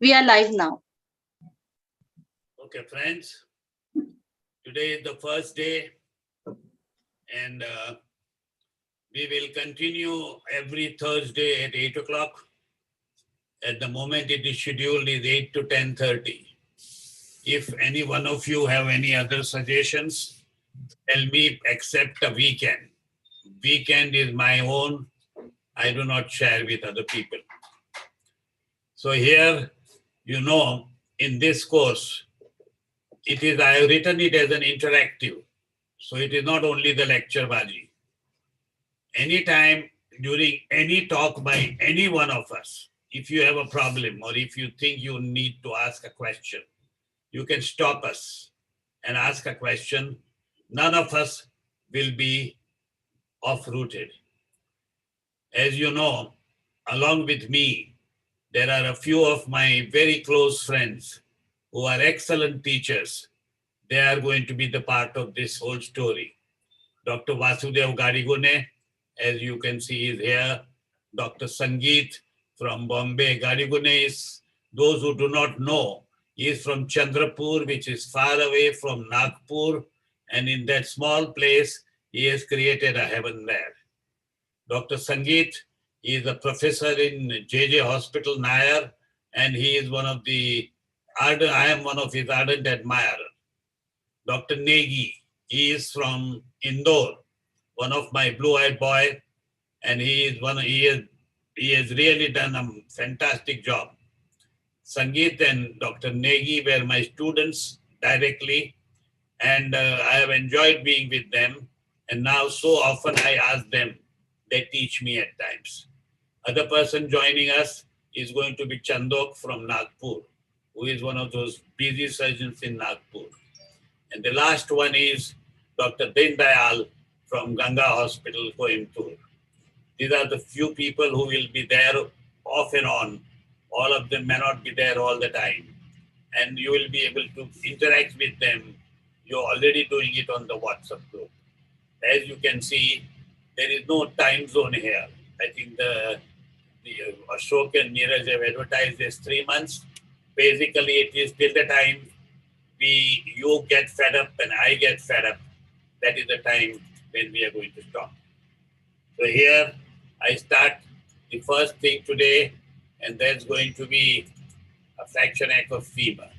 We are live now. Okay, friends. Today is the first day, and we will continue every Thursday at 8 o'clock. At the moment, it is scheduled is 8 to 10:30. If any one of you have any other suggestions, tell me, except a weekend. Weekend is my own. I do not share with other people. So here, in this course, I have written it as an interactive. So it is not only the lecture baji. Anytime during any talk by any one of us, if you have a problem or if you think you need to ask a question, you can stop us and ask a question. None of us will be off-rooted. As you know, along with me, there are a few of my very close friends who are excellent teachers. They are going to be the part of this whole story. Dr. Vasudev Gadigune, as you can see, is here. Dr. Sangeet from Bombay. Gadigune is, those who do not know, he is from Chandrapur, which is far away from Nagpur. And in that small place, he has created a heaven there. Dr. Sangeet is a professor in JJ Hospital, Nair, and he is one of the ardent, I am one of his ardent admirers. Dr. Negi, he is from Indore, one of my blue-eyed boy, and he has really done a fantastic job. Sangeet and Dr. Negi were my students directly, and I have enjoyed being with them. And now so often I ask them, they teach me at times. Other person joining us is going to be Chandok from Nagpur, who is one of those busy surgeons in Nagpur. And the last one is Dr. Din Dayal from Ganga Hospital, Coimbatore. These are the few people who will be there off and on. All of them may not be there all the time. And you will be able to interact with them. You're already doing it on the WhatsApp group. As you can see, there is no time zone here. I think the Ashok and Neeraj have advertised this 3 months. Basically, it is till the time you get fed up and I get fed up. That is the time when we are going to stop. So here I start the first thing today, and that's going to be a fracture neck of femur.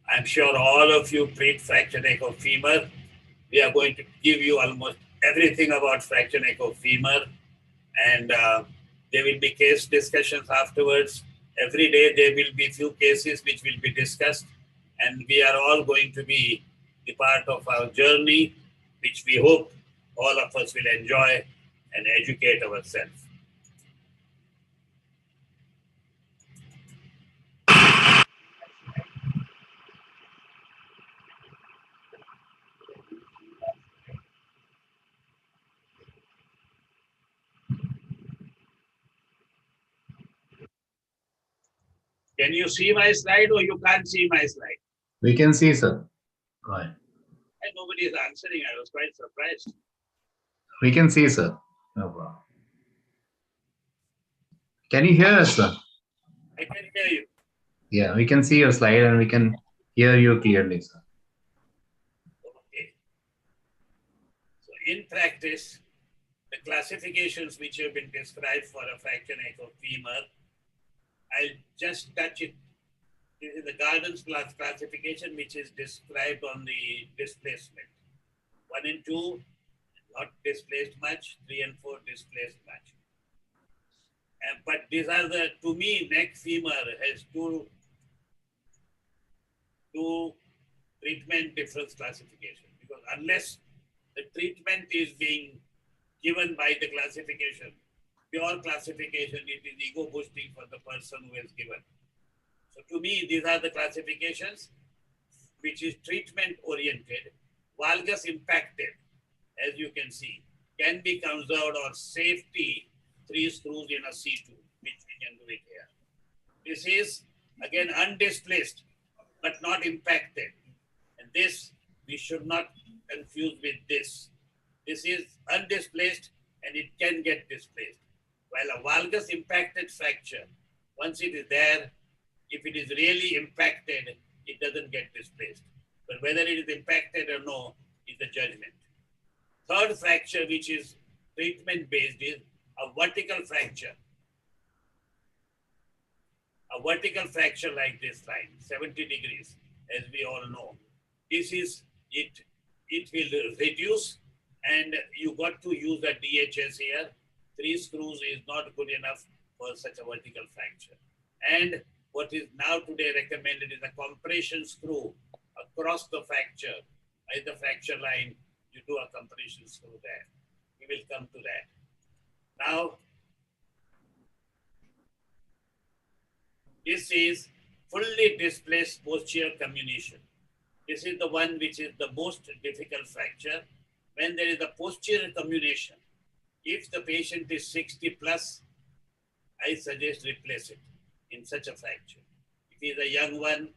I'm sure all of you treat fracture neck of femur. We are going to give you almost everything about fracture neck of femur, and there will be case discussions afterwards. Every day there will be few cases which will be discussed, and we are all going to be the part of our journey, which we hope all of us will enjoy and educate ourselves. Can you see my slide or you can't see my slide? We can see, sir. Right. And nobody is answering. I was quite surprised. We can see, sir. No problem. Can you hear us, sir? I can hear you. Yeah, we can see your slide and we can hear you clearly, sir. Okay. So in practice, the classifications which have been described for a fracture neck of femur, I'll just touch it. This is the Gardner's classification, which is described on the displacement. 1 and 2, not displaced much. 3 and 4, displaced much. But these are to me, neck femur has two treatment difference classification. Because unless the treatment is being given by the classification, pure classification, it is ego boosting for the person who is given. So to me, these are the classifications which is treatment oriented, valgus impacted, as you can see, can be conserved or safety 3 screws in a C2, which we can do it here. This is again undisplaced. but not impacted. And this, we should not confuse with this. This is undisplaced and it can get displaced. While a valgus impacted fracture, once it is there, if it is really impacted, it doesn't get displaced. But whether it is impacted or no is the judgment. Third fracture, which is treatment-based, is a vertical fracture. A vertical fracture like this line, 70 degrees, as we all know. This is, it will reduce, and you got to use a DHS here. 3 screws is not good enough for such a vertical fracture. And what is now today recommended is a compression screw across the fracture. At the fracture line, you do a compression screw there. We will come to that. Now, this is fully displaced posterior comminution. This is the one which is the most difficult fracture. When there is a posterior comminution, if the patient is 60 plus, I suggest replace it in such a fracture. If it is a young one,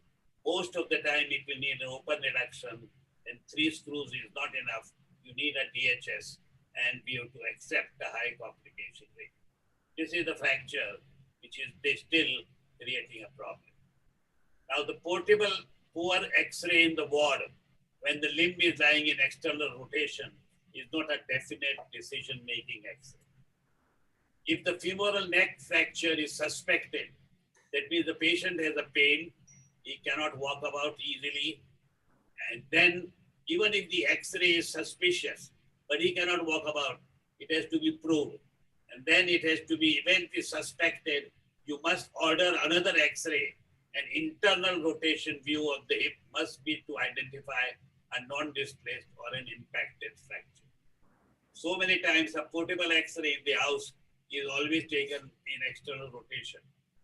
most of the time it will need an open reduction, and 3 screws is not enough. You need a DHS, and we have to accept the high complication rate. This is the fracture which is still creating a problem. Now the portable poor X-ray in the ward when the limb is lying in external rotation is not a definite decision-making X-ray. If the femoral neck fracture is suspected, that means the patient has a pain, he cannot walk about easily, and then even if the X-ray is suspicious, but he cannot walk about, it has to be proved. And then it has to be, when it is suspected, you must order another X-ray. An internal rotation view of the hip must be to identify a non-displaced or an impacted fracture. So many times a portable X-ray in the house is always taken in external rotation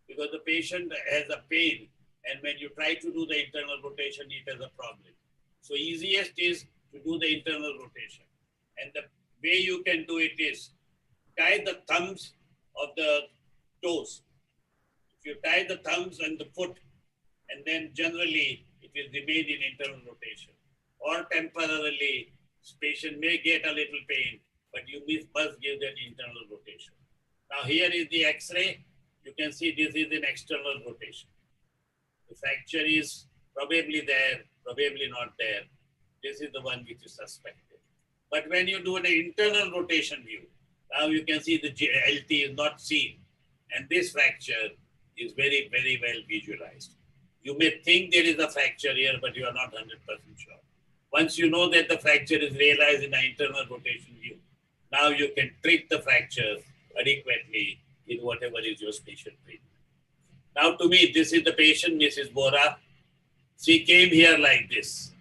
because the patient has a pain, and when you try to do the internal rotation, it has a problem. So easiest is to do the internal rotation. And the way you can do it is tie the thumbs of the toes. If you tie the thumbs and the foot, and then generally it will remain in internal rotation. Or temporarily, patient may get a little pain, but you must give that internal rotation. Now here is the X-ray. You can see this is an external rotation. The fracture is probably there, probably not there. This is the one which is suspected. But when you do an internal rotation view, now you can see the LT is not seen. And this fracture is very, very well visualized. You may think there is a fracture here, but you are not 100% sure. Once you know that the fracture is realized in an internal rotation view, now you can treat the fracture adequately in whatever is your special treatment. Now to me, this is the patient, Mrs. Bora. She came here like this.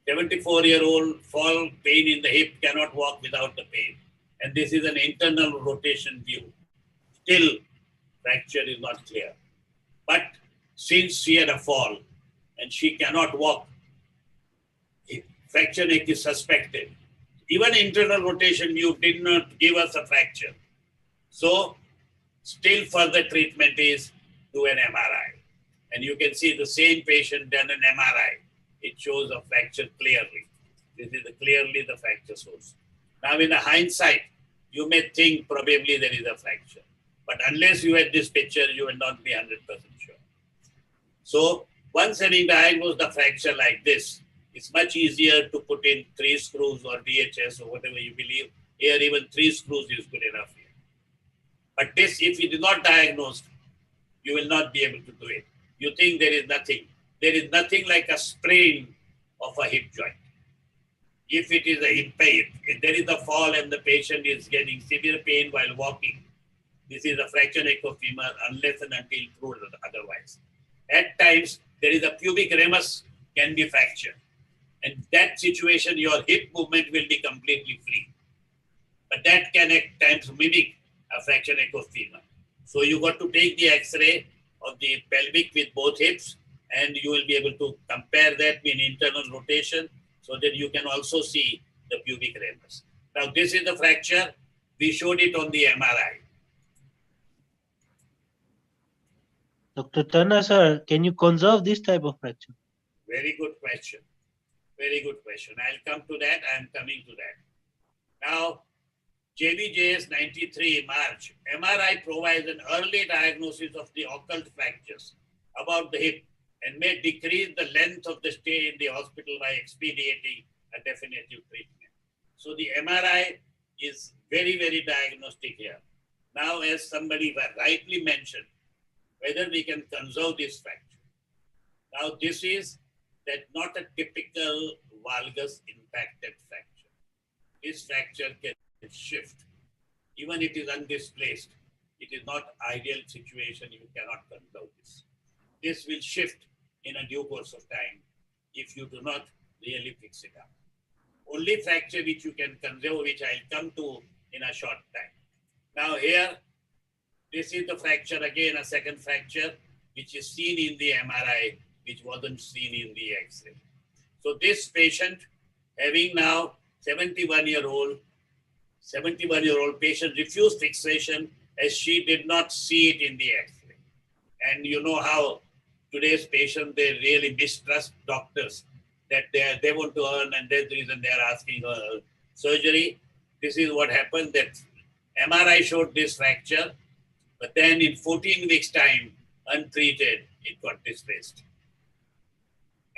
74-year-old, fall, pain in the hip, cannot walk without the pain. And this is an internal rotation view. Still, fracture is not clear. But since she had a fall and she cannot walk, fracture neck is suspected. Even internal rotation view did not give us a fracture. So, still further treatment is do an MRI. And you can see the same patient done an MRI. It shows a fracture clearly. This is clearly the fracture source. Now, in the hindsight, you may think probably there is a fracture. But unless you had this picture, you will not be 100% sure. So, once having diagnosed the fracture like this, it's much easier to put in 3 screws or DHS or whatever you believe. Here, even 3 screws is good enough here. But this, if it is not diagnosed, you will not be able to do it. You think there is nothing. There is nothing like a sprain of a hip joint. If it is a hip pain, if there is a fall and the patient is getting severe pain while walking, this is a fracture neck of femur unless and until proved otherwise. At times, there is a pubic ramus can be fractured. And that situation, your hip movement will be completely free. But that can at times mimic a fracture neck of femur. So you got to take the X-ray of the pelvic with both hips, and you will be able to compare that with internal rotation so that you can also see the pubic ramus. Now this is the fracture. We showed it on the MRI. Dr. Tanna, sir, can you conserve this type of fracture? Very good question. Very good question. I'll come to that. I'm coming to that. Now, JBJS 93 March, MRI provides an early diagnosis of the occult fractures about the hip and may decrease the length of the stay in the hospital by expediting a definitive treatment. So the MRI is very, very diagnostic here. Now, as somebody rightly mentioned, whether we can conserve this fracture. Now, this is that not a typical valgus impacted fracture. This fracture can shift. Even if it is undisplaced, it is not ideal situation. You cannot conserve this. This will shift in a due course of time if you do not really fix it up. Only fracture which you can conserve, which I'll come to in a short time. Now here, this is the fracture again, a second fracture, which is seen in the MRI, which wasn't seen in the X-ray. So this patient, having now 71-year-old patient, refused fixation as she did not see it in the X-ray. And you know how today's patients, they really mistrust doctors, that they want to earn, and that's the reason they're asking surgery. This is what happened, that MRI showed this fracture, but then in 14 weeks time, untreated, it got displaced.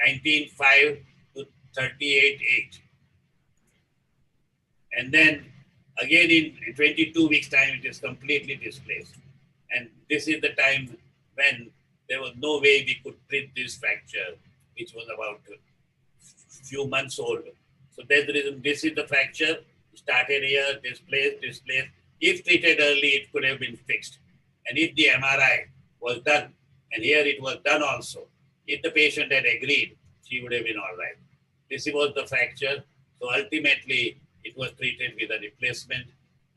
19.5 to 38.8. And then again in 22 weeks time, it is completely displaced. And this is the time when there was no way we could treat this fracture, which was about a few months old. So that's the reason this is the fracture, started here, displaced. If treated early, it could have been fixed. And if the MRI was done, and here it was done also, if the patient had agreed, she would have been all right. This was the fracture. So ultimately, it was treated with a replacement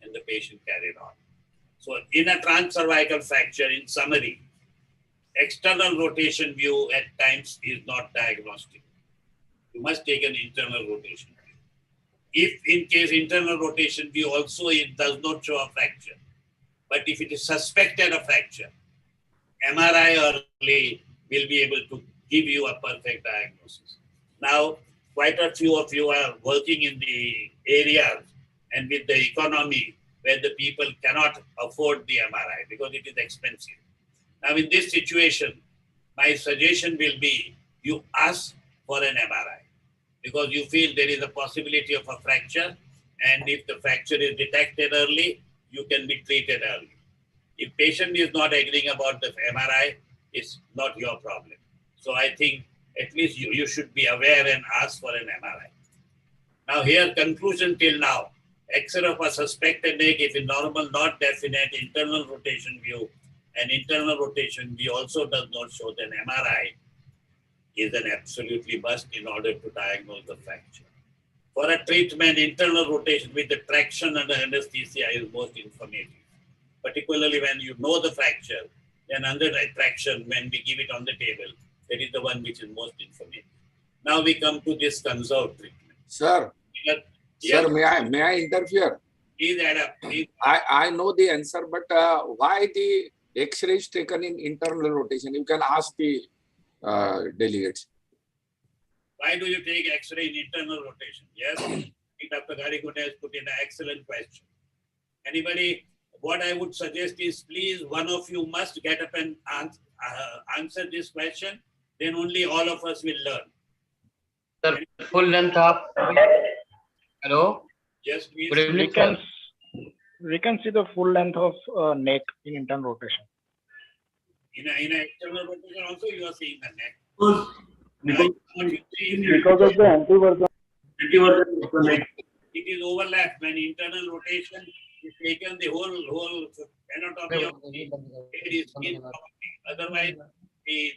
and the patient carried on. So in a transcervical fracture, in summary, external rotation view at times is not diagnostic. You must take an internal rotation view. If in case internal rotation view also it does not show a fracture, but if it is suspected a fracture, MRI early will be able to give you a perfect diagnosis. Now, quite a few of you are working in the areas and with the economy where the people cannot afford the MRI because it is expensive. Now, in this situation, my suggestion will be you ask for an MRI because you feel there is a possibility of a fracture, and if the fracture is detected early, you can be treated early. If patient is not agreeing about the MRI, it's not your problem. So I think at least you should be aware and ask for an MRI. Now here, conclusion till now, X-ray of a suspected neck, if it's normal, not definite, internal rotation view, and internal rotation view also does not show, then MRI is an absolutely must in order to diagnose the fracture. For a treatment, internal rotation with the traction under anesthesia is most informative. Particularly when you know the fracture, then under the traction, when we give it on the table, that is the one which is most informative. Now we come to this conserved treatment. Sir, Yes. sir, may I interfere? Please add up. Please. I know the answer, but why the X-ray is taken in internal rotation? You can ask the delegates. Why do you take X-ray in internal rotation? Yes, Dr. Garikune has put in an excellent question. Anybody, what I would suggest is please, one of you must get up and answer this question. Then only all of us will learn. Sir, full length of. Hello. Yes, please. Good evening, sir. We can see the full length of neck in internal rotation. In an external rotation also you are seeing the neck. Because of the antiversion. It is overlap when internal rotation is taken, the whole anatomy of the head is seen properly. Otherwise,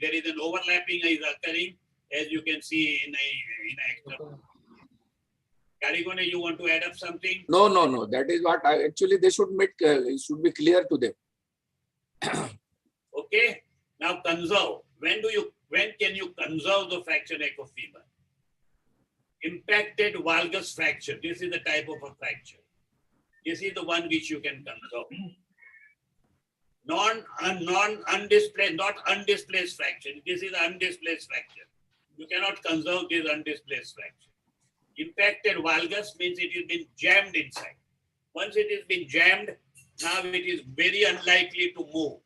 there is an overlapping is occurring, as you can see in a external. Garikone, you want to add up something? No. That is what actually they should make. It should be clear to them. Okay. Now conserve. When can you conserve the fracture neck of femur? Impacted valgus fracture. This is the type of a fracture. This is the one which you can conserve. non-undisplaced, not undisplaced fracture. This is undisplaced fracture. You cannot conserve this undisplaced fracture. Impacted valgus means it has been jammed inside. Once it has been jammed, now it is very unlikely to move.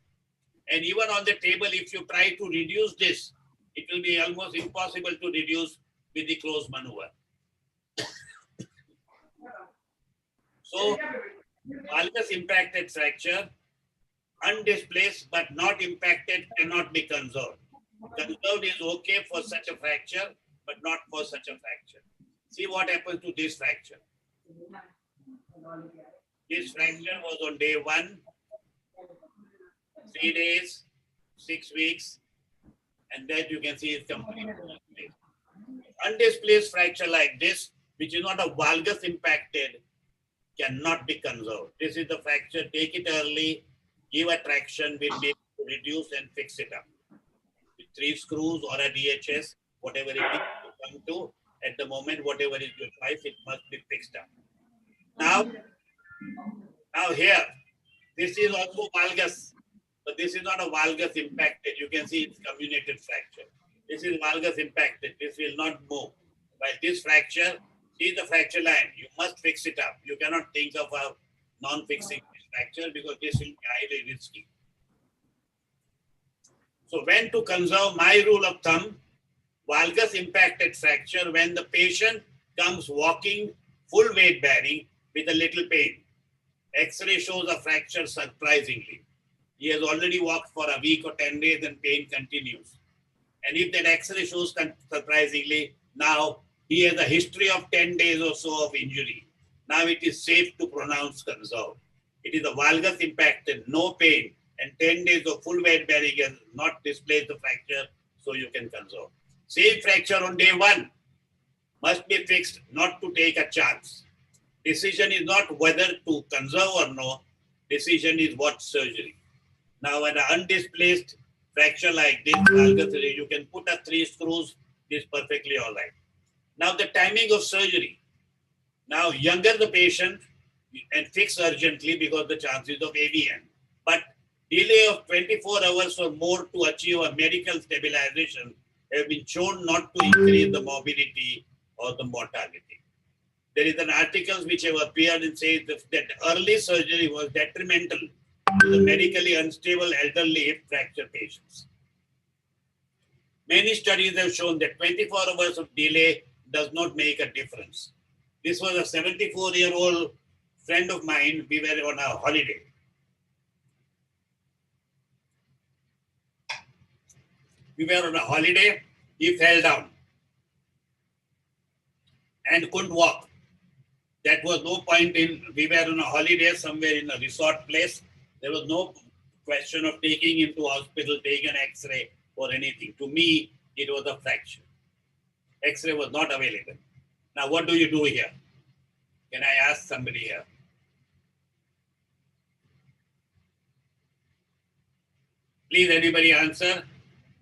And even on the table, if you try to reduce this, it will be almost impossible to reduce with the closed maneuver. So, valgus impacted fracture, undisplaced but not impacted, cannot be conserved. Conserved is okay for such a fracture, but not for such a fracture. See what happens to this fracture. This fracture was on day 1, 3 days, 6 weeks, and then you can see it's completely undisplaced. Undisplaced fracture like this, which is not a valgus impacted, cannot be conserved. This is the fracture. Take it early, give a traction, we'll be able to reduce and fix it up. With 3 screws or a DHS, whatever it is you come to, at the moment, whatever is your choice, it must be fixed up. Now here, this is also valgus, but this is not a valgus impacted. You can see it's comminuted fracture. This is valgus impacted. This will not move. While this fracture, see the fracture line. You must fix it up. You cannot think of a non-fixing this fracture because this will be highly risky. So when to conserve, my rule of thumb, valgus impacted fracture when the patient comes walking full weight bearing with a little pain. X-ray shows a fracture surprisingly. He has already walked for a week or 10 days and pain continues. And if that X-ray shows surprisingly, now he has a history of 10 days or so of injury. Now it is safe to pronounce conserved. It is a valgus impacted, no pain, and 10 days of full weight bearing has not displaced the fracture, so you can conserve. Same fracture on day 1 must be fixed, not to take a chance. Decision is not whether to conserve or no, decision is what surgery. Now an undisplaced fracture like this, valgus, you can put a 3 screws, this is perfectly all right. Now the timing of surgery. Now younger the patient and fix urgently because the chances of AVN. But delay of 24 hours or more to achieve a medical stabilization have been shown not to increase the morbidity or the mortality. There is an article which have appeared and says that early surgery was detrimental to the medically unstable elderly hip fracture patients. Many studies have shown that 24 hours of delay does not make a difference. This was a 74-year-old friend of mine. We were on a holiday. We were on a holiday. He fell down and couldn't walk. That was no point in, we were on a holiday somewhere in a resort place. There was no question of taking him to hospital, taking an X-ray or anything. To me, it was a fracture. X-ray was not available. Now, what do you do here? Can I ask somebody here? Please, anybody answer?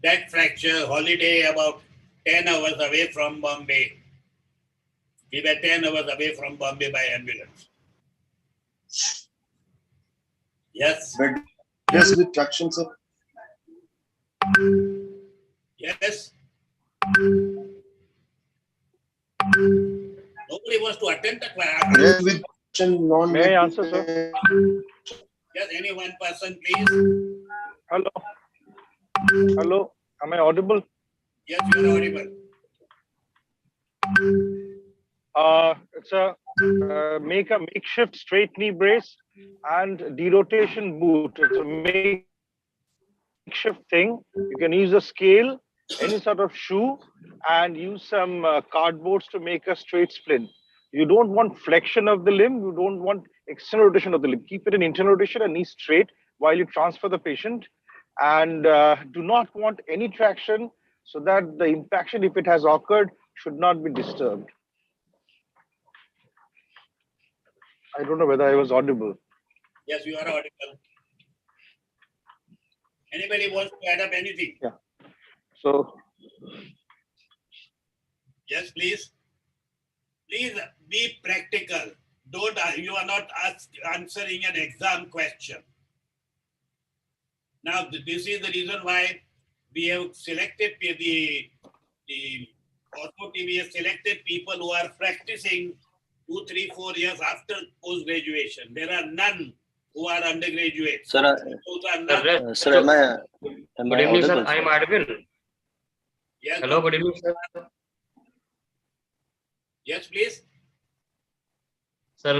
That fracture, holiday about 10 hours away from Bombay. We were 10 hours away from Bombay by ambulance. Yes? But just with traction, sir. Yes? Nobody wants to attend the class. Just with traction, non. May I answer, sir? Yes, any one person, please. Hello. Hello. Am I audible? Yes, you are audible. It's a makeshift straight knee brace and derotation boot. It's a makeshift thing. You can use a scale, any sort of shoe, and use some cardboards to make a straight splint. You don't want flexion of the limb. You don't want external rotation of the limb. Keep it in internal rotation and knee straight while you transfer the patient. And do not want any traction so that the impaction, if it has occurred, should not be disturbed. I don't know whether I was audible. Yes, you are audible. Anybody wants to add up anything? Yeah. So, yes, please. Please be practical. Don't. You are not answering an exam question. Now, this is the reason why we have selected the OrthoTV has selected people who are practicing 2, 3, 4 years after post-graduation. There are none who are undergraduates. Sir, Those are none. sir, am I Good evening, sir. audible, I am audible. Yes, Hello, good evening, sir. yes, please. Sir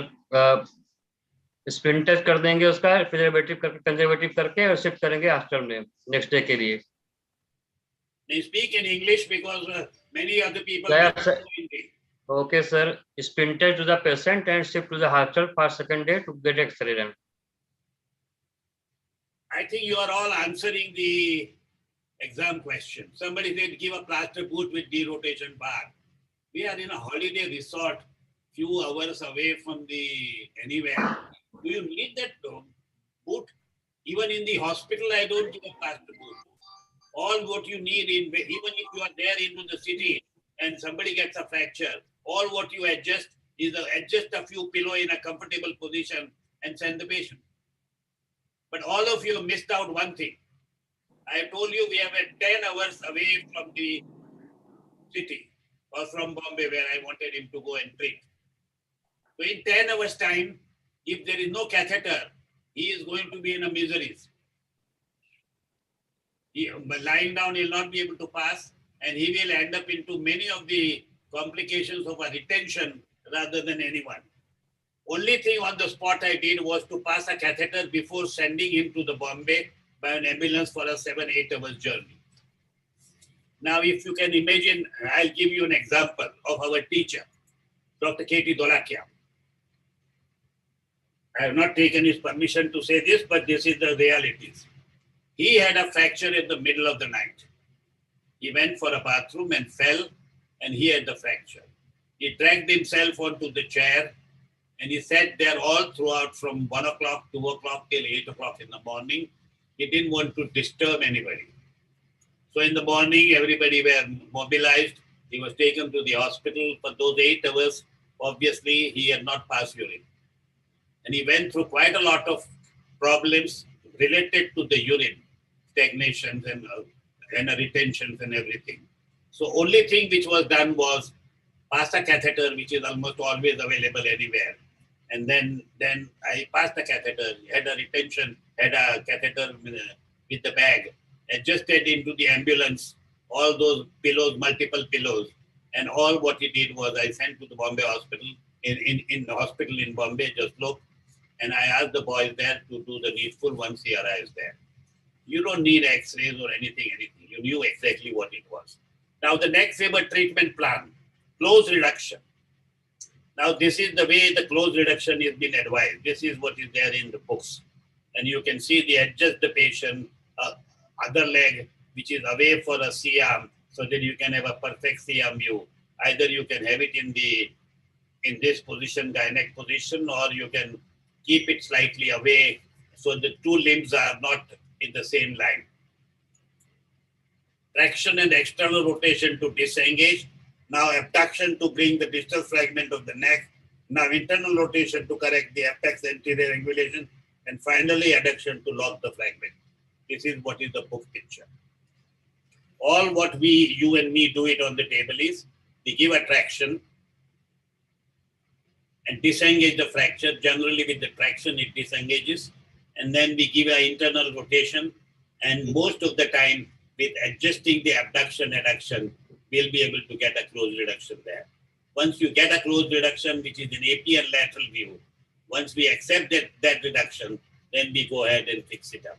spin test कर देंगे उसका conservative करके और shift करेंगे after में next day के लिए. They speak in English because many other people. Yes, sir. Okay, sir. Spin test to the patient and shift to the hospital for second day to get X-ray done. I think you are all answering the exam question. Somebody said give a plaster boot with derotation bar. We are in a holiday resort, few hours away from the anywhere. Do you need that boot? Even in the hospital, I don't give a plaster boot. All what you need, even if you are there into the city and somebody gets a fracture, all what you adjust is adjust a few pillow in a comfortable position and send the patient. But all of you missed out one thing. I told you we have 10 hours away from the city or from Bombay where I wanted him to go and treat. So in 10 hours time, if there is no catheter, he is going to be in a misery. Lying down, he will not be able to pass, and he will end up into many of the complications of a retention rather than anyone. Only thing on the spot I did was to pass a catheter before sending him to the Bombay by an ambulance for a 7-8 hours journey. Now, if you can imagine, I'll give you an example of our teacher, Dr. K.T. Dolakia. I have not taken his permission to say this, but this is the realities. He had a fracture in the middle of the night. He went for a bathroom and fell, and he had the fracture. He dragged himself onto the chair, and he sat there all throughout from 1 o'clock, 2 o'clock till 8 o'clock in the morning. He didn't want to disturb anybody. So in the morning, everybody were mobilized. He was taken to the hospital. For those 8 hours, obviously, he had not passed urine. And he went through quite a lot of problems related to the urine, stagnations and retentions and everything. So only thing which was done was pass a catheter, which is almost always available anywhere. And then I passed the catheter, had a retention, had a catheter with the bag, adjusted into the ambulance, all those pillows, multiple pillows. And all what he did was I sent to the Bombay hospital, in the hospital in Bombay, just look. And I asked the boys there to do the needful once he arrives there. You don't need X-rays or anything. You knew exactly what it was. Now the next Femur treatment plan, close reduction. Now this is the way the close reduction is being advised. This is what is there in the books. And you can see they adjust the patient other leg, which is away for a C-arm, so that you can have a perfect C-arm view. Either you can have it in this position, gynaec position, or you can keep it slightly away so the two limbs are not in the same line. Traction and external rotation to disengage. Now abduction to bring the distal fragment of the neck. Now internal rotation to correct the apex anterior angulation. And finally adduction to lock the fragment. This is what is the book picture. All what you and me do it on the table is we give a traction and disengage the fracture. Generally with the traction it disengages, and then we give an internal rotation, and most of the time with adjusting the abduction adduction we'll be able to get a close reduction there. Once you get a close reduction, which is an AP and lateral view, once we accept that reduction, then we go ahead and fix it up.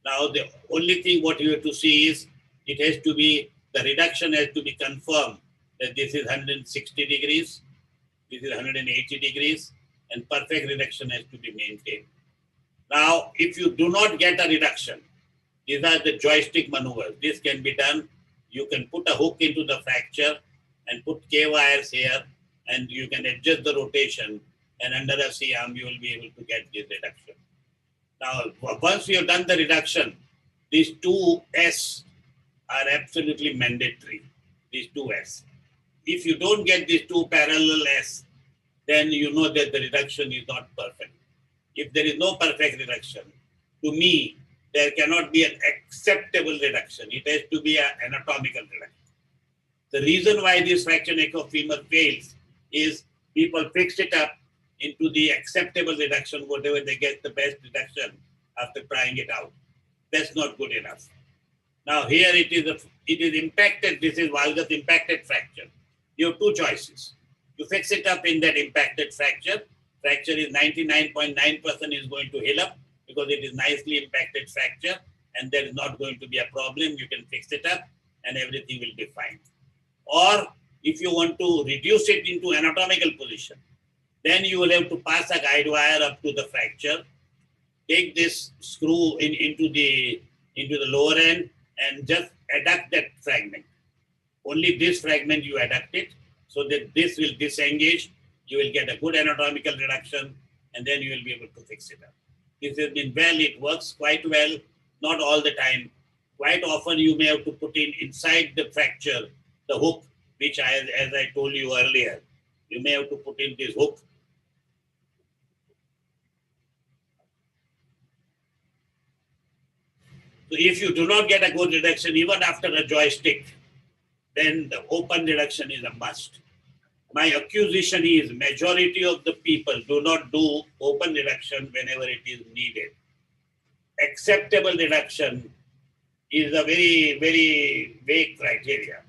Now the only thing what you have to see is it has to be, the reduction has to be confirmed that this is 160 degrees, this is 180 degrees, and perfect reduction has to be maintained. Now, if you do not get a reduction, these are the joystick maneuvers. This can be done. You can put a hook into the fracture and put K-wires here, and you can adjust the rotation, and under a C-arm, you will be able to get this reduction. Now, once you have done the reduction, these two S are absolutely mandatory, these two S. If you don't get these two parallel S, then you know that the reduction is not perfect. If there is no perfect reduction, to me, there cannot be an acceptable reduction. It has to be an anatomical reduction. The reason why this fracture neck of femur fails is people fix it up into the acceptable reduction, whatever they get the best reduction after trying it out. That's not good enough. Now here it is impacted, this is valgus impacted fracture. You have two choices. You fix it up in that impacted fracture. Fracture is 99.9% is going to heal up because it is nicely impacted fracture and there is not going to be a problem. You can fix it up and everything will be fine. Or if you want to reduce it into anatomical position, then you will have to pass a guide wire up to the fracture, take this screw into the lower end and just adduct that fragment. Only this fragment you adduct it so that this will disengage. You will get a good anatomical reduction and then you will be able to fix it up. This has been well, it works quite well, not all the time. Quite often you may have to put inside the fracture the hook, which as I told you earlier, you may have to put in this hook. So if you do not get a good reduction even after a joystick, then the open reduction is a must. My accusation is majority of the people do not do open reduction whenever it is needed. Acceptable reduction is a very, very vague criteria.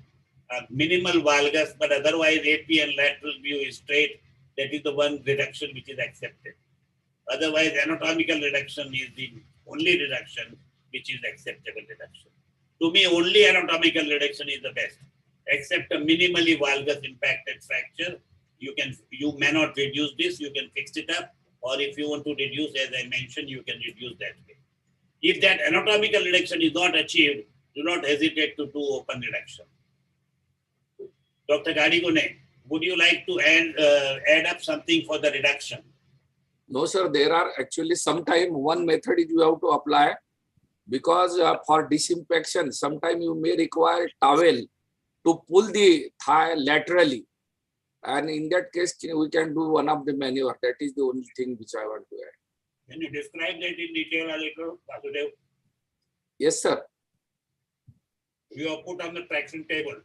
Minimal valgus, but otherwise AP and lateral view is straight. That is the one reduction which is accepted. Otherwise, anatomical reduction is the only reduction which is acceptable reduction. To me, only anatomical reduction is the best. Except a minimally valgus impacted fracture, you may not reduce this, you can fix it up, or if you want to reduce, as I mentioned, you can reduce that way. If that anatomical reduction is not achieved, do not hesitate to do open reduction. Dr. Garigune, would you like to add up something for the reduction? No, sir. There are actually sometimes one method you have to apply because for disimpaction, sometimes you may require towel to pull the thigh laterally. And in that case, we can do one of the maneuver. That is the only thing which I want to add. Can you describe that in detail a little, Vasudev? Yes, sir. You are put on the traction table.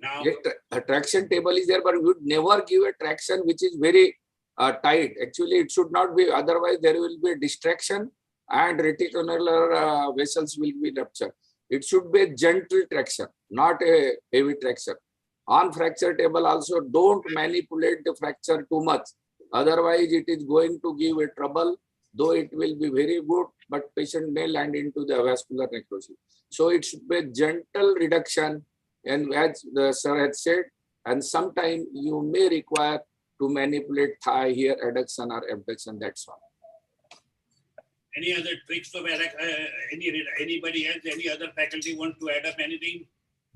Now, Yes, a traction table is there, but we would never give a traction which is very tight. Actually, it should not be. Otherwise, there will be a distraction and reticular vessels will be ruptured. It should be a gentle traction, not a heavy traction. On fracture table also, don't manipulate the fracture too much. Otherwise, it is going to give a trouble, though it will be very good, but patient may land into the avascular necrosis. So it should be a gentle reduction. And as the sir had said, and sometimes you may require to manipulate thigh here, adduction or abduction, that's all. any other tricks of anybody else, any other faculty want to add up anything?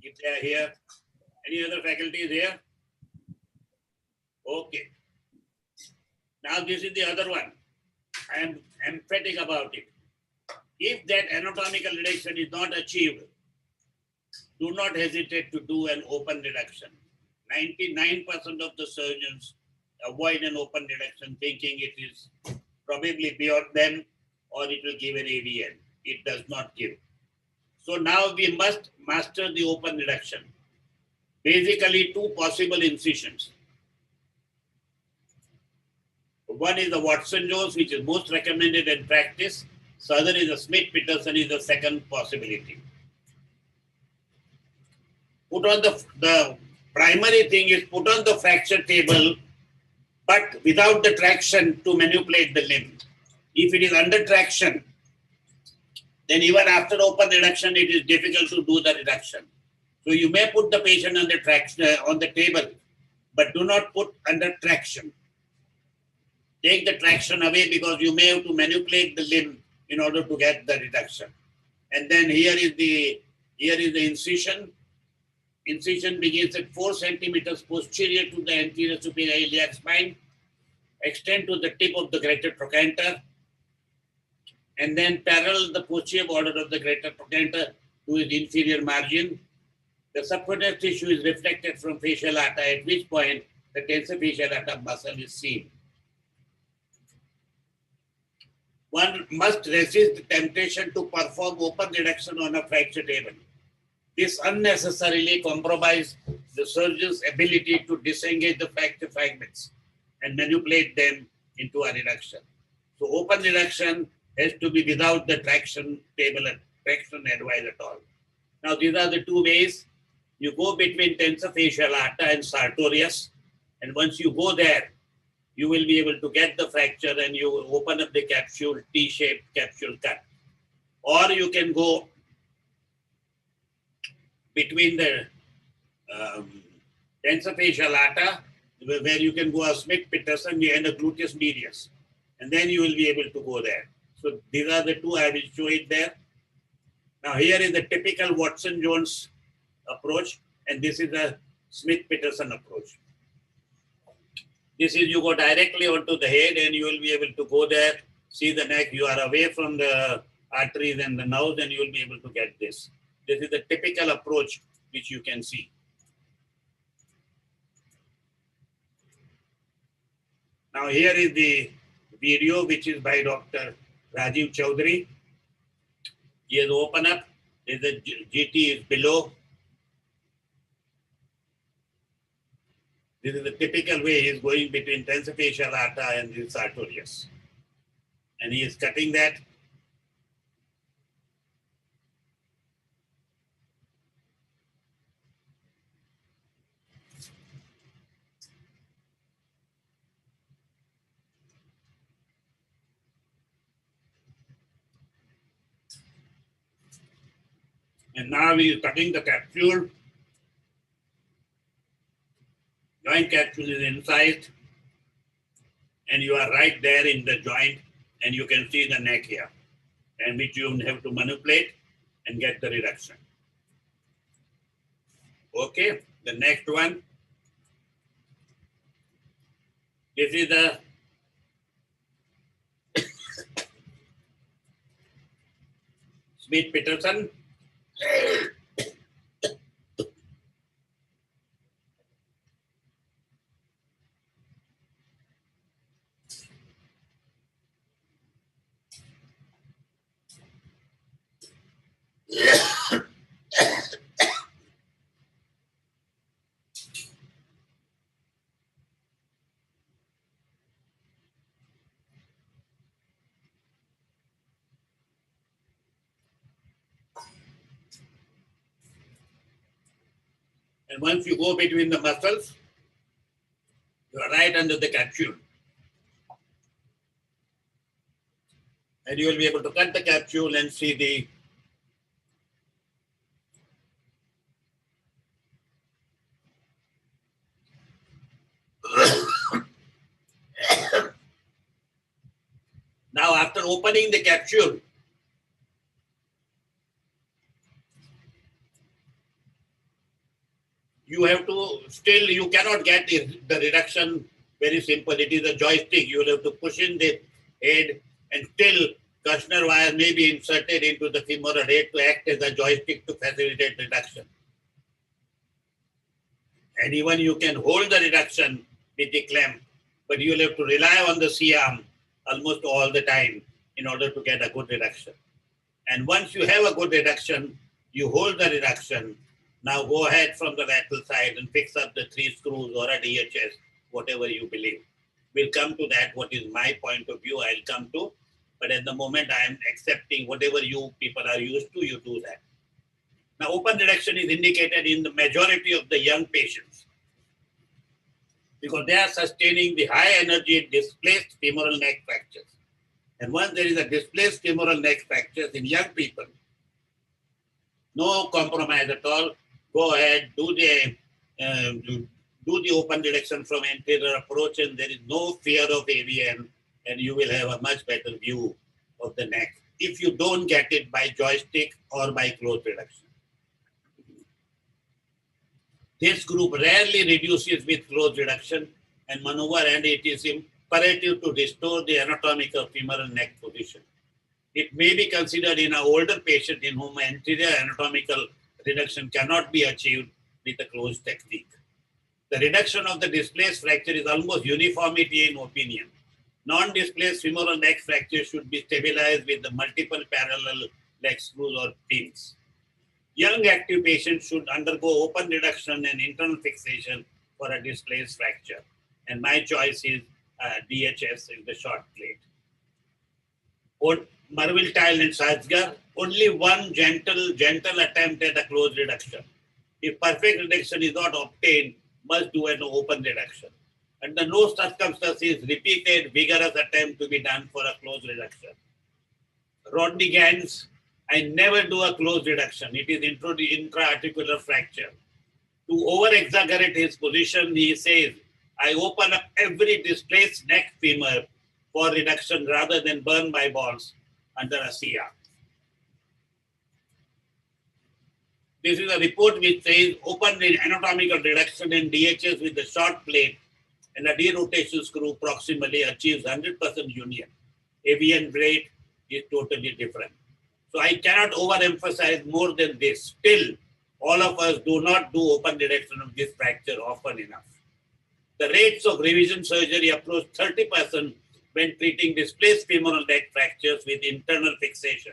If they are here, any other faculty is here? Okay. Now this is the other one. I am emphatic about it. If that anatomical reduction is not achieved, do not hesitate to do an open reduction. 99% of the surgeons avoid an open reduction thinking it is probably beyond them or it will give an AVN. It does not give. So now we must master the open reduction. Basically, two possible incisions. One is the Watson-Jones, which is most recommended in practice. So other is the Smith-Peterson is the second possibility. Put on the primary thing is put on the fracture table, but without the traction to manipulate the limb. If it is under traction, then even after open reduction, it is difficult to do the reduction. So you may put the patient under traction on the table, but do not put under traction. Take the traction away because you may have to manipulate the limb in order to get the reduction. And then here is the incision. Incision begins at 4 centimeters posterior to the anterior superior iliac spine, extend to the tip of the greater trochanter, and then parallel the posterior border of the greater trochanter to its inferior margin. The subcutaneous tissue is reflected from facial lata, at which point the tensor facial lata muscle is seen. one must resist the temptation to perform open reduction on a fracture table. This unnecessarily compromises the surgeon's ability to disengage the fracture fragments and manipulate them into a reduction. So open reduction has to be without the traction table and traction advice at all. Now these are the two ways. You go between tensor fascial lata and sartorius, and once you go there, you will be able to get the fracture and you will open up the capsule, T-shaped capsule cut. Or you can go between the tensor fascial lata, where you can go a Smith-Peterson and a gluteus medius, and then you will be able to go there. So these are the two I will show it there. Now here is the typical Watson-Jones approach, and this is a Smith-Peterson approach. This is you go directly onto the head and you will be able to go there, see the neck, you are away from the arteries and the nerves, and you will be able to get this. This is the typical approach which you can see. Now here is the video which is by Dr. Rajiv Chaudhary. He has opened up, the GT is below. This is the typical way he is going between tensor fascial lata and the sartorius. And he is cutting that. And now he is cutting the capsule. Joint capsule is inside, and you are right there in the joint, and you can see the neck here, and which you have to manipulate and get the reduction. Okay, the next one. This is the Smith-Peterson. And once you go between the muscles, you are right under the capsule. And you will be able to cut the capsule and see the now after opening the capsule, you have to still, you cannot get the reduction very simple. It is a joystick. You will have to push in the head and still Kushner wire may be inserted into the femoral head to act as a joystick to facilitate reduction. And even you can hold the reduction with the clamp, but you will have to rely on the C-arm almost all the time in order to get a good reduction. And once you have a good reduction, you hold the reduction. Now go ahead from the lateral side and fix up the 3 screws or a DHS, whatever you believe. We'll come to that, what is my point of view, I'll come to. But at the moment, I am accepting whatever you people are used to, you do that. Now, open reduction is indicated in the majority of the young patients because they are sustaining the high energy displaced femoral neck fractures. And once there is a displaced femoral neck fractures in young people, no compromise at all. Go ahead, do the open reduction from anterior approach, and there is no fear of AVN, and you will have a much better view of the neck if you don't get it by joystick or by closed reduction. This group rarely reduces with closed reduction and maneuver, and it is imperative to restore the anatomical femoral neck position. It may be considered in an older patient in whom anterior anatomical reduction cannot be achieved with a closed technique. The reduction of the displaced fracture is almost uniformity in opinion. Non-displaced femoral neck fracture should be stabilized with the multiple parallel leg screws or pins. Young active patients should undergo open reduction and internal fixation for a displaced fracture. And my choice is DHS in the short plate. Merville-Tile and Salzgar, only one gentle attempt at a closed reduction. If perfect reduction is not obtained, must do an open reduction. Under no circumstances, repeated vigorous attempt to be done for a closed reduction. Rodney Gans, I never do a closed reduction. It is intra-articular fracture. To over-exaggerate his position, he says, I open up every displaced neck femur for reduction rather than burn my balls under a CR. This is a report which says open anatomical reduction in DHS with the short plate and a derotation screw proximally achieves 100% union. Avian blade is totally different. So I cannot overemphasize more than this. Still, all of us do not do open reduction of this fracture often enough. The rates of revision surgery approach 30% when treating displaced femoral neck fractures with internal fixation.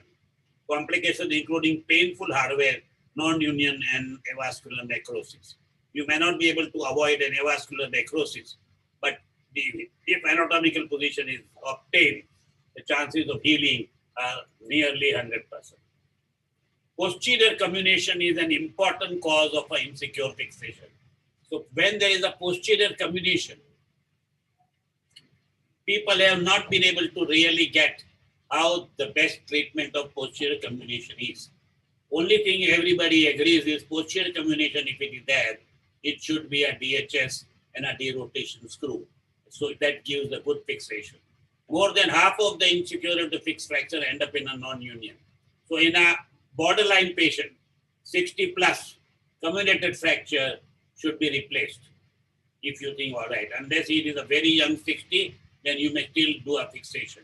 Complications including painful hardware, non-union, and avascular necrosis. You may not be able to avoid an avascular necrosis, but if anatomical position is obtained, the chances of healing are nearly 100%. Posterior comminution is an important cause of an insecure fixation. So when there is a posterior comminution, people have not been able to really get how the best treatment of posterior comminution is. Only thing everybody agrees is posterior comminution, if it is there, it should be a DHS and a derotation screw. So that gives a good fixation. More than half of the insecure of the fixed fracture end up in a non-union. So in a borderline patient, 60 plus comminuted fracture should be replaced. If you think, all right, unless it is a very young 60, then you may still do a fixation.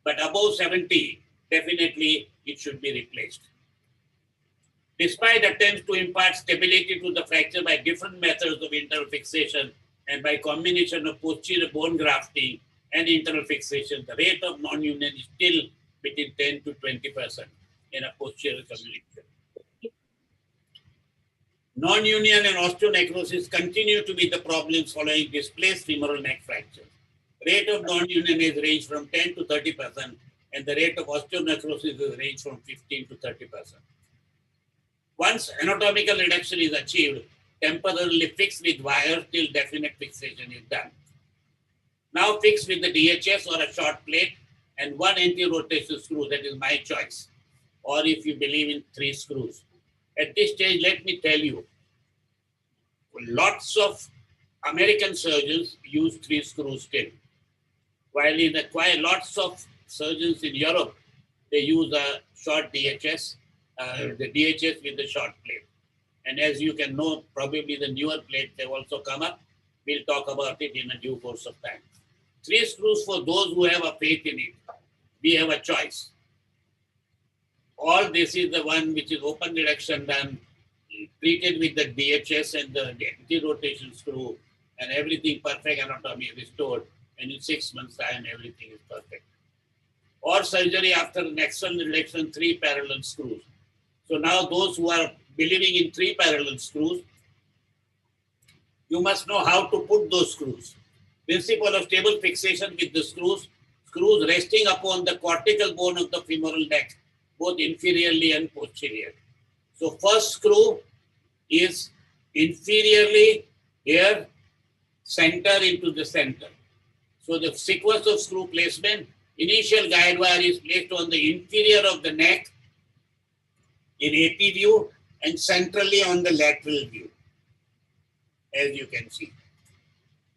But above 70, definitely it should be replaced. Despite attempts to impart stability to the fracture by different methods of internal fixation and by combination of posterior bone grafting and internal fixation, the rate of non-union is still between 10 to 20% in a posterior comminution. Non-union and osteonecrosis continue to be the problems following displaced femoral neck fracture. Rate of non-union is ranged from 10 to 30%, and the rate of osteonecrosis is ranged from 15 to 30%. Once anatomical reduction is achieved, temporarily fixed with wire till definite fixation is done. Now fixed with the DHS or a short plate and one anti-rotation screw, that is my choice. Or if you believe in 3 screws. At this stage, let me tell you, lots of American surgeons use 3 screws still. While in lots of surgeons in Europe, they use a short DHS, the DHS with the short plate. And as you can know, probably the newer plates have also come up. We'll talk about it in a due course of time. 3 screws for those who have a faith in it. We have a choice. All this is the one which is open reduction done, treated with the DHS and the anti-rotation screw, and everything perfect anatomy restored. And in 6 months' time, everything is perfect. Or surgery after an external reduction, 3 parallel screws. So now those who are believing in 3 parallel screws, you must know how to put those screws. Principle of stable fixation with the screws resting upon the cortical bone of the femoral neck, both inferiorly and posteriorly. So first screw is inferiorly here, center into the center. So the sequence of screw placement, initial guide wire is placed on the inferior of the neck in AP view and centrally on the lateral view, as you can see.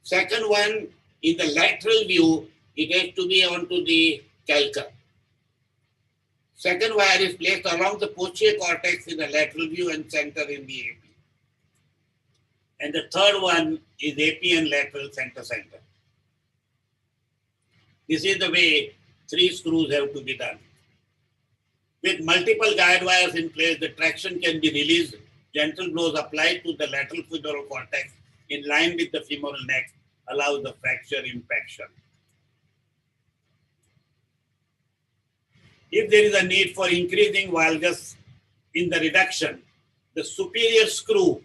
Second one, in the lateral view, it has to be onto the calcar. Second wire is placed along the posterior cortex in the lateral view and center in the AP. And the third one is AP and lateral center. This is the way 3 screws have to be done. With multiple guide wires in place, the traction can be released. Gentle blows applied to the lateral femoral cortex in line with the femoral neck allows the fracture impaction. If there is a need for increasing valgus in the reduction, the superior screw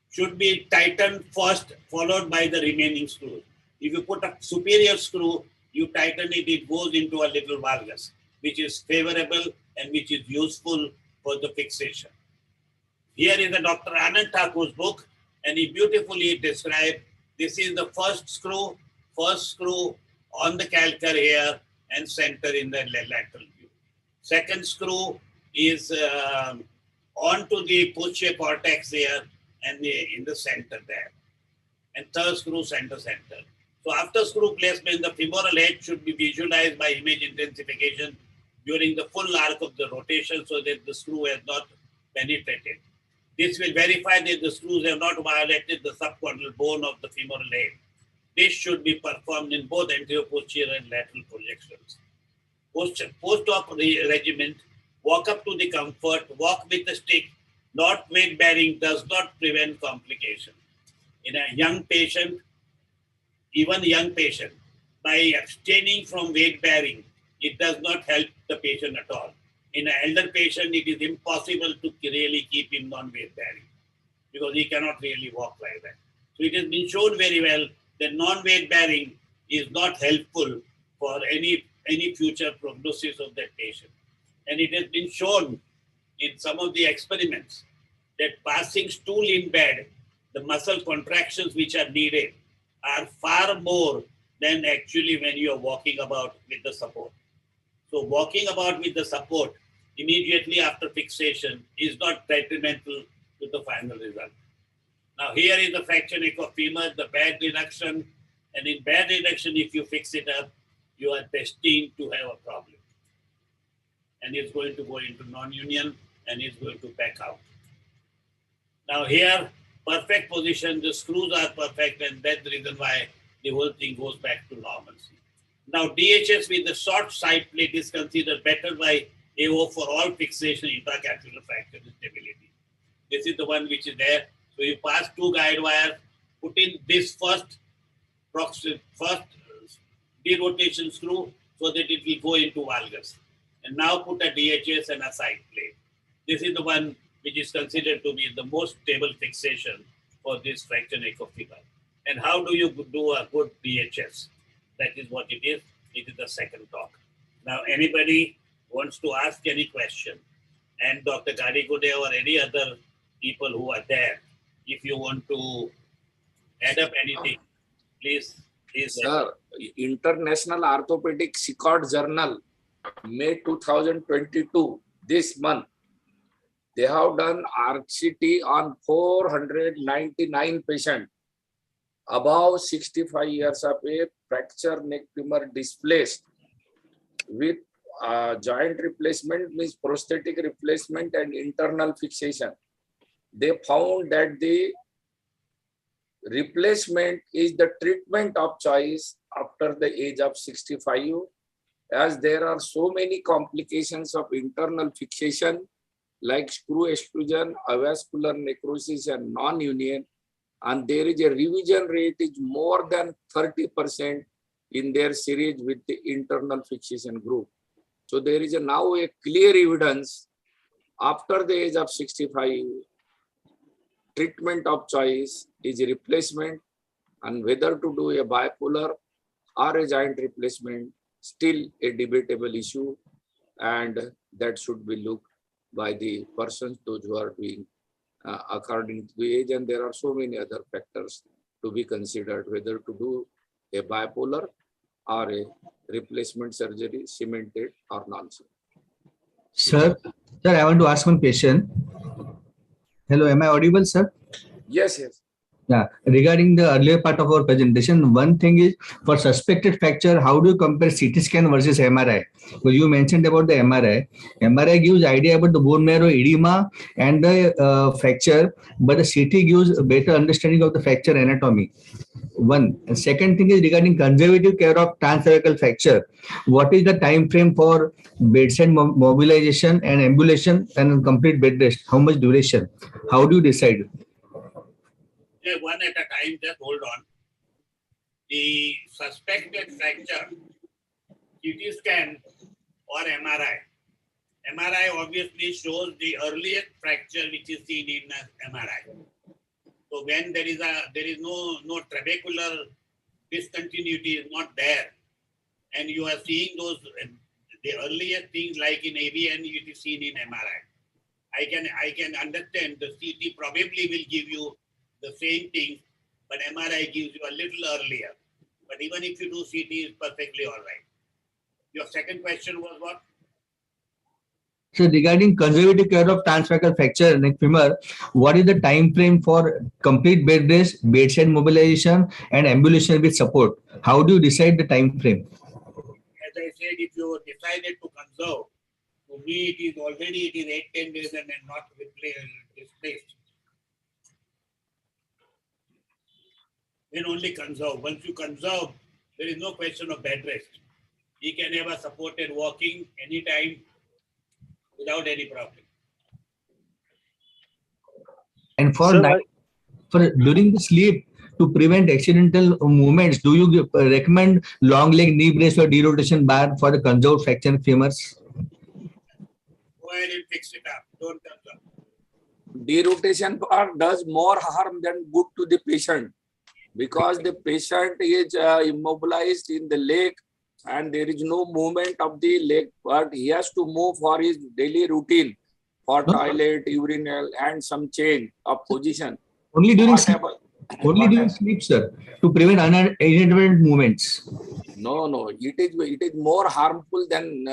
should be tightened first, followed by the remaining screws. If you put a superior screw, you tighten it, it goes into a little valgus, which is favorable and which is useful for the fixation. Here is the Dr. Anand Thakur's book, and he beautifully described this is the first screw on the calcar here and center in the lateral view. Second screw is onto the posterior cortex here and in the center there. And third screw, center. So after screw placement, the femoral head should be visualized by image intensification during the full arc of the rotation so that the screw has not penetrated. This will verify that the screws have not violated the subchondral bone of the femoral head. This should be performed in both anterior, posterior, and lateral projections. Post-op regimen, walk up to the comfort, walk with the stick, not weight bearing does not prevent complication. In a young patient, even young patient, by abstaining from weight bearing, it does not help the patient at all. In an elder patient, it is impossible to really keep him non-weight bearing because he cannot really walk like that. So it has been shown very well that non-weight bearing is not helpful for any future prognosis of that patient. And it has been shown in some of the experiments that passing stool in bed, the muscle contractions which are needed are far more than actually when you are walking about with the support. So walking about with the support immediately after fixation is not detrimental to the final result. Now here is the fracture neck of femur, the bad reduction, and in bad reduction, if you fix it up, you are destined to have a problem. And it's going to go into non-union and it's going to back out. Now here, perfect position, the screws are perfect, and that's the reason why the whole thing goes back to normalcy. Now DHS with the short side plate is considered better by AO for all fixation intracapsular fracture stability. This is the one which is there. So you pass two guide wires, put in this first derotation screw so that it will go into valgus. And now put a DHS and a side plate. This is the one which is considered to be the most stable fixation for this fracture neck of femur. And how do you do a good DHS? That is what it is. It is the second talk. Now, anybody wants to ask any question, and Dr. Gadigude or any other people who are there, if you want to add up anything, please. Sir, International Orthopedic Record Journal, May 2022, this month, they have done RCT on 499 patients above 65 years of age, fracture neck femur displaced with joint replacement, means prosthetic replacement and internal fixation. They found that the replacement is the treatment of choice after the age of 65, as there are so many complications of internal fixation like screw exclusion, avascular necrosis and non-union, and there is a revision rate is more than 30% in their series with the internal fixation group. So there is now a clear evidence after the age of 65, treatment of choice is a replacement, and whether to do a bipolar or a joint replacement, still a debatable issue, and that should be looked by the persons, those who are doing according to the age, and there are so many other factors to be considered, whether to do a bipolar or a replacement surgery, cemented or non-cemented. Sir, I want to ask one question. Hello, am I audible, sir? Yes, yes. Yeah, regarding the earlier part of our presentation, one thing is for suspected fracture, how do you compare CT scan versus MRI? Because you mentioned about the MRI. MRI gives idea about the bone marrow edema and the fracture, but the CT gives a better understanding of the fracture anatomy. One. And second thing is regarding conservative care of transcervical fracture. What is the time frame for bedside mobilization and ambulation and complete bed rest? How much duration? How do you decide? Yeah, one at a time, just hold on. The suspected fracture, CT scan or MRI. MRI obviously shows the earliest fracture which is seen in MRI. So when there is no trabecular discontinuity is not there, and you are seeing those the earliest things like in AVN it is seen in MRI. I can understand the CT probably will give you the same thing, but MRI gives you a little earlier. But even if you do CT, it's perfectly all right. Your second question was what? So regarding conservative care of transfocal fracture neck femur, what is the time frame for complete bed rest, bedside mobilization, and ambulation with support? How do you decide the time frame? As I said, if you decided to conserve, to me it is 8-10 days and then not displaced. Then only conserve. Once you conserve, there is no question of bed rest. He can have a supported walking anytime without any problem. And for during the sleep, to prevent accidental movements, do you recommend long leg knee brace or derotation bar for the conserved fracture femurs? Go ahead and fix it up. Don't conserve. Derotation bar does more harm than good to the patient, because the patient is immobilized in the leg and there is no movement of the leg, but he has to move for his daily routine, for toilet, urinal, and some change of position. Only during sleep, sir, to prevent unintended movements. No, it is more harmful than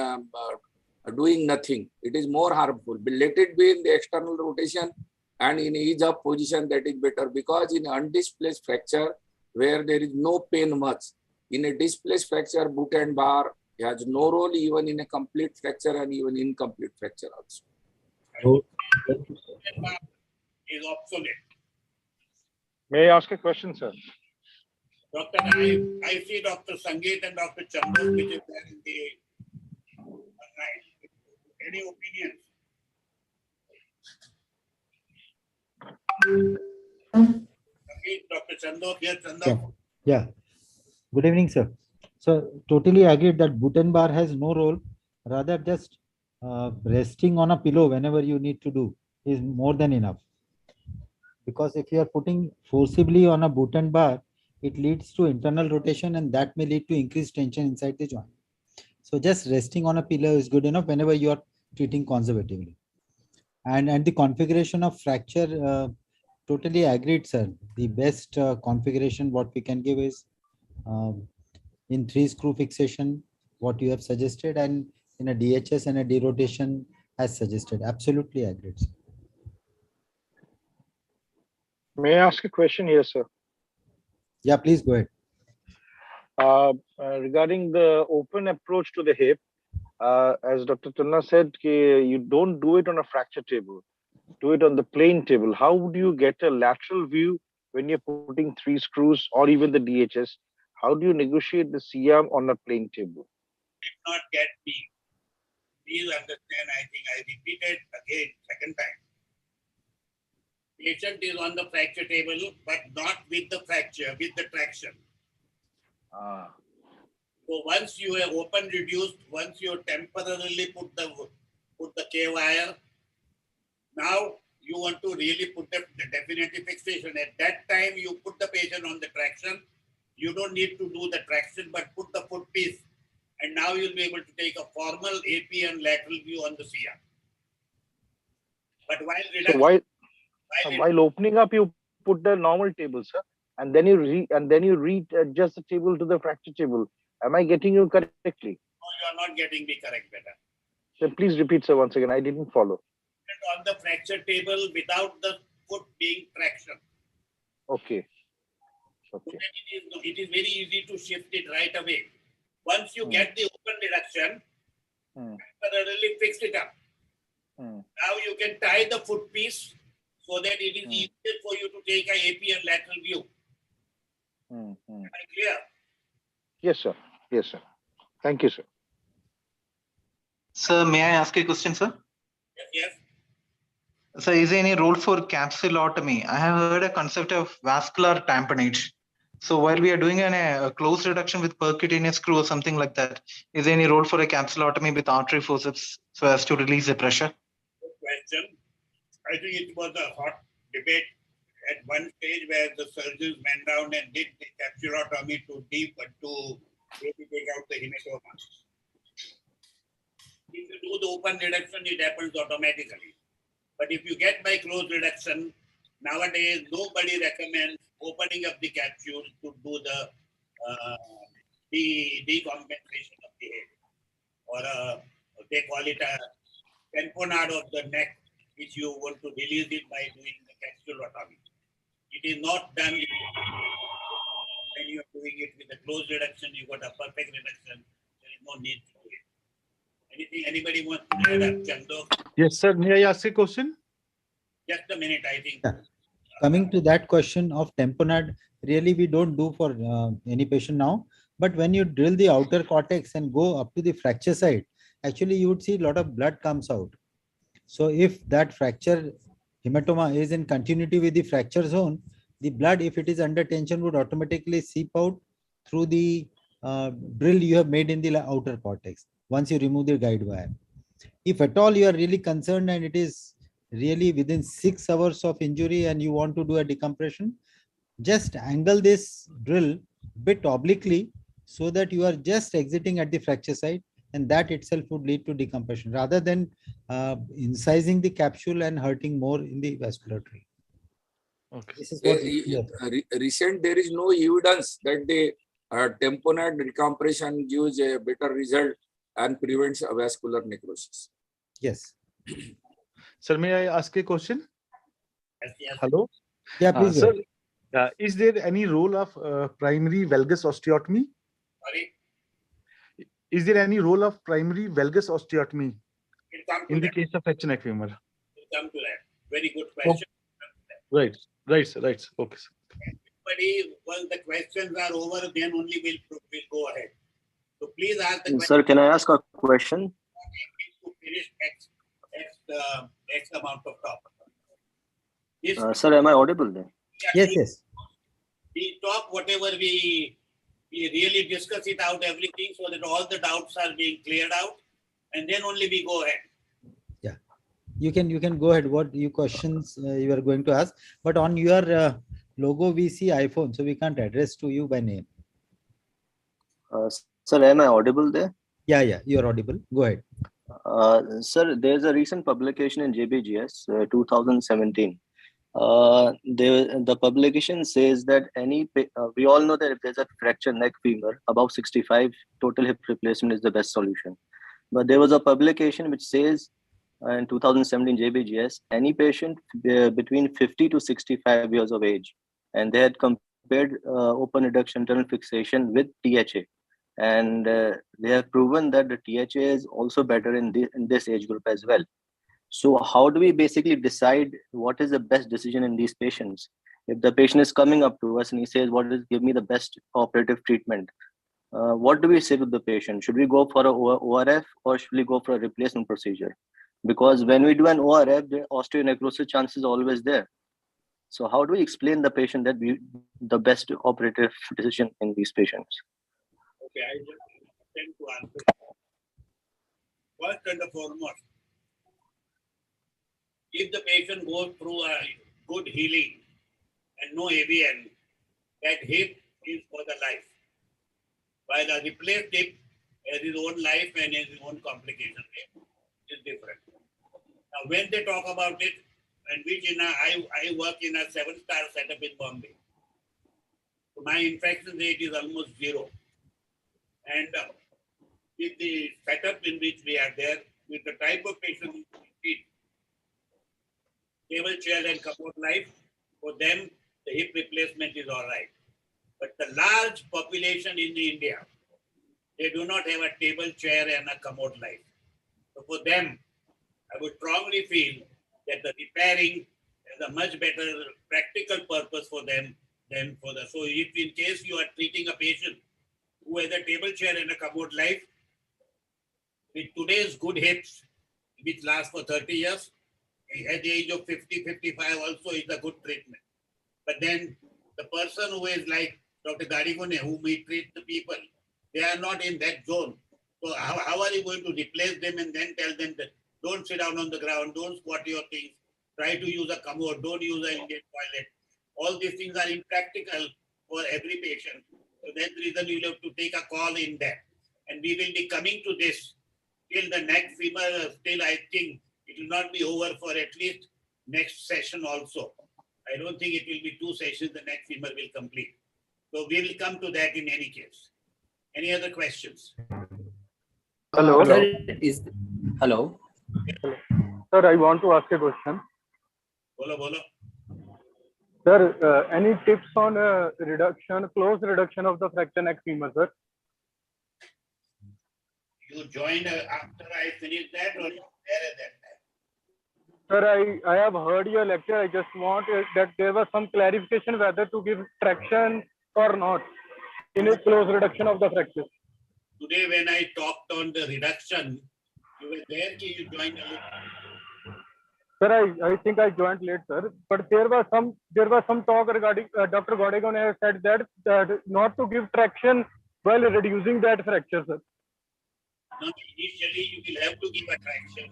doing nothing. It is more harmful. But let it be in the external rotation and in ease of position, that is better, because in undisplaced fracture where there is no pain much, in a displaced fracture, boot and bar has no role even in a complete fracture and even incomplete fracture also. Is obsolete. May I ask a question, sir? Doctor, I see Dr. Sangeet and Dr. Chandu, which is there in the online. Any opinions? Sangeet, Dr. Chandu, here, Chandu. Yeah. Good evening, sir. So totally agree that boot and bar has no role. Rather, just resting on a pillow whenever you need to do is more than enough. Because if you are putting forcibly on a boot and bar, it leads to internal rotation and that may lead to increased tension inside the joint. So just resting on a pillow is good enough whenever you are treating conservatively. And the configuration of fracture, totally agreed, sir. The best configuration what we can give is in 3-screw fixation, what you have suggested, and in a DHS and a derotation as suggested. Absolutely agreed, sir. May I ask a question here, sir? Yeah, please go ahead. Regarding the open approach to the hip, as Dr. Tanna said, you don't do it on a fracture table, do it on the plane table. How would you get a lateral view when you're putting 3 screws or even the DHS? How do you negotiate the C-arm on a plane table? Did not get me. Please understand, I think I repeated again, second time. Patient is on the fracture table, but not with the fracture, with the traction. So once you have open reduced, once you temporarily put the K wire, now you want to really put the definitive fixation. At that time, you put the patient on the traction. You don't need to do the traction, but put the foot piece. And now you'll be able to take a formal AP and lateral view on the CR. But while reduction, while opening up, you put the normal table, sir, and then you readjust the table to the fracture table. Am I getting you correctly? No, you are not getting me correct, better. Then please repeat, sir, once again. I didn't follow. On the fracture table without the foot being traction. Okay. Okay. It is very easy to shift it right away. Once you get the open reduction, temporarily fix it up. Now you can tie the foot piece so that it is easier for you to take an AP and lateral view. Am I clear? Yes, sir. Yes, sir. Thank you, sir. Sir, may I ask a question, sir? Yes. So is there any role for capsulotomy? I have heard a concept of vascular tamponage. So while we are doing a closed reduction with percutaneous screw or something like that, is there any role for a capsulotomy with artery forceps so as to release the pressure? Good question. I think it was a hot debate at one stage where the surgeons went down and did the capsulotomy to deep to really take out the hematoma. If you do the open reduction, it happens automatically. But if you get by closed reduction, nowadays nobody recommends opening up the capsule to do the decompensation of the head, or they call it a tamponade of the neck, which you want to release it by doing the capsulotomy. It is not done when you are doing it with a closed reduction. You got a perfect reduction. There is no need to do it. Anything anybody wants to add up, Chandok? Yes, sir. May I ask a question? Just a minute, I think. Yeah. Coming to that question of tamponade, really we don't do for any patient now. But when you drill the outer cortex and go up to the fracture site, actually you would see a lot of blood comes out. So if that fracture hematoma is in continuity with the fracture zone, the blood, if it is under tension, would automatically seep out through the drill you have made in the outer cortex once you remove the guide wire. If at all you are really concerned and it is really within 6 hours of injury and you want to do a decompression, just angle this drill bit obliquely so that you are just exiting at the fracture site, and that itself would lead to decompression rather than incising the capsule and hurting more in the vascular tree. Okay. This is what Recent, there is no evidence that the tamponade decompression gives a better result and prevents a vascular necrosis. Yes. Sir, may I ask a question? Yes, yes. Hello? Yeah, please. Sir, is there any role of primary valgus osteotomy? Sorry, Is there any role of primary valgus osteotomy we'll come to in the that. case of fracture neck femur? We'll come to that. Very good question. Right, sir. Okay, sir. Everybody, once the questions are over, then only we'll go ahead. So please ask the question. Sir, can I ask a question? To finish X amount of topic. This, Sir, am I audible then? Yes, yes. we talk whatever we really discuss it out, everything, so that all the doubts are being cleared out, and then only we go ahead. Yeah, you can go ahead. What you questions you are going to ask, but on your logo we see iPhone, so we can't address to you by name. Sir, am I audible there? Yeah, you are audible. Go ahead. Sir, there's a recent publication in JBGS 2017. The publication says that we all know that if there's a fracture neck femur above 65, total hip replacement is the best solution. But there was a publication which says in 2017 JBGS, any patient between 50 to 65 years of age, and they had compared open reduction internal fixation with THA. And they have proven that the THA is also better in this age group as well. So how do we basically decide what is the best decision in these patients? If the patient is coming up to us and he says, give me the best operative treatment? What do we say to the patient? Should we go for an ORF or should we go for a replacement procedure? Because when we do an ORF, the osteonecrosis chance is always there. So how do we explain the patient that the best operative decision in these patients? Okay, I just intend to answer. First and foremost, if the patient goes through a good healing and no AVN, that hip is for the life. While a replaced hip has its own life and has its own complications, it is different. Now, when they talk about it, and I work in a 7-star setup in Bombay. So my infection rate is almost 0. And with the setup in which we are there, with the type of patient we treat, table chair and commode life, for them, the hip replacement is all right. But the large population in India, they do not have a table chair and a commode life. So for them, I would strongly feel that the repairing has a much better practical purpose for them than for the. So if in case you are treating a patient who has a table chair and a commode life, with today's good hips, which last for 30 years, at the age of 50, 55 also is a good treatment. But then the person who is like Dr. Garigone, whom we treat the people, they are not in that zone. So how are you going to replace them and then tell them that don't sit down on the ground, don't squat your things, try to use a commode, don't use an Indian toilet. All these things are impractical for every patient. So that's the reason you have to take a call in that. And we will be coming to this till the next femur, still I think it will not be over for at least next session also. I don't think it will be 2 sessions, the next femur will complete. So we will come to that in any case. Any other questions? Hello. Sir, hello. Sir, I want to ask a question. Bolo, bolo. Sir, any tips on close reduction of the fracture neck femur, sir? You joined after I finished that or you were there at that time? Sir, I have heard your lecture. I just want that there was some clarification whether to give traction or not in a close reduction of the fracture. Today when I talked on the reduction, you were there, you joined a little. Sir, I think I joined late, sir. But there was some talk regarding Dr. Garigone said that not to give traction while reducing that fracture, sir. No, initially you will have to give a traction.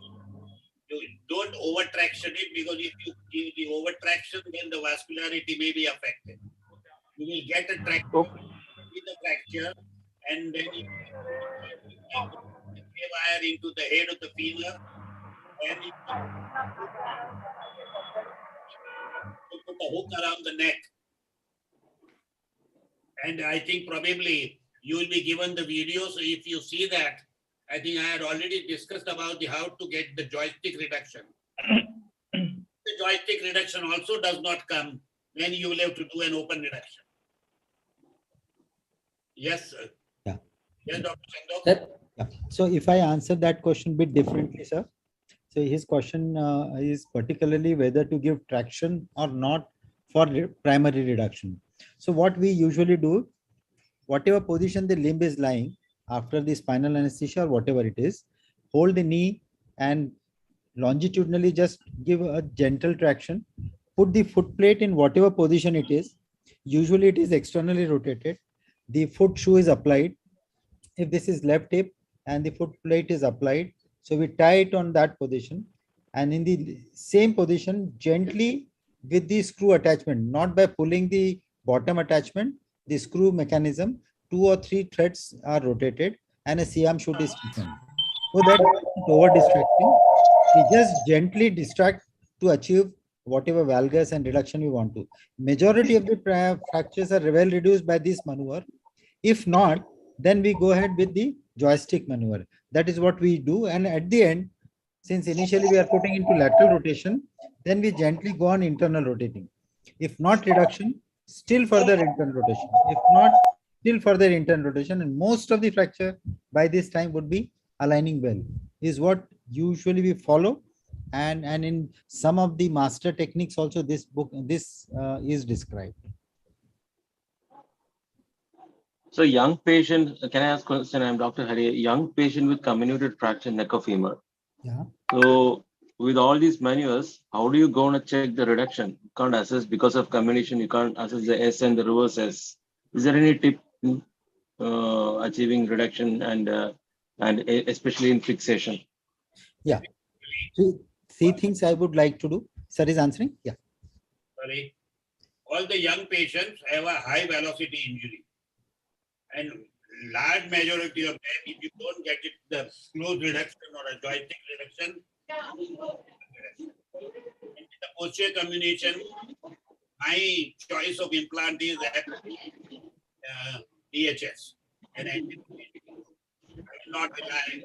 You don't over traction it, because if you give the over traction, then the vascularity may be affected. You will get a traction with the fracture, and then you wire into the head of the femur, and you put a hook around the neck. And I think probably you will be given the video. So if you see that, I think I had already discussed about how to get the joystick reduction. The joystick reduction also does not come, then you will have to do an open reduction. Yes, sir. Yeah. Yes, Dr. Chandok. Yeah. So if I answer that question a bit differently, sir. So his question is particularly whether to give traction or not for primary reduction. So what we usually do, whatever position the limb is lying, after the spinal anesthesia or whatever it is, hold the knee and longitudinally just give a gentle traction. Put the foot plate in whatever position it is. Usually it is externally rotated. The foot shoe is applied. If this is left hip and the foot plate is applied, so we tie it on that position, and in the same position gently with the screw attachment, not by pulling the bottom attachment, the screw mechanism, 2 or 3 threads are rotated and a C-arm shoot is taken. So that over distracting, we just gently distract to achieve whatever valgus and reduction we want to. Majority of the fractures are well reduced by this maneuver. If not, then we go ahead with the joystick maneuver. That is what we do. And at the end, since initially we are putting into lateral rotation, then we gently go on internal rotating. If not reduction, still further internal rotation. If not, still further internal rotation, and most of the fracture by this time would be aligning well, is what usually we follow. And in some of the master techniques also this is described. So young patient, can I ask a question? I'm Dr. Hari. Young patient with comminuted fracture neck of femur. Yeah. So with all these manuals, how do you go and check the reduction? You can't assess because of comminution. You can't assess the S and the reverse S. Is there any tip achieving reduction and especially in fixation? Yeah. Three things I would like to do. Sir is answering. Yeah. Sorry. All the young patients have a high velocity injury. And large majority of them, if you don't get it, the close reduction or a joystick reduction, and the posterior comminution, my choice of implant is DHS. And I will not rely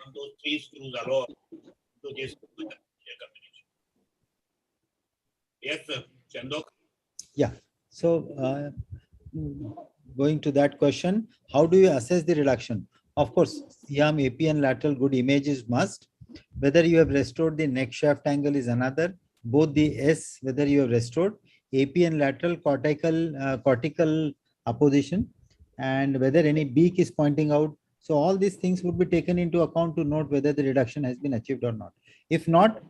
on those 3 screws alone to this posterior comminution. Yes, sir. Chandok? Yeah. So going to that question, how do you assess the reduction? Of course, C-arm, AP and lateral good image is must. Whether you have restored the neck shaft angle is another. Both the S, whether you have restored, AP and lateral cortical opposition, and whether any beak is pointing out. So all these things would be taken into account to note whether the reduction has been achieved or not. If not,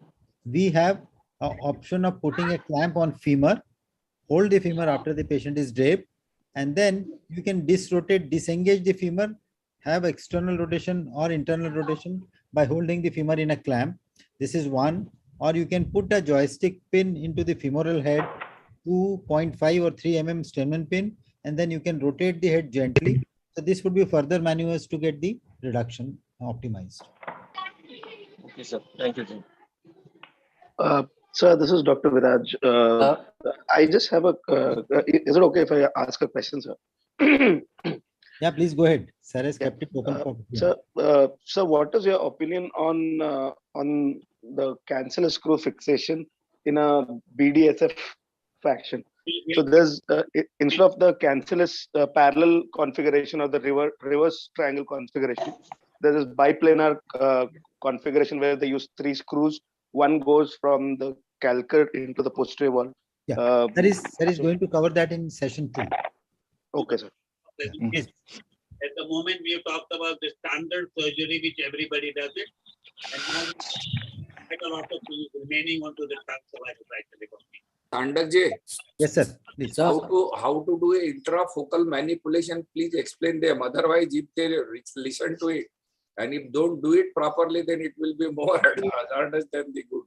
we have an option of putting a clamp on femur, hold the femur after the patient is draped, and then you can disengage the femur, have external rotation or internal rotation by holding the femur in a clamp. This is one. Or you can put a joystick pin into the femoral head, 2.5 or 3 mm Steinmann pin, and then you can rotate the head gently. So this would be further maneuvers to get the reduction optimized. Okay, sir. Thank you, sir. Sir, this is Dr. Viraj. I just have a. Is it okay if I ask a question, sir? Yeah, please go ahead. Sir has kept it open for. Sir, what is your opinion on the cancellous screw fixation in a BDSF fraction? So there's instead of the cancellous parallel configuration or the reverse triangle configuration, there is biplanar configuration where they use 3 screws. One goes from the calcar into the posterior wall. Yeah, that is going to cover that in session 2. Okay, sir. Yes. At the moment, we have talked about the standard surgery, which everybody does it. And now quite a lot of things remaining onto the transcervical fracture. Tandak, yes, sir. Please. How to do a intrafocal manipulation? Please explain them. Otherwise, if they listen to it, and if don't do it properly, then it will be more hazardous than the good.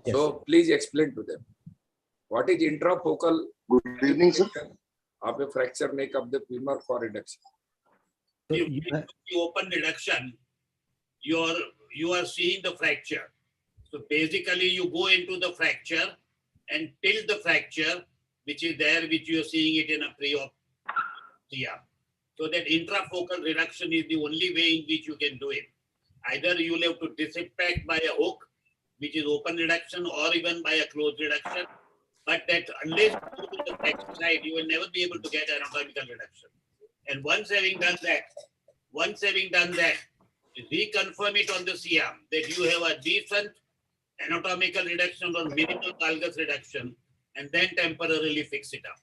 Yes. So please explain to them. What is intrafocal? Good evening, sir. Of a fracture make of the femur for reduction. If you open reduction, you are seeing the fracture. So basically, you go into the fracture and tilt the fracture, which is there, which you are seeing it in a pre-op. So that intrafocal reduction is the only way in which you can do it. Either you will have to dissect by a hook, which is open reduction, or even by a closed reduction. But that unless you go to the fracture side, you will never be able to get anatomical reduction. And once having done that, reconfirm it on the CM that you have a decent anatomical reduction or minimal valgus reduction, and then temporarily fix it up.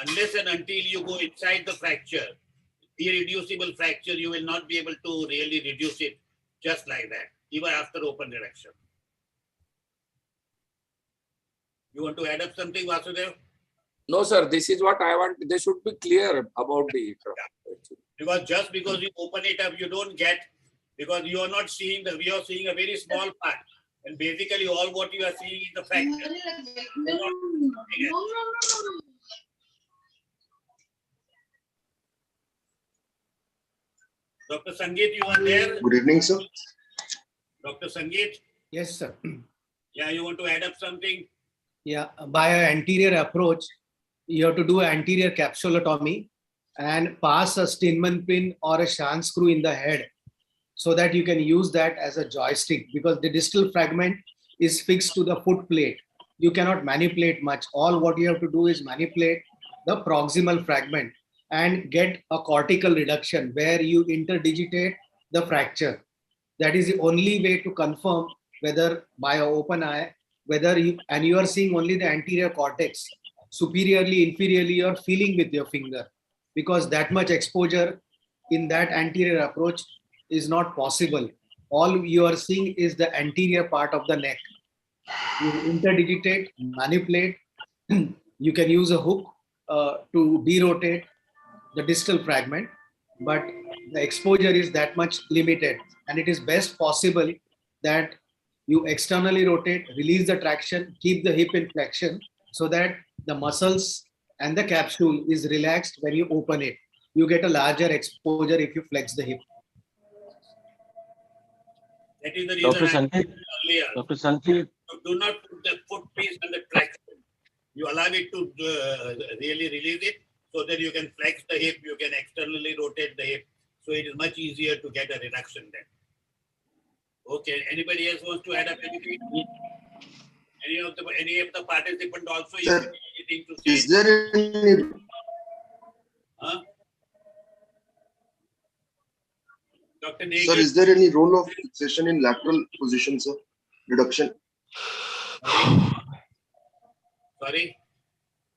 Unless and until you go inside the fracture, irreducible fracture, you will not be able to really reduce it just like that, even after open reduction. You want to add up something, Vasudev? No, sir. This is what I want. They should be clear about the. Because just because you open it up, you don't get, because you are not seeing we are seeing a very small part. And basically all what you are seeing is the fracture. Dr. Sangeet, you are there? Good evening, sir. Dr. Sangeet? Yes, sir. Yeah, you want to add up something? Yeah, by an anterior approach, you have to do an anterior capsulotomy and pass a Steinmann pin or a shank screw in the head so that you can use that as a joystick, because the distal fragment is fixed to the foot plate. You cannot manipulate much. All what you have to do is manipulate the proximal fragment and get a cortical reduction where you interdigitate the fracture. That is the only way to confirm whether by an open eye, and you are seeing only the anterior cortex, superiorly, inferiorly, you are feeling with your finger, because that much exposure in that anterior approach is not possible. All you are seeing is the anterior part of the neck. You interdigitate, manipulate. You can use a hook to derotate the distal fragment, but the exposure is that much limited, and it is best possible that you externally rotate, release the traction, keep the hip in flexion so that the muscles and the capsule is relaxed when you open it. You get a larger exposure if you flex the hip. That is the reason Dr. Sankeet, earlier. Dr. Sankeet. Do not put the foot piece on the traction. You allow it to really release it so that you can flex the hip, you can externally rotate the hip. So it is much easier to get a reduction then. Okay, anybody else wants to add up anything? Any of the participants also, if you have anything to say? Is there any? Huh? Dr. Sir, is there any role of fixation in lateral position, sir? Reduction. Sorry,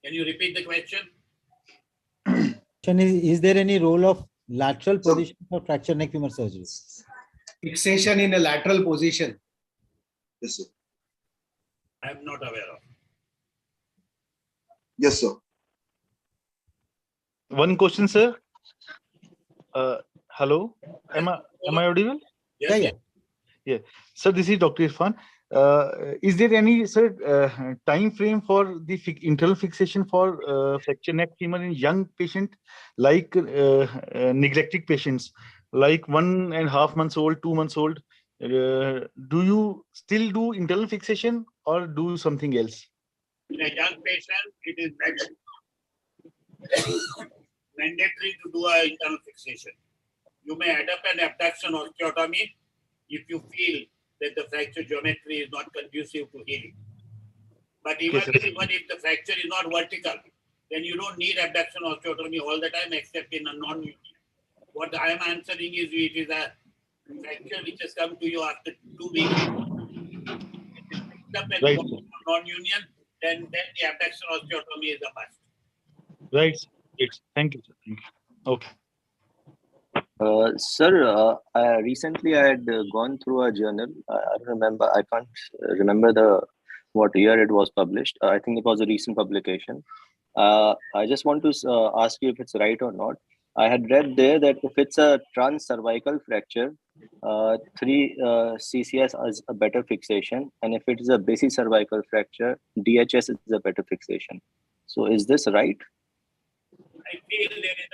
can you repeat the question? Is there any role of lateral position for fracture neck femur surgery? Fixation in a lateral position. Yes, sir. I am not aware of. Yes, sir. One question, sir. Hello, am I audible? Yes, Yeah. Sir, this is Dr. Irfan. Is there any, sir, time frame for the internal fixation for fracture neck femur in young patient, like neglected patients, like 1.5 months old, 2 months old? Do you still do internal fixation or do something else? in a young patient, it is mandatory to do an internal fixation. You may adapt an abduction osteotomy if you feel that the fracture geometry is not conducive to healing. But even if the fracture is not vertical, then you don't need abduction osteotomy all the time except in a non-union. What I am answering is it is a fracture which has come to you after 2 weeks. Right. Non-union, then the abduction osteotomy is a must. Right. Thank you, sir. Thank you. Okay. Sir, recently I had gone through a journal. I can't remember what year it was published. I think it was a recent publication. I just want to ask you if it's right or not. I had read there that if it's a trans-cervical fracture, 3 CCS is a better fixation, and if it is a basicervical fracture, DHS is a better fixation. So is this right? I feel there is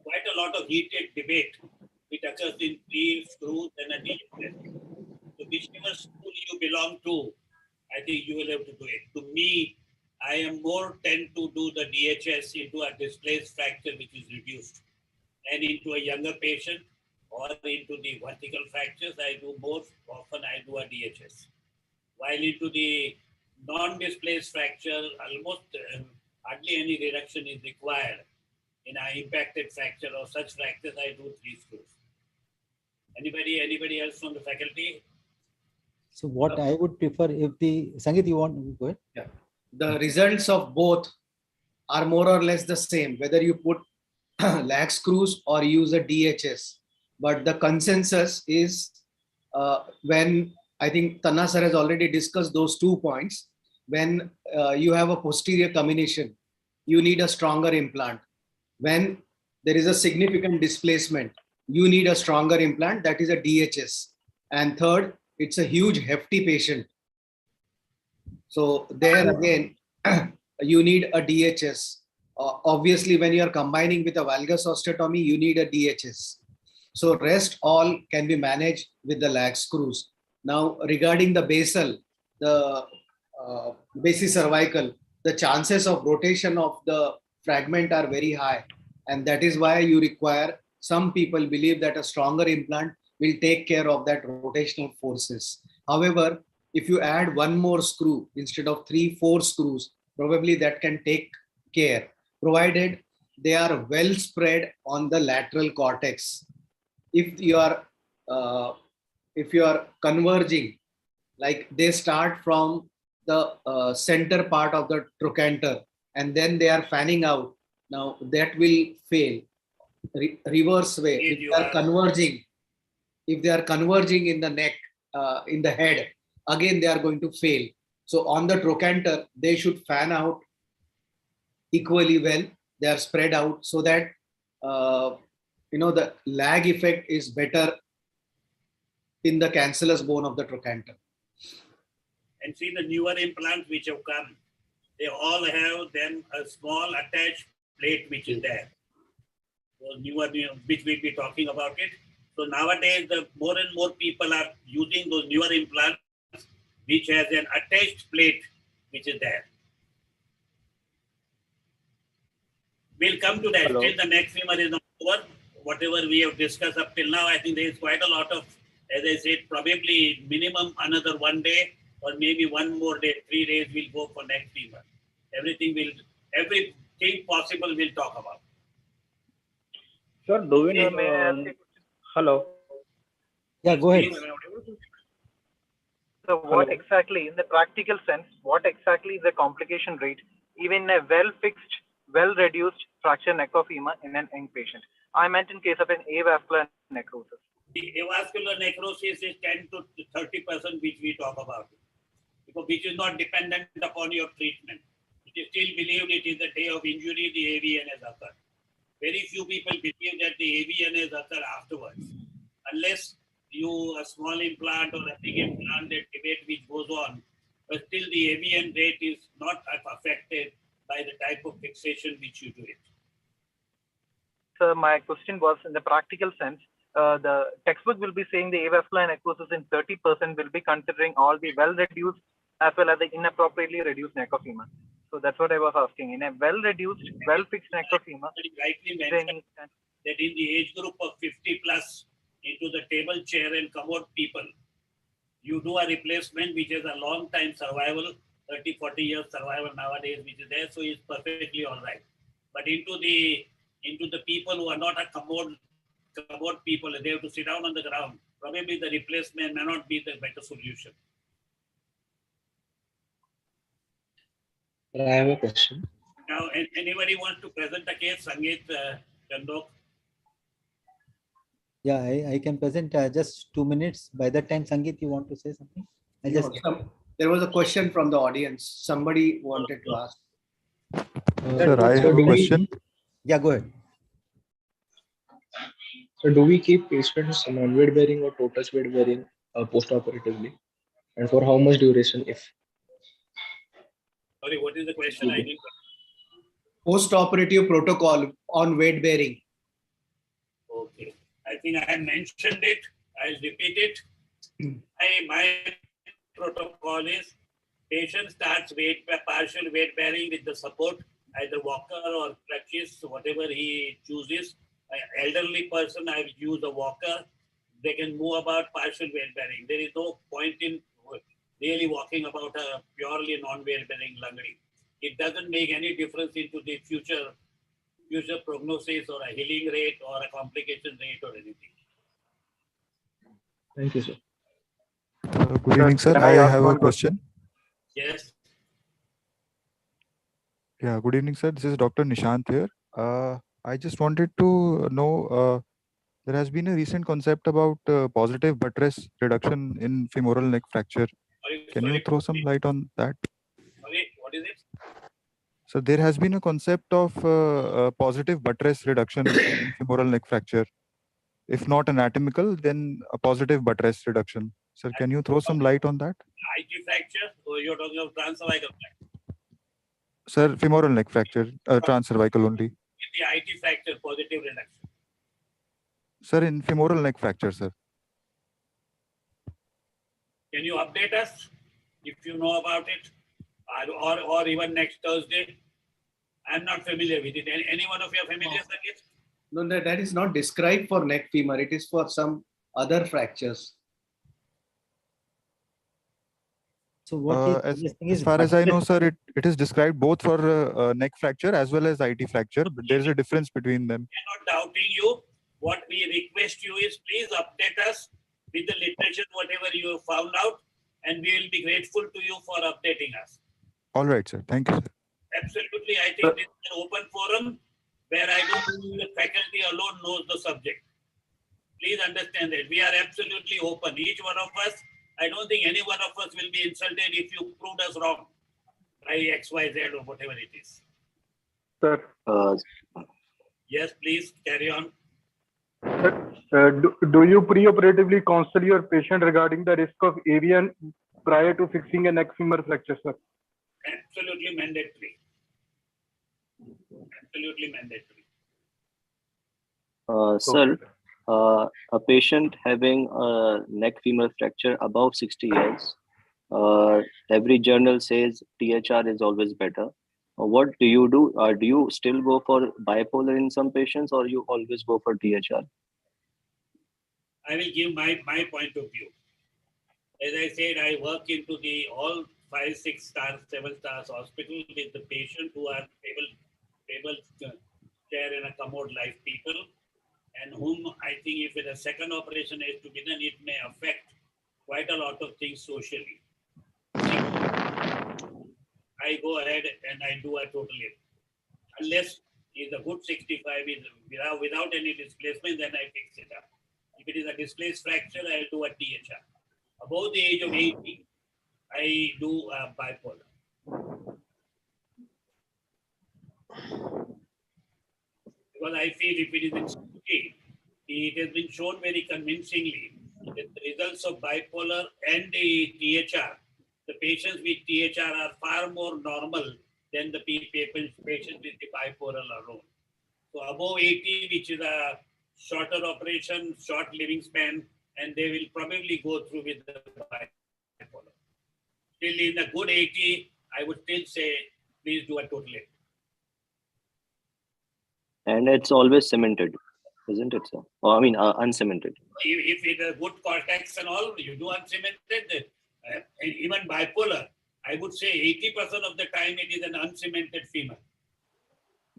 quite a lot of heated debate which occurs in sleeve, screws, and a DHS. So whichever school you belong to, I think you will have to do it. To me, I am more tend to do the DHS into a displaced fracture which is reduced, and into a younger patient or into the vertical fractures, I do more often I do a DHS. While into the non-displaced fracture, almost hardly any reduction is required. In an impacted fracture or such fractures, I do 3 screws. Anybody else from the faculty? So what I would prefer, if the Sangeet, you want to go ahead? Yeah. The results of both are more or less the same, whether you put lag screws or use a DHS. But the consensus is when, I think Tanna sir has already discussed those 2 points, when you have a posterior combination, you need a stronger implant. When there is a significant displacement, you need a stronger implant, that is a DHS. And third, it's a huge hefty patient. So there again, you need a DHS. Obviously, when you are combining with a valgus osteotomy, you need a DHS. So rest all can be managed with the lag screws. Now, regarding the basal, the basicervical, the chances of rotation of the fragment are very high. And that is why you require, some people believe that a stronger implant will take care of that rotational forces. However, if you add 1 more screw instead of 3-4 screws, probably that can take care, provided they are well spread on the lateral cortex. If you are converging, like they start from the center part of the trochanter and then they are fanning out, now that will fail. Reverse way, if they are converging in the neck, in the head, again they are going to fail. So on the trochanter, they should fan out equally well. They are spread out so that the lag effect is better in the cancellous bone of the trochanter. And see the newer implants which have come, they all have then a small attached plate which is there. So newer, which we'll be talking about it. So nowadays, the more and more people are using those newer implants which has an attached plate which is there. We'll come to that. Hello. Still the neck femur is not over. Whatever we have discussed up till now, I think there is quite a lot of, as I said, probably minimum another 1 day or maybe 1 more day, 3 days we'll go for neck femur. Everything possible we'll talk about. Sir, do we know? Hello. Yeah, go ahead. So what exactly, in the practical sense, what exactly is the complication rate, even in a well-fixed, well-reduced fracture neck of femur in an young patient? I meant in case of an avascular necrosis. The avascular necrosis is 10 to 30% which we talk about, because which is not dependent upon your treatment. It is still believed it is the day of injury, the AVN has occurred. Very few people believe that the AVN is occur afterwards. Unless a small implant or a big implant, that debate which goes on, but still the AVN rate is not affected by the type of fixation which you do it. So my question was, in the practical sense, the textbook will be saying the avascular necrosis in 30% will be considering all the well-reduced as well as the inappropriately reduced neck of femur. So that's what I was asking. In a well-reduced, well-fixed neck of femur, rightly mentioned that in the age group of 50 plus into the table chair and commode people, you do a replacement which is a long time survival, 30, 40 years survival nowadays, which is there, so it's perfectly all right. But into the people who are not a commode people, they have to sit down on the ground. Probably the replacement may not be the better solution. I have a question. Now, anybody wants to present a case, Sangeet Chandok? Yeah, I can present just 2 minutes. By that time, Sangeet, you want to say something? There was a question from the audience. Somebody wanted to ask. Sir, I have a question. Yeah, go ahead. So do we keep patients non-weight bearing or torus weight bearing post-operatively? And for how much duration if? Sorry, what is the question? I didn't. Post-operative protocol on weight bearing. Okay. I think I mentioned it. I'll repeat it. My protocol is patient starts partial weight bearing with the support, either walker or crutches, whatever he chooses. An elderly person, I will use a walker. They can move about partial weight bearing. There is no point in really walking about a purely non-weight bearing lunging. It doesn't make any difference into the future prognosis or a healing rate or a complication rate or anything. Thank you, sir. Good evening, sir. I have a question. Yes. Yeah, good evening, sir. This is Dr. Nishant here. I just wanted to know, there has been a recent concept about positive buttress reduction in femoral neck fracture. Can you throw some light on that? Sorry, what is it? So there has been a concept of positive buttress reduction in femoral neck fracture. If not anatomical, then a positive buttress reduction. Sir, can you throw some light on that? IT fracture, or you're talking of transcervical fracture? Sir, femoral neck fracture, transcervical only. In the IT fracture, positive reduction. Sir, in femoral neck fracture, sir. Can you update us if you know about it? Or even next Thursday? I'm not familiar with it. Any one of you are familiar with it? No, that is not described for neck femur. It is for some other fractures. So what as far as I know, sir, it is described both for neck fracture as well as IT fracture, but there is a difference between them. We are not doubting you. What we request you is please update us with the literature, whatever you have found out, and we will be grateful to you for updating us. All right, sir. Thank you, sir. Absolutely. I think this is an open forum where I don't think the faculty alone knows the subject. Please understand that we are absolutely open. Each one of us, I don't think any one of us will be insulted if you proved us wrong by X, Y, Z or whatever it is. Sir. Yes, please carry on. Do you preoperatively counsel your patient regarding the risk of AVN prior to fixing a neck femur fracture, sir? Absolutely mandatory. Absolutely mandatory. Sir, a patient having a neck femur fracture above 60 years, every journal says THR is always better. What do you do? Do you still go for bipolar in some patients, or you always go for THR? I will give my point of view. As I said, I work into the all 5, 6 stars, 7 stars hospital with the patient who are able to care in a commode life people, and whom I think if a second operation is to be done, it may affect quite a lot of things socially. I go ahead and I do a total hip. Unless it's a good 65 is without any displacement, then I fix it up. If it is a displaced fracture, I'll do a THR. Above the age of 80, I do a bipolar. Because I feel if it is in CT, it has been shown very convincingly that the results of bipolar and the THR, the patients with THR are far more normal than the patients with the bipolar alone. So above 80, which is a shorter operation, short living span, and they will probably go through with the bipolar. Still in a good 80, I would still say, please do a total hip. And it's always cemented, isn't it, sir? Or I mean, uncemented. If it is a good cortex and all, you do uncemented, even bipolar, I would say 80% of the time it is an uncemented femur.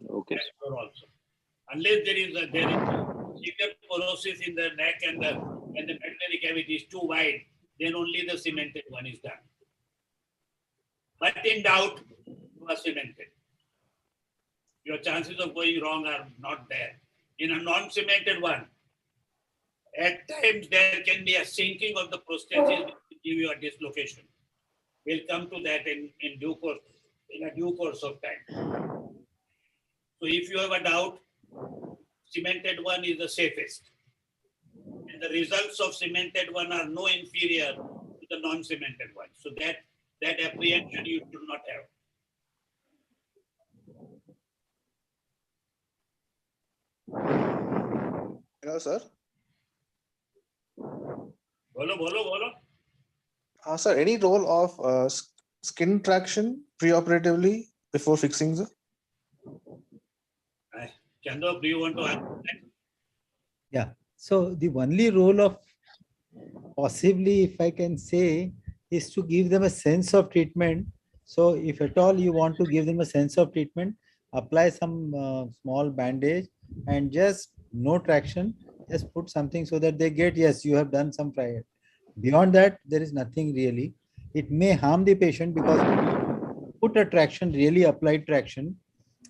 Okay. Also. Unless there is severe porosis in the neck and the medullary cavity is too wide, then only the cemented one is done. But in doubt, you are cemented. Your chances of going wrong are not there. In a non-cemented one, at times there can be a sinking of the prosthesis that will give you a dislocation. We'll come to that in due course, in a due course of time. So if you have a doubt, cemented one is the safest. And the results of cemented one are no inferior to the non-cemented one. So that apprehension you should not have. Hello, sir. Bolo. Sir, any role of skin traction preoperatively before fixing, sir? Chandra, do you want to answer that? Yeah. So the only role of possibly, if I can say, is to give them a sense of treatment. So if at all you want to give them a sense of treatment, apply some small bandage and just no traction, just put something so that they get, yes, you have done some trial. Beyond that, there is nothing really. It may harm the patient because put a traction, really applied traction,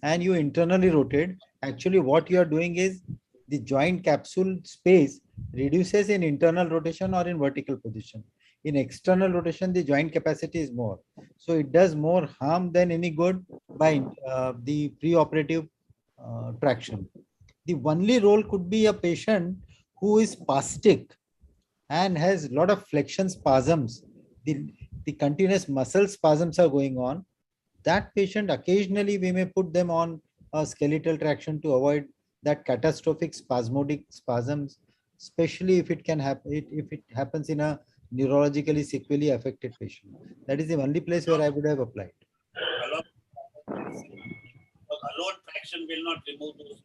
and you internally rotate. Actually, what you are doing is the joint capsule space reduces in internal rotation or in vertical position. In external rotation, the joint capacity is more. So it does more harm than any good by the preoperative traction. The only role could be a patient who is spastic and has a lot of flexion spasms. The continuous muscle spasms are going on. That patient, occasionally we may put them on a skeletal traction to avoid that catastrophic spasmodic spasms, especially if it can happen, if it happens in a neurologically sequely affected patient. That is the only place where I would have applied. Alone traction will not remove those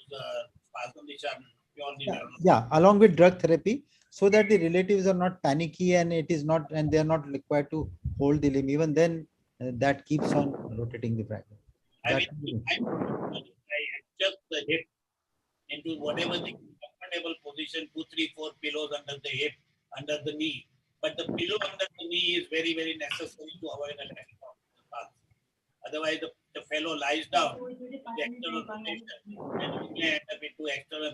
spasms which are purely neurological. Yeah, along with drug therapy, so that the relatives are not panicky and it is not, and they are not required to hold the limb. Even then, that keeps on rotating the fragment. I adjust the hip into whatever the comfortable position, 2, 3, 4 pillows under the hip, under the knee. But the pillow under the knee is very, very necessary to avoid a lateral path. Otherwise, the fellow lies down with the external rotation and you may end up into external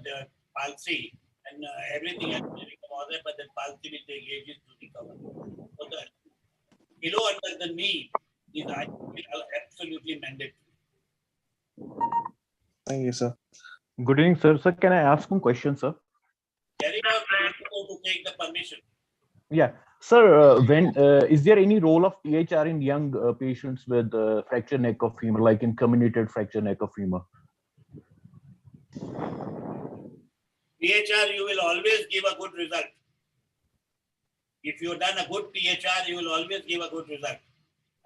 palsy and everything else will recover, but the palsy will take ages to recover. So the pillow under the knee is absolutely mandatory. Thank you, sir. Good evening, sir. Sir, can I ask one question, sir? Carry on to take the permission. Yeah, sir. When is there any role of THR in young patients with fractured neck of femur, like in comminuted fractured neck of femur? THR, you will always give a good result. If you've done a good THR, you will always give a good result.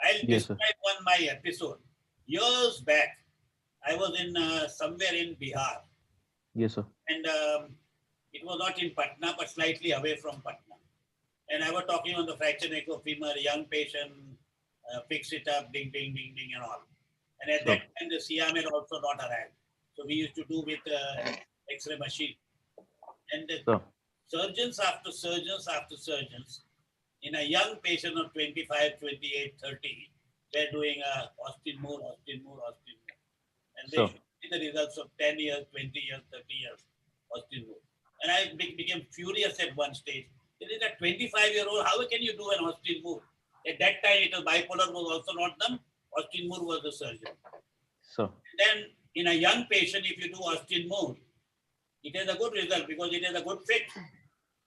I'll describe my episode. Years back, I was in somewhere in Bihar. Yes, sir. And it was not in Patna, but slightly away from Patna. And I was talking on the fracture neck of femur, young patient, fix it up, ding, ding, ding, ding, and all. And at that time, the CM had also not arrived. So we used to do with X-ray machine. And surgeons after surgeons after surgeons, in a young patient of 25, 28, 30, they're doing Austin Moore. And they see the results of 10 years, 20 years, 30 years, Austin Moore. And I became furious at one stage. There is a 25-year-old, how can you do an Austin Moore? At that time, it was bipolar was also not done. Austin Moore was the surgeon. So then in a young patient, if you do Austin Moore, it has a good result because it has a good fit.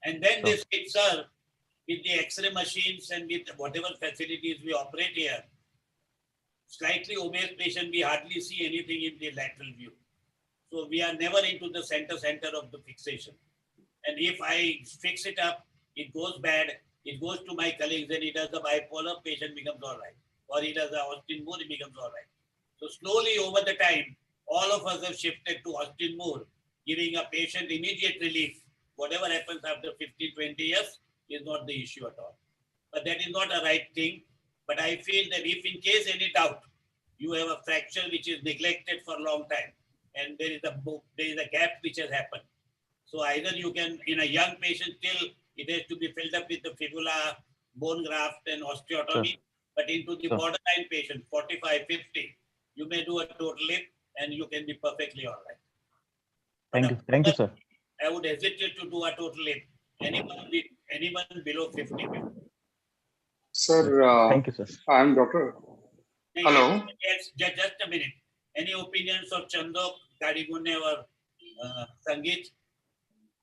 And then they say, sir, with the X-ray machines and with whatever facilities we operate here, slightly obese patient, we hardly see anything in the lateral view. So we are never into the center of the fixation. And if I fix it up, it goes bad, it goes to my colleagues and it does a bipolar, patient becomes all right. Or it does a Austin Moore, it becomes all right. So slowly over the time, all of us have shifted to Austin Moore, giving a patient immediate relief. Whatever happens after 15, 20 years is not the issue at all. But that is not a right thing. But I feel that if in case any doubt, you have a fracture which is neglected for a long time, and there is a gap which has happened. So either you can, in a young patient, still it has to be filled up with the fibula, bone graft and osteotomy. But into the borderline patient, 45, 50, you may do a total hip and you can be perfectly all right. Thank you, sir. I would hesitate to do a total hip. Anyone below 50. Sir, thank you, sir. I'm Dr. Hello. Yes, just a minute. Any opinions of Chandok, Karigune or Sangeet?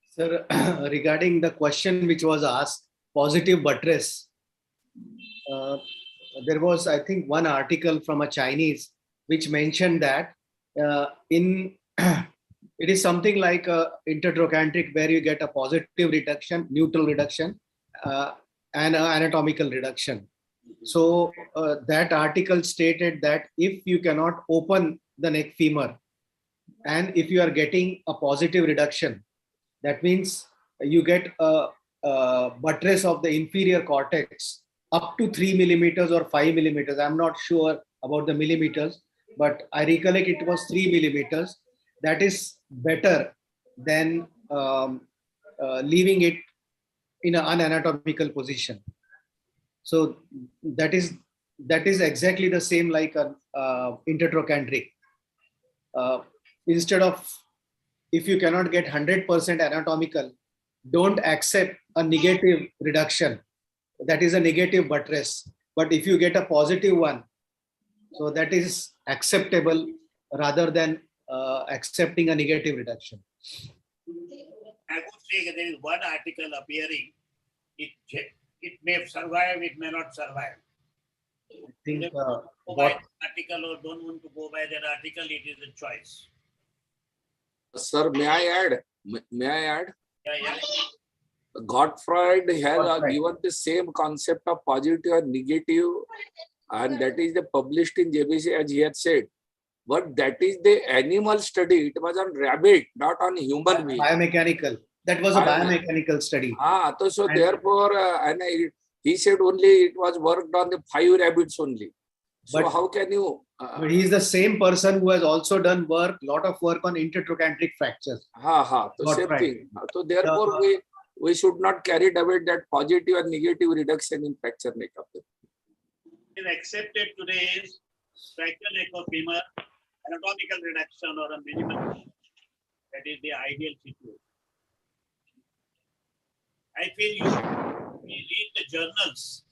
Sir, regarding the question which was asked, positive buttress, there was, I think, one article from a Chinese which mentioned that it is something like a intertrochanteric where you get a positive reduction, neutral reduction, and an anatomical reduction. So that article stated that if you cannot open the neck femur and if you are getting a positive reduction, that means you get a buttress of the inferior cortex up to 3 millimeters or 5 millimeters. I'm not sure about the millimeters, but I recollect it was 3 millimeters. That is better than leaving it in an unanatomical position. So that is exactly the same like an intertrochanteric. Instead of, if you cannot get 100% anatomical, don't accept a negative reduction. That is a negative buttress. But if you get a positive one, so that is acceptable rather than accepting a negative reduction. I would say that there is one article appearing. It may survive, it may not survive. I think go by the article or don't want to go by that article, it is a choice. Sir, may I add? Yeah. Gottfried has given the same concept of positive and negative, and that is published in JBC as he had said. But that is the animal study. It was on rabbit, not on human being. Biomechanical. That was a biomechanical study. So therefore, he said only it was worked on the 5 rabbits only. So But- how can you? But he is the same person who has also done lot of work on intertrochanteric fractures. So same thing. So therefore, we should not carry away that positive and negative reduction in fracture neck of the. Is accepted today is fracture neck of femur, anatomical reduction or a minimal. That is the ideal situation. I feel we read the journals,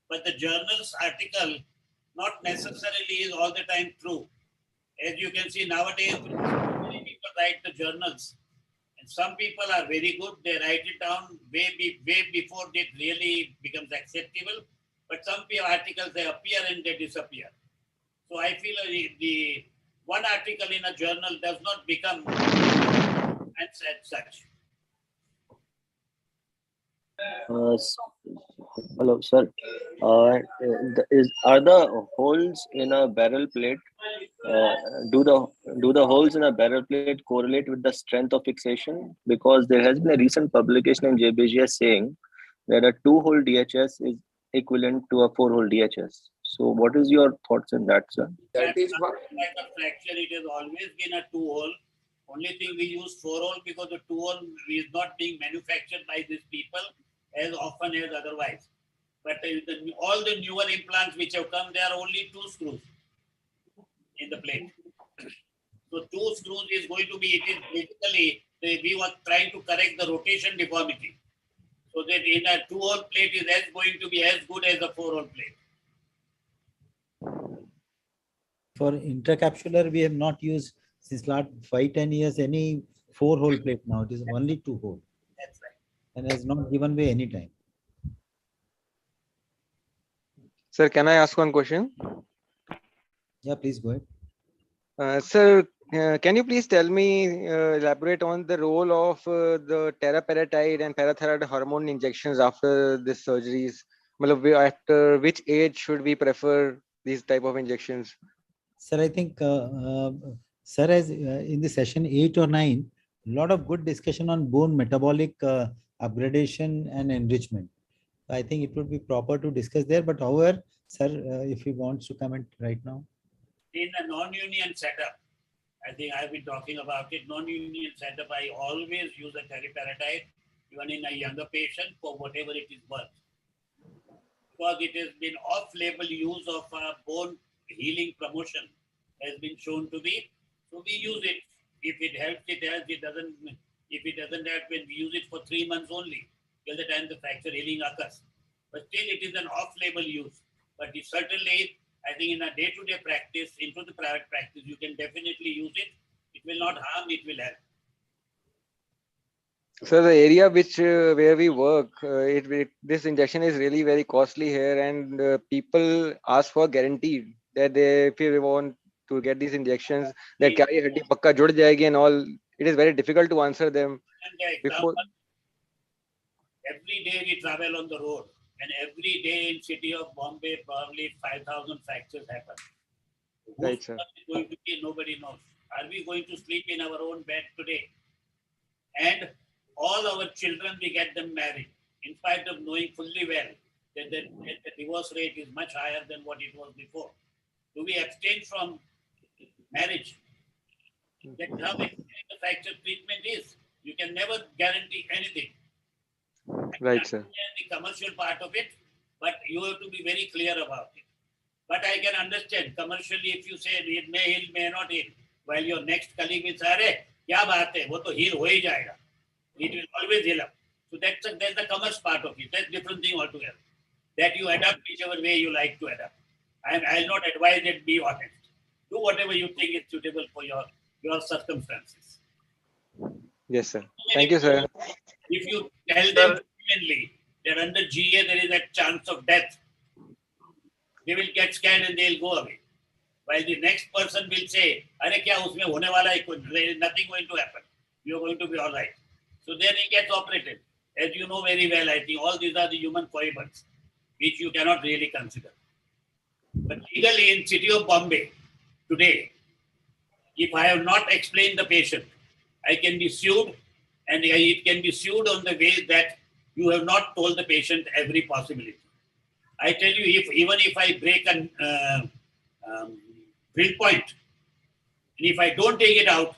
but the journals article not necessarily is all the time true. As you can see nowadays, many people write the journals, and some people are very good. They write it down way before it really becomes acceptable. But some articles, they appear and they disappear. So I feel the one article in a journal does not become as such. Hello, sir. Are the holes in a barrel plate? Do the holes in a barrel plate correlate with the strength of fixation? Because there has been a recent publication in JBGS saying that a 2-hole DHS is equivalent to a 4-hole DHS. So, what is your thoughts on that, sir? That is what. Like a fracture, it has always been a 2-hole. Only thing we use 4-hole because the 2-hole is not being manufactured by these people as often as otherwise. But all the newer implants which have come, there are only 2 screws in the plate. So 2 screws is going to be, it is basically, we were trying to correct the rotation deformity. So that in a 2-hole plate is going to be as good as a 4-hole plate. For intracapsular, we have not used since last 5-10 years any 4-hole plate now. It is only 2-hole. That's right. And has not given away any time. Sir, can I ask one question? Yeah, please go ahead. Sir, can you please tell me, elaborate on the role of the teriparatide and parathyroid hormone injections after these surgeries? After which age should we prefer these type of injections? Sir, I think sir has in the session 8 or 9, a lot of good discussion on bone metabolic upgradation and enrichment. I think it would be proper to discuss there. But however, sir, if he wants to comment right now. In a non-union setup, I think I've been talking about it. Non-union setup, I always use a teriparatide, even in a younger patient, for whatever it is worth. Because it has been off-label use of bone healing promotion has been shown to be. So we use it. If it helps, it helps. It doesn't. If it doesn't help, we use it for 3 months only, till the time the fracture healing occurs. But still, it is an off-label use. But it certainly, I think in a day-to-day practice, into the private practice, you can definitely use it. It will not harm, it will help. So the area where we work, this injection is really very costly here, and people ask for guaranteed that if they want to get these injections, that kya ye haddi pakka jud jayegi and all. It is very difficult to answer them. Before. Every day we travel on the road, and every day in city of Bombay, probably 5,000 fractures happen. Right, sir. Who's going to be, nobody knows. Are we going to sleep in our own bed today? And all our children, we get them married, in spite of knowing fully well that the divorce rate is much higher than what it was before. Do we abstain from marriage? That's how the fracture treatment is. You can never guarantee anything. Right, sir. The commercial part of it, but you have to be very clear about it. But I can understand commercially if you say it may heal, may not heal, while your next colleague will say, "Arey, kya baat hai? Wo to heal ho hi jayega." It will always heal up. So that's the commerce part of it. That's different thing altogether. That you adapt whichever way you like to adapt. I'll not advise it. Be honest. Do whatever you think is suitable for your circumstances. Yes, sir. Thank you, sir. If you tell them genuinely that under GA there is a chance of death, they will get scared and they'll go away. While the next person will say, "Arey kya usme hone wala hai? There is nothing going to happen. You are going to be all right." So then he gets operated. As you know very well, I think all these are the human foibles, which you cannot really consider. But legally in city of Bombay today, if I have not explained the patient, I can be sued, and it can be sued on the way that you have not told the patient every possibility. I tell you, even if I break a drill point, and if I don't take it out,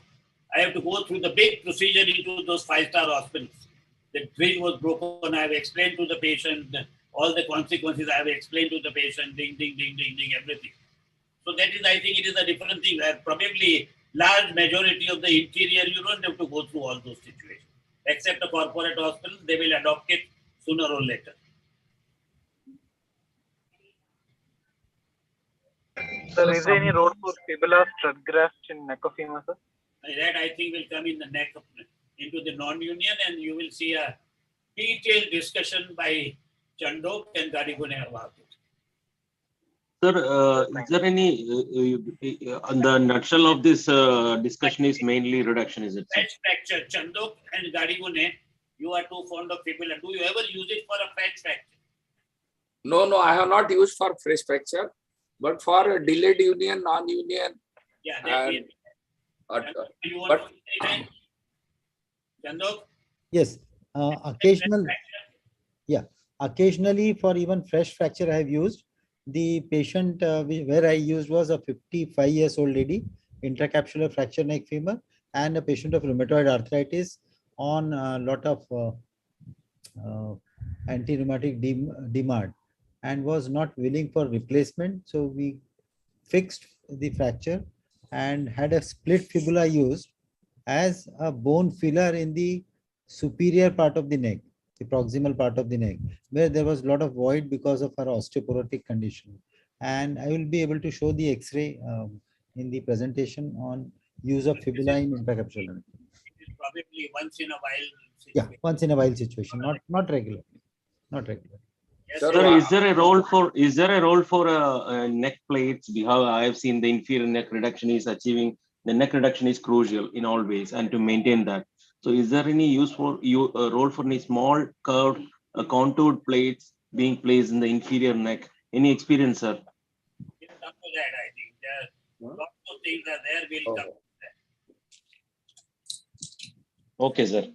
I have to go through the big procedure into those 5-star hospitals. The drill was broken. I have explained to the patient all the consequences. I have explained to the patient, ding, ding, ding, ding, ding, everything. So that is, I think it is a different thing. Probably large majority of the interior, you don't have to go through all those situations. Except the corporate hospitals, they will adopt it sooner or later. Sir, is there any role for fibula strut graft in neck of femur, sir? That I think will come in the neck into the non-union, and you will see a detailed discussion by Chandok and Garigune about it. Sir, is there any, on the nutshell of this discussion is mainly reduction, is it? Fetch fracture, Chandok and Garigune, you are too fond of fibula. Do you ever use it for a fetch fracture? No, I have not used for fresh fracture, but for a delayed union, non-union. Yeah, that is. You want to say anything? Chandok? Yes, occasionally for even fresh fracture I have used. The patient where I used was a 55 years old lady, intracapsular fracture neck femur, and a patient of rheumatoid arthritis on a lot of anti-rheumatic DMARD, and was not willing for replacement. So we fixed the fracture and had a split fibula used as a bone filler in the superior part of the neck, the proximal part of the neck, where there was a lot of void because of her osteoporotic condition. And I will be able to show the X-ray in the presentation on use of fibula in intracapsular. It is probably once in a while. Yeah, once in a while situation, not regular, not regular. Yes, Sir, is there a role for neck plates? I have seen the inferior neck reduction is achieving the neck reduction is crucial in all ways, and to maintain that. So, is there any use for role for any small curved contoured plates being placed in the inferior neck? Any experience, sir? We'll come to that. I think there lots of things are there. We'll come to that. Okay, sir.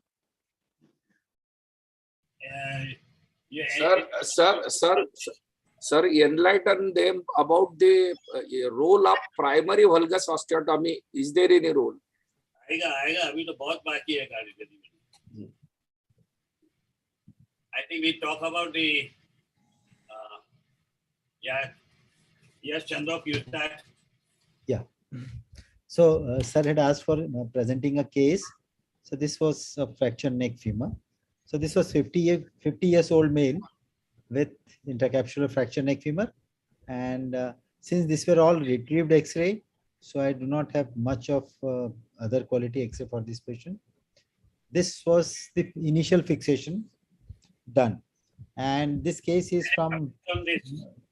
Sir, enlighten them about the role of primary valgus osteotomy. Is there any role? आएगा अभी तो बहुत बाकी है गाड़ी करने में. I think we talk about the yes, Chandok, you start. Yeah. So sir had asked for presenting a case. So this was a fractured neck femur. So this was 50 years old male with intracapsular fractured neck femur. And since these were all retrieved X-ray, so I do not have much of other quality X-ray for this patient. This was the initial fixation done. And this case is from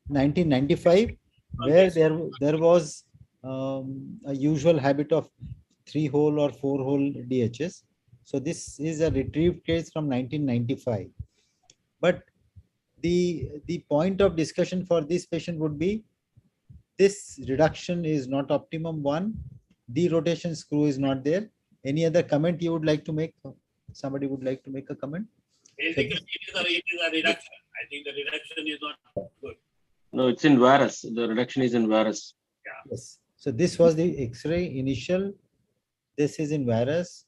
1995, where there was a usual habit of 3-hole or 4-hole DHS. So this is a retrieved case from 1995. But the point of discussion for this patient would be, this reduction is not optimum one, the rotation screw is not there. Any other comment you would like to make? Somebody would like to make a comment? Basically, it is a reduction. I think the reduction is not good. No, it's in varus. The reduction is in varus. Yeah. Yes. So this was the X-ray initial. This is in varus.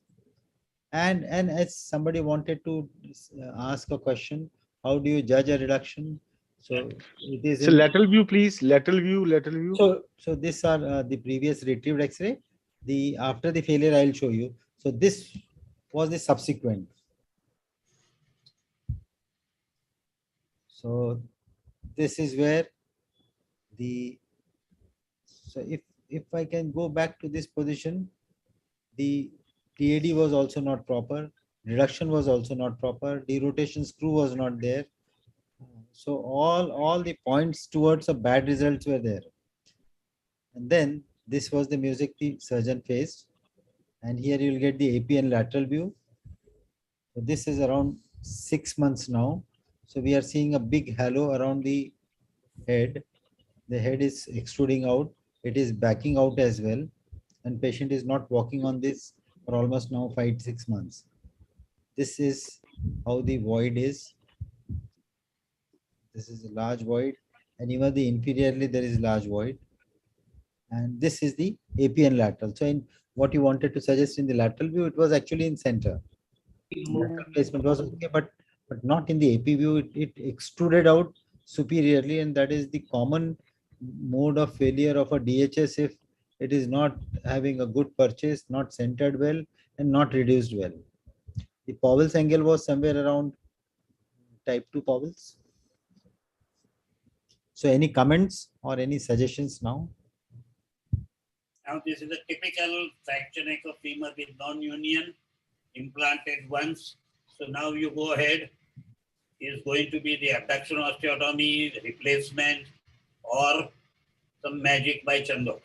And as somebody wanted to ask a question, how do you judge a reduction? So it is. So lateral view, please. Lateral view. So these are the previous retrieved X-ray. After the failure, I'll show you. So this was the subsequent. So this is where so if I can go back to this position, the TAD was also not proper, reduction was also not proper, derotation screw was not there. So all the points towards a bad results were there. And then this was the music the surgeon faced. And here you'll get the APN lateral view. So this is around 6 months now. So we are seeing a big halo around the head. The head is extruding out. It is backing out as well. And patient is not walking on this for almost now 5-6 months. This is how the void is. This is a large void. And even the inferiorly there is large void. And this is the APN lateral. So in what you wanted to suggest in the lateral view, it was actually in center. Lateral placement was okay, but not in the AP view. It extruded out superiorly, and that is the common mode of failure of a DHS if it is not having a good purchase, not centered well, and not reduced well. The Powell's angle was somewhere around type 2 Powell's. So any comments or any suggestions now? Now this is a typical fracture neck of femur with non-union, implanted once. So now you go ahead. Is going to be the abduction osteotomy, the replacement, or some magic by Chandok.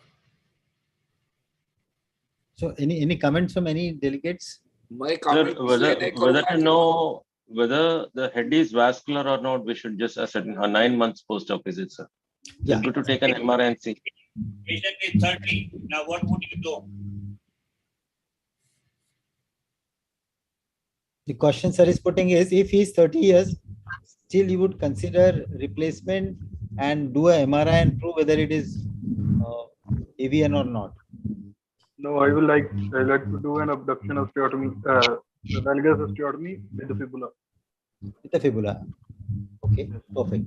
So any comments from any delegates? My Sir, comment whether to know whether the head is vascular or not, we should just assess 9 months post-op visit, sir. Yeah. It's good to take an MRI and see. Patient is 30. Now what would you do? The question sir is putting is, if he is 30 years, still you would consider replacement and do a MRI and prove whether it is AVN or not. No, I like to do an abduction osteotomy, valgus osteotomy with the fibula. With the fibula. Okay, perfect.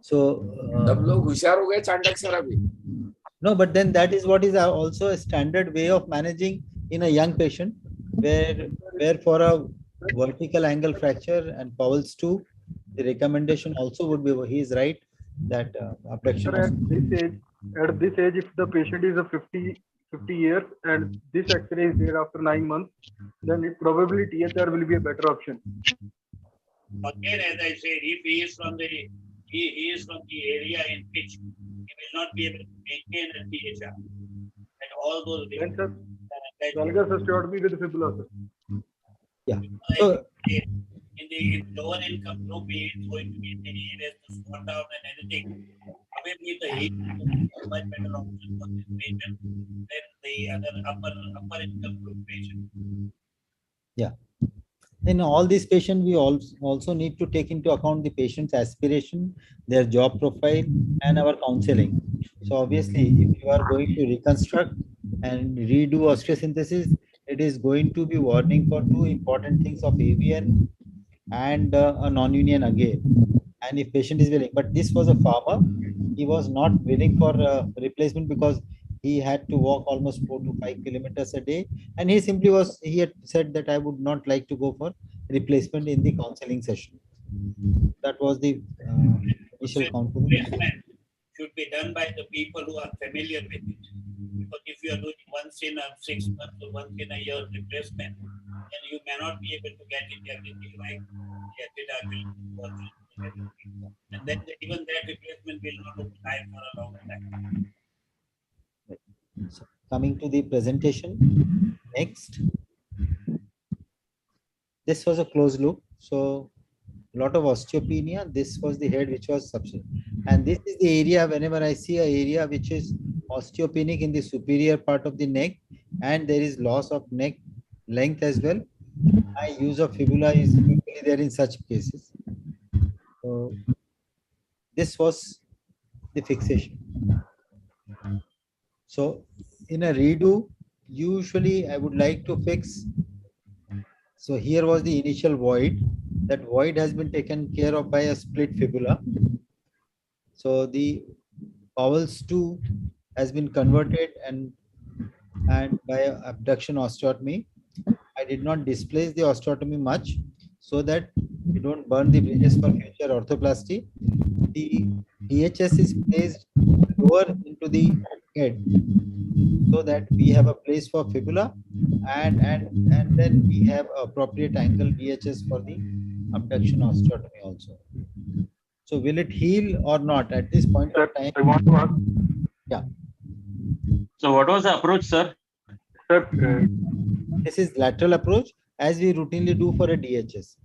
So सब लोग होशियार हो गए Chandak sir अभी. No, but then that is what is also a standard way of managing in a young patient, where for a vertical angle fracture and Powell's 2, the recommendation also would be, he is right, that abduction. Sir, at this age, At this age, if the patient is a 50 years and this X-ray is there after 9 months, then probably THR will be a better option. Again, as I said, if he is from the area in which he will not be able to maintain a THR and all those Then sir, valgus osteotomy with fibula, sir. Yeah. So in the lower income group, he is going to be in many areas to squat out and anything. Probably the heat is much better option for this patient than the other upper income group patient. yeah. In all these patients, we also need to take into account the patient's aspiration, their job profile, and our counseling. So obviously, if you are going to reconstruct and redo osteosynthesis, it is going to be warning for two important things of AVN and a non-union again. And if patient is willing, but this was a farmer, he was not willing for replacement because he had to walk almost 4 to 5 kilometers a day, and he had said that I would not like to go for replacement in the counseling session. That was the initial counseling. Replacement should be done by the people who are familiar with it. Because if you are doing once in a 6 months or once in a year replacement, then you may not be able to get it everything right. And then even that replacement will not apply for a long time. So coming to the presentation, next. This was a closed loop. So a lot of osteopenia. This was the head which was subsided. And this is the area whenever I see an area which is osteopenic in the superior part of the neck and there is loss of neck length as well. My use of fibula is usually there in such cases. So this was the fixation. So in a redo, usually I would like to fix. So here was the initial void. That void has been taken care of by a split fibula. So the bowels 2 has been converted and by abduction osteotomy. I did not displace the osteotomy much so that we don't burn the bridges for future orthoplasty. The DHS is placed lower into the head so that we have a place for fibula and then we have appropriate angle DHS for the abduction osteotomy also. So will it heal or not at this point of time? I want to ask. Yeah. So what was the approach, sir? Sir, this is lateral approach as we routinely do for a DHS.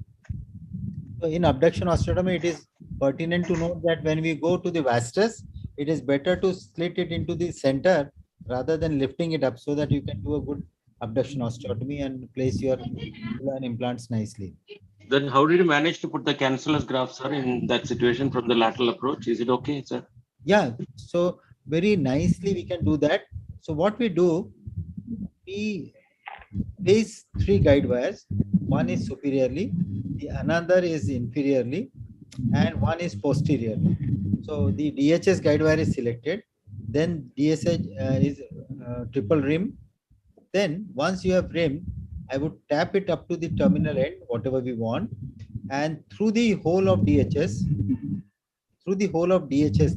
So in abduction osteotomy, it is pertinent to note that when we go to the vastus, it is better to slit it into the center rather than lifting it up so that you can do a good abduction osteotomy and place your implants nicely. Then how did you manage to put the cancellous graft, sir, in that situation from the lateral approach? Is it okay, sir? Yeah, so very nicely we can do that. So what we do, we place 3 guide wires. One is superiorly, the another is inferiorly, and one is posteriorly. So the DHS guide wire is selected. Then DSH is triple rim. Then once you have rim, I would tap it up to the terminal end, whatever we want, and through the whole of DHS.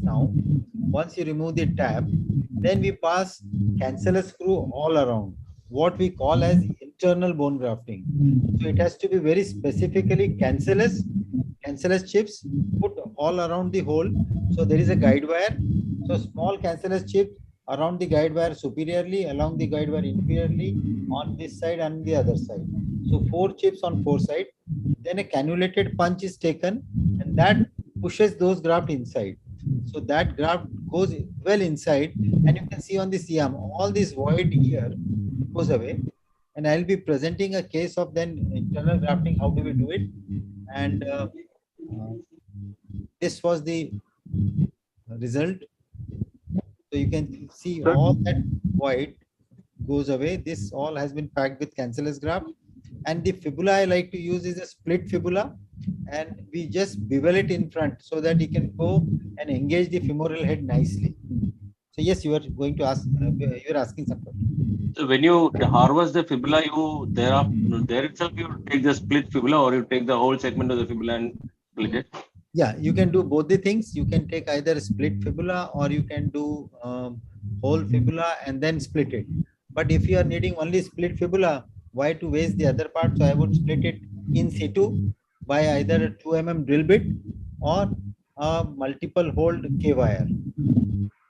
Now, once you remove the tap, then we pass cancellous screw all around, what we call as internal bone grafting. So it has to be very specifically cancellous chips put all around the hole. So there is a guide wire. So small cancellous chips around the guide wire superiorly, along the guide wire inferiorly, on this side and the other side. So 4 chips on 4 sides. Then a cannulated punch is taken and that pushes those graft inside. So that graft goes well inside and you can see on this arm, all this void here goes away. And I'll be presenting a case of then internal grafting, how do we do it. And this was the result. So you can see all that void goes away. This all has been packed with cancellous graft. And the fibula I like to use is a split fibula. And we just bevel it in front so that you can go and engage the femoral head nicely. So yes, you are going to ask, you are asking something. So when you harvest the fibula, there itself you take the split fibula or you take the whole segment of the fibula and split it? Yeah, you can do both the things. You can take either split fibula or you can do whole fibula and then split it. But if you are needing only split fibula, why to waste the other part? So I would split it in situ by either a 2 mm drill bit or a multiple hold K wire.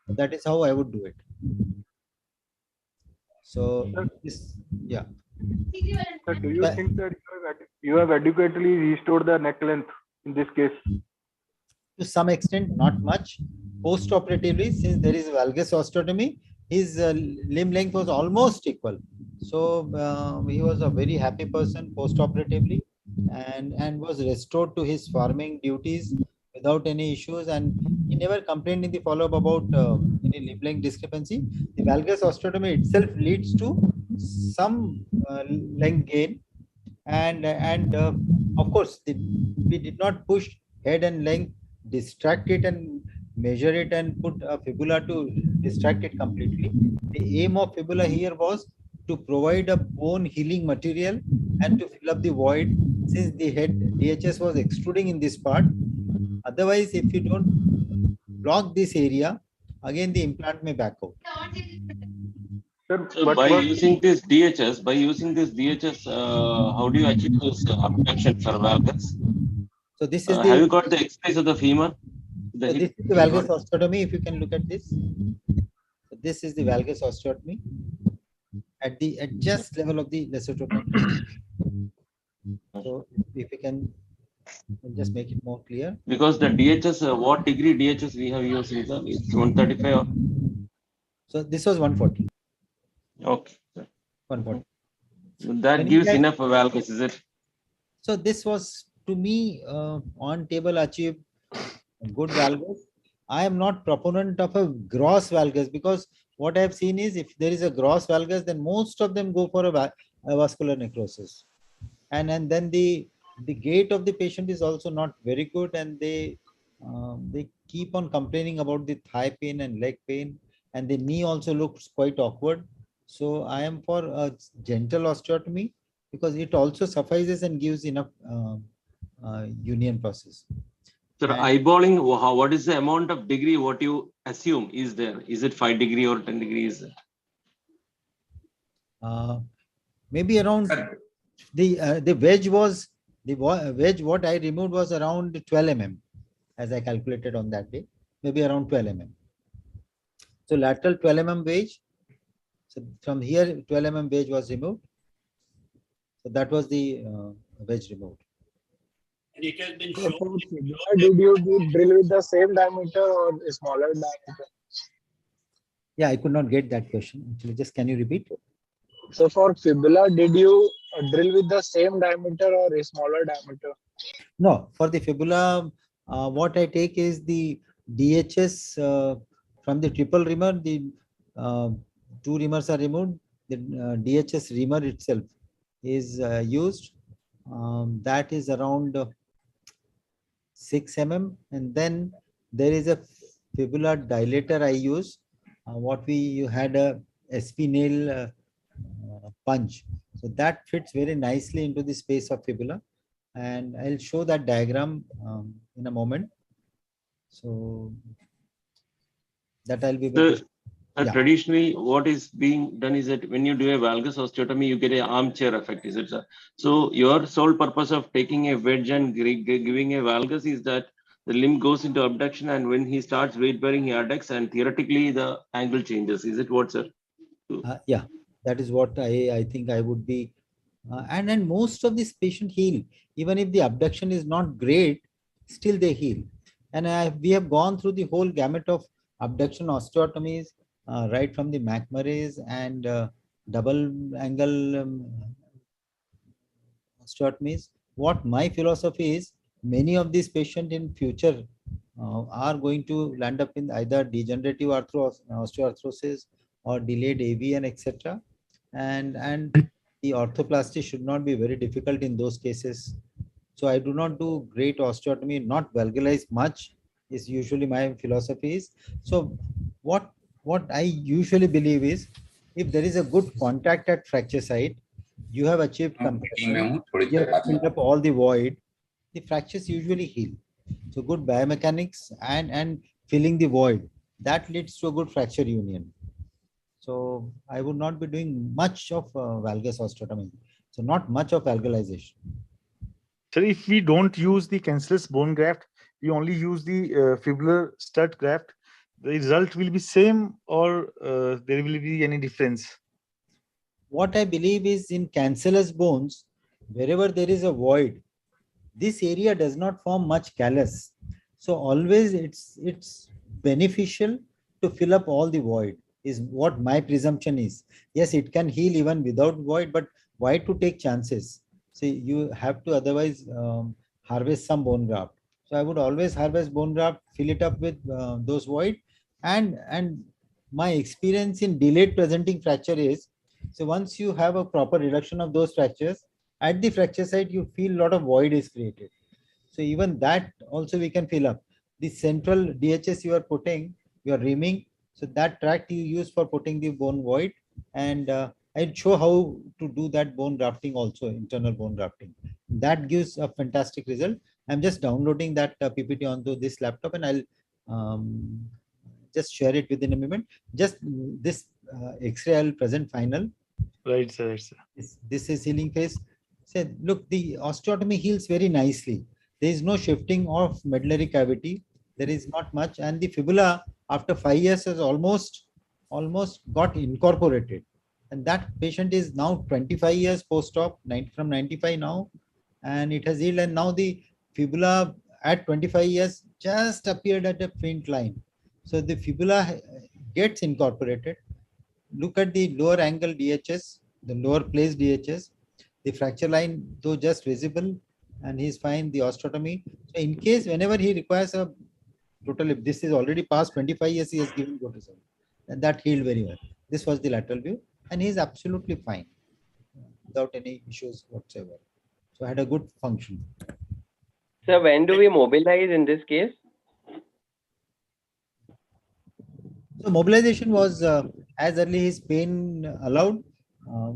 That is how I would do it. So this, yeah. Sir, do you think that you have adequately restored the neck length in this case? To some extent, not much. Post-operatively, since there is valgus osteotomy, his limb length was almost equal. So he was a very happy person post-operatively and was restored to his farming duties without any issues. And he never complained in the follow-up about any limb length discrepancy. The valgus osteotomy itself leads to some length gain. And of course, we did not push head and length, distract it and measure it and put a fibula to distract it completely. The aim of fibula here was to provide a bone healing material and to fill up the void, since the head DHS was extruding in this part. Otherwise, if you don't block this area, again the implant may back out. So by using this DHS, how do you achieve this abduction for valgus? So this is Have you got the exercise of the femur? So this is the valgus osteotomy. If you can look at this, so this is the valgus osteotomy at the just level of the lesser total. So if we can just make it more clear. Because the DHS, what degree DHS we have used? It's 135 or? So this was 140. Okay. 140. So that gives enough valgus, is it? So this was, to me, on table achieved good valgus. I am not proponent of a gross valgus, because what I have seen is if there is a gross valgus, then most of them go for a vascular necrosis. And then the gait of the patient is also not very good, and they keep on complaining about the thigh pain and leg pain, and the knee also looks quite awkward. So I am for a gentle osteotomy, because it also suffices and gives enough union process. So eyeballing, what is the amount of degree, what you assume is there? Is it 5 degree or 10 degrees? Maybe around the wedge was, the wedge what I removed was around 12 mm, as I calculated on that day, maybe around 12 mm. So lateral 12 mm wedge. So from here 12 mm wedge was removed. So that was the wedge removed. And it has been shown. Did you drill with the same diameter or a smaller diameter? Yeah, I could not get that question. Actually, just can you repeat? So for fibula, did you drill with the same diameter or a smaller diameter? No, for the fibula, what I take is the DHS from the triple reamer. The 2 reamers are removed. The DHS reamer itself is used. That is around 6 mm, and then there is a fibula dilator I use. What we had a SP nail punch, so that fits very nicely into the space of fibula, and I'll show that diagram in a moment. So that I'll be able to. Yeah. Traditionally, what is being done is that when you do a valgus osteotomy, you get an armchair effect, is it, sir? So your sole purpose of taking a wedge and giving a valgus is that the limb goes into abduction, and when he starts weight bearing, he adducts, and theoretically the angle changes. Is it what, sir? Yeah, that is what I think I would be. And then most of these patients heal. Even if the abduction is not great, still they heal. And we have gone through the whole gamut of abduction osteotomies, right from the McMurray's and double angle osteotomies. What my philosophy is, many of these patients in future are going to land up in either degenerative osteoarthrosis or delayed AVN, etc. And the orthoplasty should not be very difficult in those cases. So I do not do great osteotomy, not valgulize much is usually my philosophy is. So what I usually believe is, if there is a good contact at fracture site, you have achieved compression, you have filled up all the void, the fractures usually heal. So good biomechanics and filling the void, that leads to a good fracture union. So I would not be doing much of valgus osteotomy. So not much of algalization. So if we don't use the cancellous bone graft, we only use the fibular stud graft, the result will be same, or there will be any difference? What I believe is in cancellous bones, wherever there is a void, this area does not form much callus. So always it's beneficial to fill up all the void, is what my presumption is. Yes, it can heal even without void, but why to take chances? So you have to otherwise harvest some bone graft. So I would always harvest bone graft, fill it up with those void, and my experience in delayed presenting fracture is, so once you have a proper reduction of those fractures, at the fracture site, you feel a lot of void is created. So even that also we can fill up. The central DHS you are putting, you are reaming. So that tract you use for putting the bone void. And I'd show how to do that bone grafting also, internal bone grafting. That gives a fantastic result. I'm just downloading that PPT onto this laptop, and I'll just share it within a moment. Just this X-ray I'll present final. Right, sir. Right, sir. This is healing phase. Say, look, the osteotomy heals very nicely. There is no shifting of medullary cavity. There is not much, and the fibula after 5 years has almost got incorporated. And that patient is now 25 years post-op, from 95 now, and it has healed. And now the fibula at 25 years just appeared at a faint line. So the fibula gets incorporated. Look at the lower angle DHS, the lower place DHS. The fracture line, though just visible, and he's fine. The osteotomy. So in case whenever he requires a total, if this is already past 25 years, he has given good result. And that healed very well. This was the lateral view, and he's absolutely fine without any issues whatsoever. So I had a good function. So when do we mobilize in this case? So mobilization was as early his pain allowed.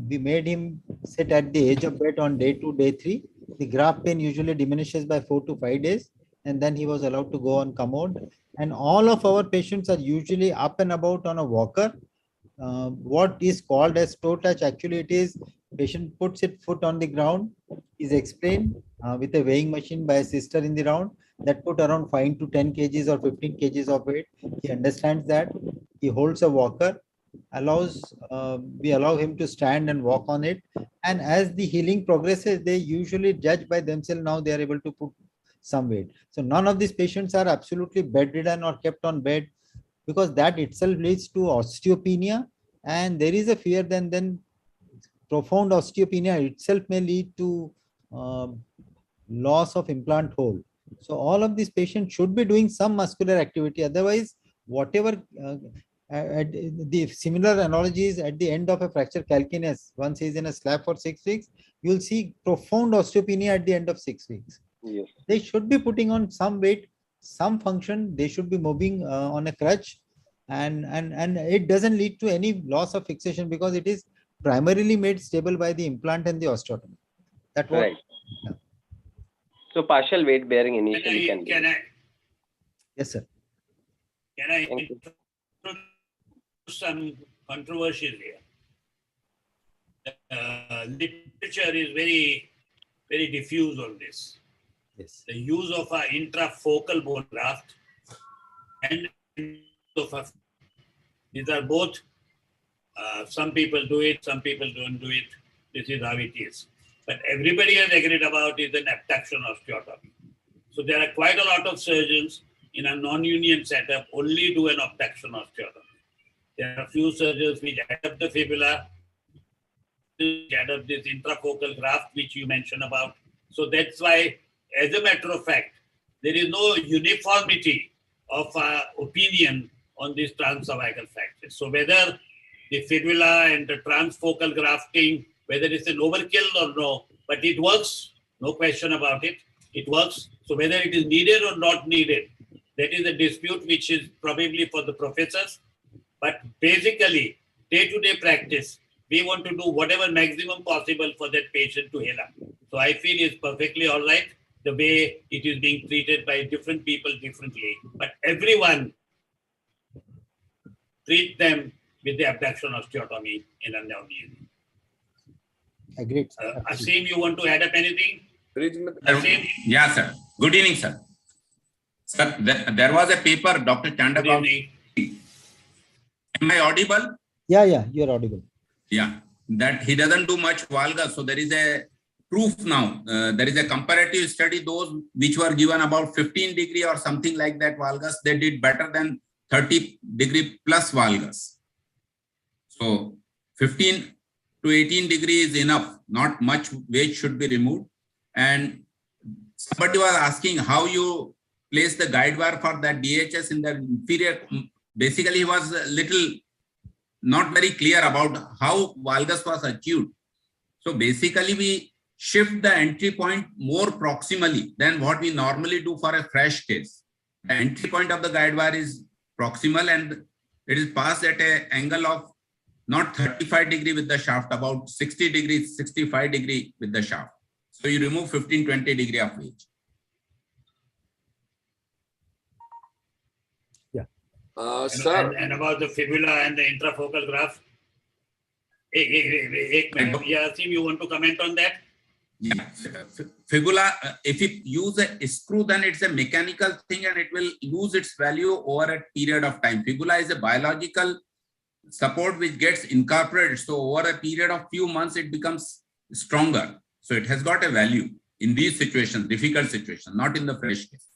We made him sit at the edge of bed on day 2, day 3. The graft pain usually diminishes by 4 to 5 days, and then he was allowed to go on commode. And all of our patients are usually up and about on a walker. What is called as toe touch, actually it is patient puts its foot on the ground, is explained with a weighing machine by a sister in the round that put around 5 to 10 kgs or 15 kgs of weight. He understands that. He holds a walker, we allow him to stand and walk on it. And as the healing progresses, they usually judge by themselves. Now they are able to put some weight. So none of these patients are absolutely bedridden or kept on bed, because that itself leads to osteopenia. And there is a fear then profound osteopenia itself may lead to loss of implant hole. So all of these patients should be doing some muscular activity. Otherwise, whatever the similar analogies at the end of a fracture calcaneus, once he's in a slab for 6 weeks, you'll see profound osteopenia at the end of 6 weeks. Yes. They should be putting on some weight, some function. They should be moving on a crutch, and it doesn't lead to any loss of fixation because it is primarily made stable by the implant and the osteotomy. That was Right. Yeah. So partial weight bearing initially can be. Yes, sir. Can I introduce some controversies here? Literature is very, very diffuse on this. Yes. The use of an intrafocal bone graft and these are both, some people do it, some people don't do it. This is how it is. But everybody has agreed about is an abduction osteotomy. So there are quite a lot of surgeons in a non-union setup only do an abduction osteotomy. There are a few surgeons which adapt the fibula, adapt this intrafocal graft which you mentioned about. So that's why, as a matter of fact, there is no uniformity of opinion on this transcervical fracture. So whether the fibula and the transfocal grafting, whether it's an overkill or no, but it works, no question about it, it works. So whether it is needed or not needed, that is a dispute which is probably for the professors. But basically, day-to-day practice, we want to do whatever maximum possible for that patient to heal up. So I feel it's perfectly all right. the way it is being treated by different people differently, but everyone treat them with the abduction osteotomy in a neonatal. Agreed. Asim, you want to add up anything? Asim? Yeah, sir. Good evening, sir. Sir, there was a paper, Dr. Chanda. Good evening. Am I audible? Yeah, you're audible. Yeah, that he doesn't do much valgus. So there is a proof now. There is a comparative study. Those which were given about 15 degree or something like that valgus, they did better than 30 degree plus valgus. So 15 to 18 degree is enough. Not much weight should be removed. And somebody was asking how you place the guide wire for that DHS in the inferior. Basically, he was a little not very clear about how valgus was achieved. So basically, we shift the entry point more proximally than what we normally do for a fresh case. The entry point of the guide wire is proximal and it is passed at an angle of not 35 degree with the shaft, about 60 degrees, 65 degree with the shaft. So you remove 15-20 degree of wedge. Sir. And about the fibula and the intrafocal graft? Yeah, Asim, you want to comment on that? Yeah, fibula, if you use a screw, then it's a mechanical thing and it will lose its value over a period of time. Fibula is a biological support which gets incorporated. So over a period of few months, it becomes stronger. So it has got a value in these situations, difficult situations, not in the fresh case.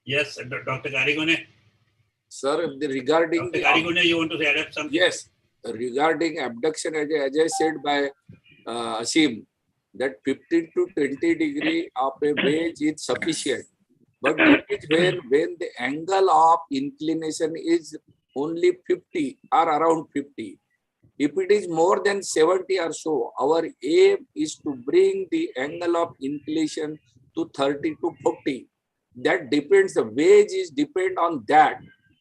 Yes, Dr. Garigone. Sir, regarding Dr. Garigone, you want to add something? Yes, regarding abduction, as I said by Asim, that 15 to 20 degree of a wedge is sufficient. But that is when the angle of inclination is only 50 or around 50. If it is more than 70 or so, our aim is to bring the angle of inclination to 30 to 40. That depends, the wedge is depend on that.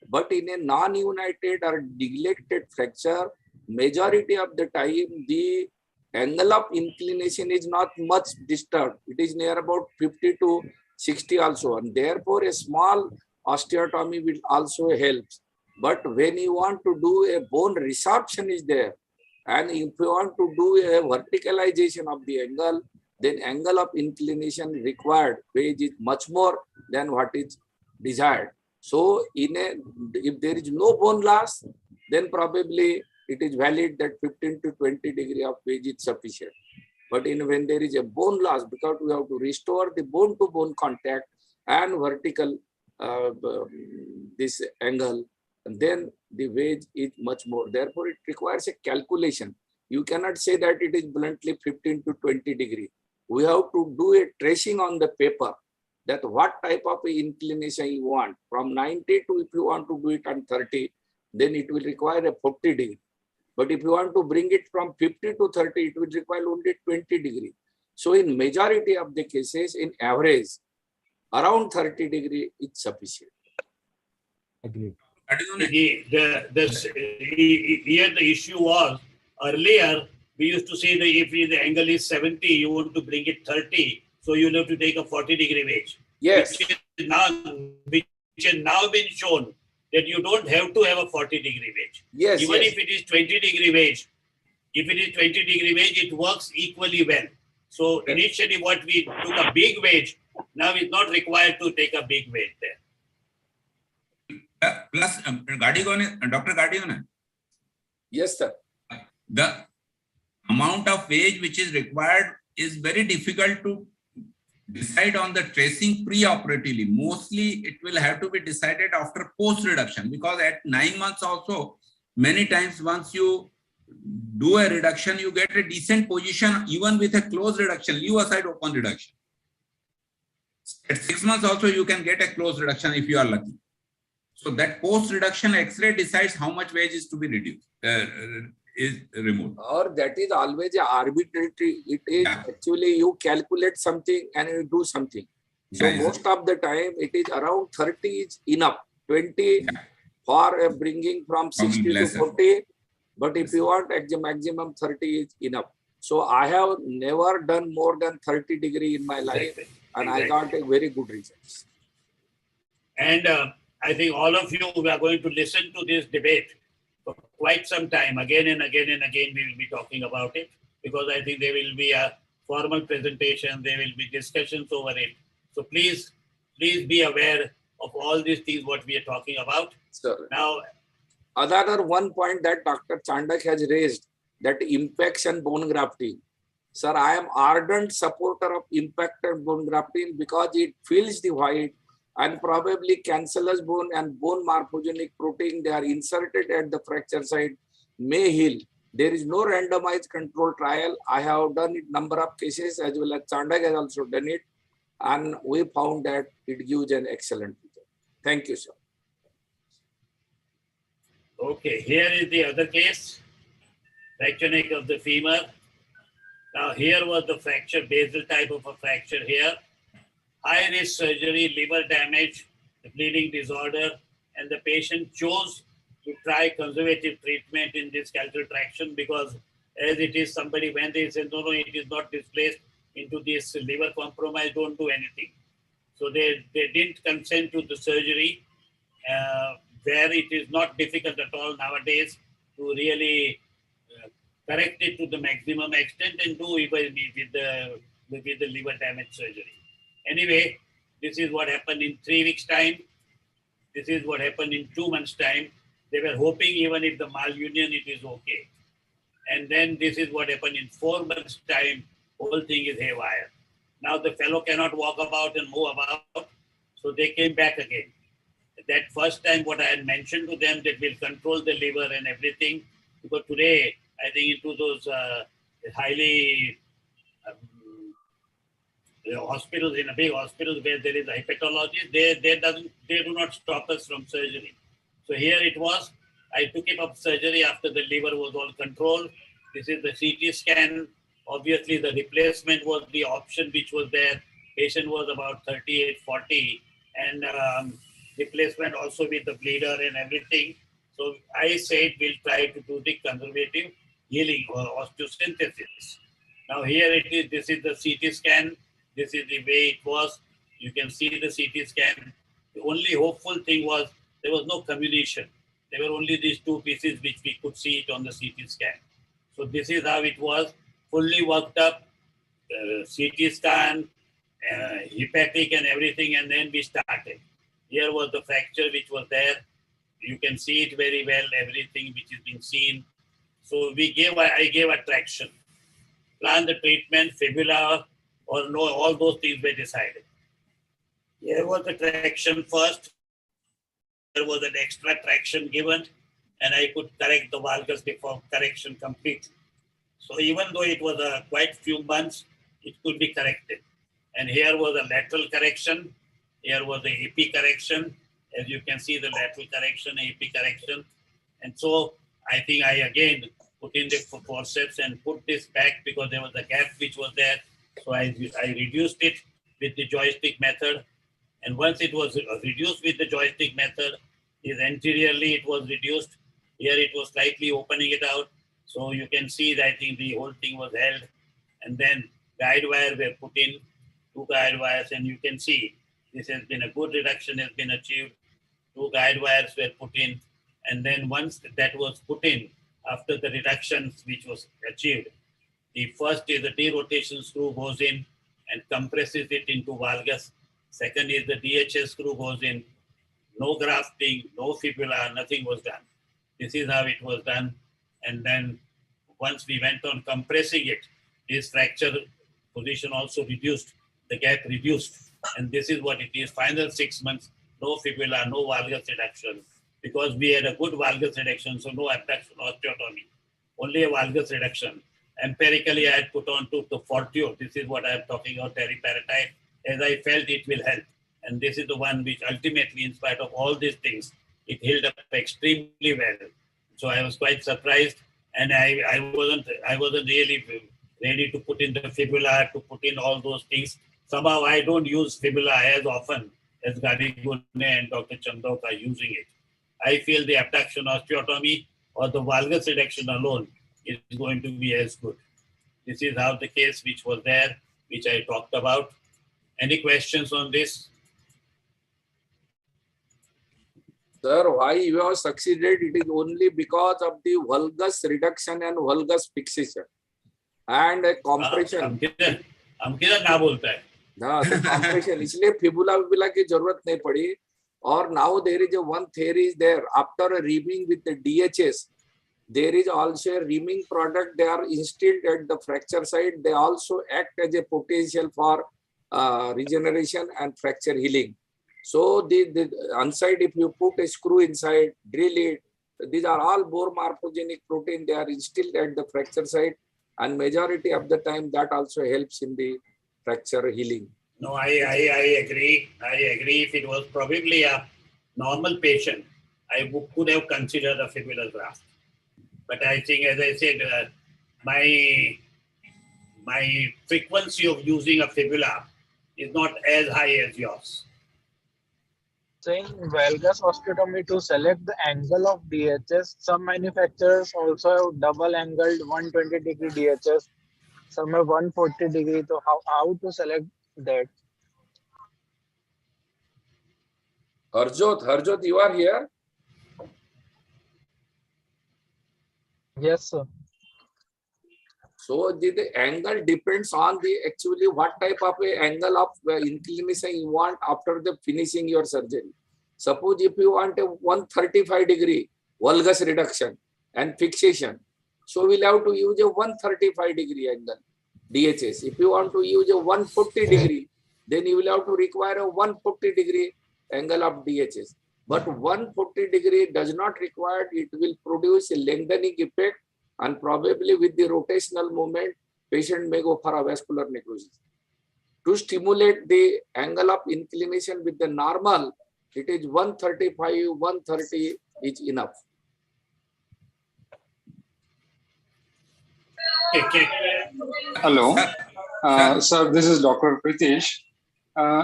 But in a non-united or neglected fracture, majority of the time, the angle of inclination is not much disturbed. It is near about 50 to 60 also. And therefore, a small osteotomy will also help. But when you want to do a bone resorption is there, and if you want to do a verticalization of the angle, then angle of inclination required wedge is much more than what is desired. So if there is no bone loss, then probably it is valid that 15 to 20 degree of wedge is sufficient. But when there is a bone loss, because we have to restore the bone-to-bone contact and vertical this angle, and then the wedge is much more. Therefore, it requires a calculation. You cannot say that it is bluntly 15 to 20 degree. We have to do a tracing on the paper that what type of inclination you want. From 90 to, if you want to do it on 30, then it will require a 40 degree. But if you want to bring it from 50 to 30, it will require only 20 degree. So in majority of the cases, in average, around 30 degree is sufficient. Agreed. Here the issue was, earlier, we used to say that if the angle is 70, you want to bring it 30, so you have to take a 40 degree wedge. Yes. Which has now been shown that you don't have to have a 40 degree wedge. Yes. Even yes. if it is 20 degree wedge, it works equally well. So initially what we took a big wedge, now it's not required to take a big wedge there. Plus, Dr. Gardigone. Yes, sir. The amount of wedge which is required is very difficult to decide on the tracing pre-operatively. Mostly it will have to be decided after post-reduction, because at 9 months also, many times once you do a reduction, you get a decent position even with a closed reduction, leave aside open reduction. At 6 months also you can get a closed reduction if you are lucky. So that post-reduction X-ray decides how much wedge is to be reduced, is removed. Or that is always arbitrary. It is actually you calculate something and you do something. So most of the time it is around 30 is enough. 20 for bringing from 60 to 40. But if you want maximum 30 is enough. So I have never done more than 30 degree in my life, and I got a very good results. And I think all of you are going to listen to this debate for quite some time. Again and again and again, we will be talking about it, because I think there will be a formal presentation, there will be discussions over it. So please be aware of all these things what we are talking about. Sir, now, another one point that Dr. Chandak has raised, that impact and bone grafting. Sir, I am ardent supporter of impact and bone grafting because it fills the void, and probably cancellous bone and bone morphogenic protein, they are inserted at the fracture site, may heal. There is no randomized control trial. I have done it number of cases, as well as Chandak has also done it, and we found that it gives an excellent result. Thank you, sir. okay, here is the other case, fracture neck of the femur. Now here was the fracture, basal type of a fracture here. High risk surgery, liver damage, bleeding disorder, and the patient chose to try conservative treatment in this calcitraction, because as it is, somebody, when they said, no, it is not displaced into this liver compromise, don't do anything. So they didn't consent to the surgery, where it is not difficult at all nowadays to really correct it to the maximum extent and do even with the liver damage surgery. Anyway, this is what happened in 3 weeks' time. This is what happened in 2 months' time. They were hoping even if the malunion, it is okay. And then this is what happened in 4 months' time. Whole thing is haywire. Now the fellow cannot walk about and move about. So they came back again. That first time what I had mentioned to them, that will control the liver and everything. Because today, I think into those highly hospitals, in a big hospital where there is a hepatologist, they do not stop us from surgery. So here it was, I took him up surgery after the liver was all controlled. This is the CT scan. Obviously the replacement was the option which was there. Patient was about 38, 40, and replacement also with the bleeder and everything. So I said we'll try to do the conservative healing or osteosynthesis. Now here it is, this is the CT scan. This is the way it was. You can see the CT scan. The only hopeful thing was there was no comminution. There were only these 2 pieces which we could see it on the CT scan. So this is how it was, fully worked up, CT scan, hepatic and everything, and then we started. Here was the fracture which was there. You can see it very well, everything which is being seen. So I gave a traction. Plan the treatment, fibula, or no, all those things were decided. Here was the traction first. There was an extra traction given, and I could correct the valgus before correction complete. So even though it was quite few months, it could be corrected. And here was a lateral correction. Here was the AP correction. As you can see, the lateral correction, AP correction. And so I think I again put in the forceps and put this back because there was a gap which was there. So I reduced it with the joystick method. And once it was reduced with the joystick method, anteriorly it was reduced. Here it was slightly opening it out. So you can see that I think the whole thing was held. And then guide wire were put in, 2 guide wires, and you can see this has been a good reduction has been achieved. 2 guide wires were put in. And then once that was put in, after the reductions which was achieved, the first is the derotation screw goes in and compresses it into valgus. Second is the DHS screw goes in. No grafting, no fibula, nothing was done. This is how it was done. And then once we went on compressing it, this fracture position also reduced, the gap reduced. And this is what it is. Final 6 months, no fibula, no valgus reduction. Because we had a good valgus reduction, so no abduction osteotomy. Only a valgus reduction. Empirically, I had put on to the Fortio. This is what I am talking about, teriparatide, as I felt it will help. And this is the one which ultimately, in spite of all these things, it held up extremely well. So I was quite surprised, and I wasn't really ready to put in the fibula, to put in all those things. Somehow I don't use fibula as often as Gadigune and Dr. Chandok are using it. I feel the abduction osteotomy or the valgus reduction alone is going to be as good. This is how the case which was there, which I talked about. Any questions on this? Sir, why you have succeeded? It is only because of the valgus reduction and valgus fixation and a compression. हम किधर ना बोलता है? हाँ, तो compression. इसलिए fibula की जरूरत नहीं पड़ी. Or now there is a one theory is there. After a reaming with the DHS, there is also a reaming product. They are instilled at the fracture site. They also act as a potential for regeneration and fracture healing. So the inside, if you put a screw inside, drill it, these are all bore morphogenic protein. They are instilled at the fracture site, and majority of the time that also helps in the fracture healing. No, I agree. I agree. If it was probably a normal patient, I could have considered a fibular graft. But I think, as I said, my frequency of using a fibula is not as high as yours. So in valgus osteotomy, to select the angle of DHS, some manufacturers also have double angled 120-degree DHS, some have 140-degree. So how to select that? Harjot, you are here? Yes, sir. So the angle depends on the actually what type of a angle of inclination you want after the finishing your surgery. Suppose if you want a 135-degree valgus reduction and fixation, so we'll have to use a 135-degree angle DHS. If you want to use a 140-degree, then you will have to require a 140-degree angle of DHS. But 140-degree does not require, it will produce a lengthening effect, and probably with the rotational movement, patient may go for a vascular necrosis. To stimulate the angle of inclination with the normal, it is 135, 130 is enough. Hello, sir, this is Dr. Pritesh.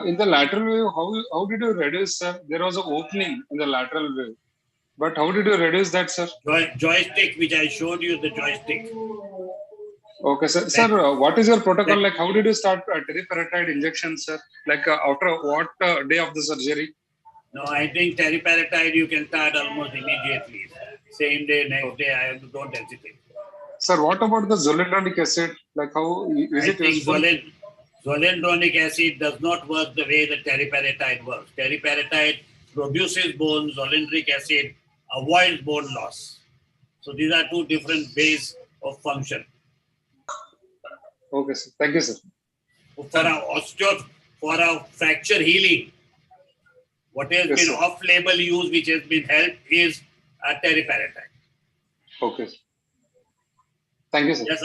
In the lateral view, how did you reduce, sir? There was an opening in the lateral view, but how did you reduce that, sir? Joystick, which I showed you, the joystick. Okay, sir. Sir, what is your protocol? Like, how did you start teriparatide injection, sir? Like, after what day of the surgery? No, I think teriparatide you can start almost immediately. Same day, next day, I don't hesitate. Sir, what about the zoledronic acid? Like, how is it useful? Zoledronic acid does not work the way the teriparatide works. Teriparatide produces bone, zoledronic acid avoids bone loss. So these are two different ways of function. Okay, sir. Thank you, sir. For our fracture healing, what has been sir. off-label use, which has been helped, is teriparatide. Okay. Thank you, sir. Yes,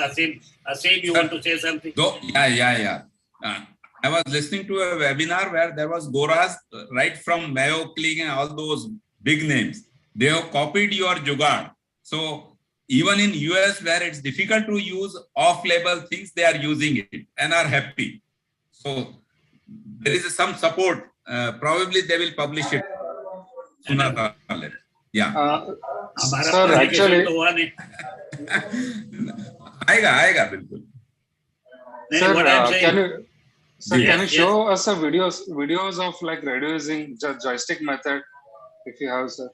Asim, you want to say something? Yeah. I was listening to a webinar where there was Goras right from Mayo Clinic and all those big names. They have copied your jugaad. So even in US where it's difficult to use off-label things, they are using it and are happy. So there is some support. Probably they will publish it sooner or later. Yeah. Sir, actually, आएगा बिल्कुल. Sir, can you Yes. show us a videos of like reducing joystick method if you have, sir?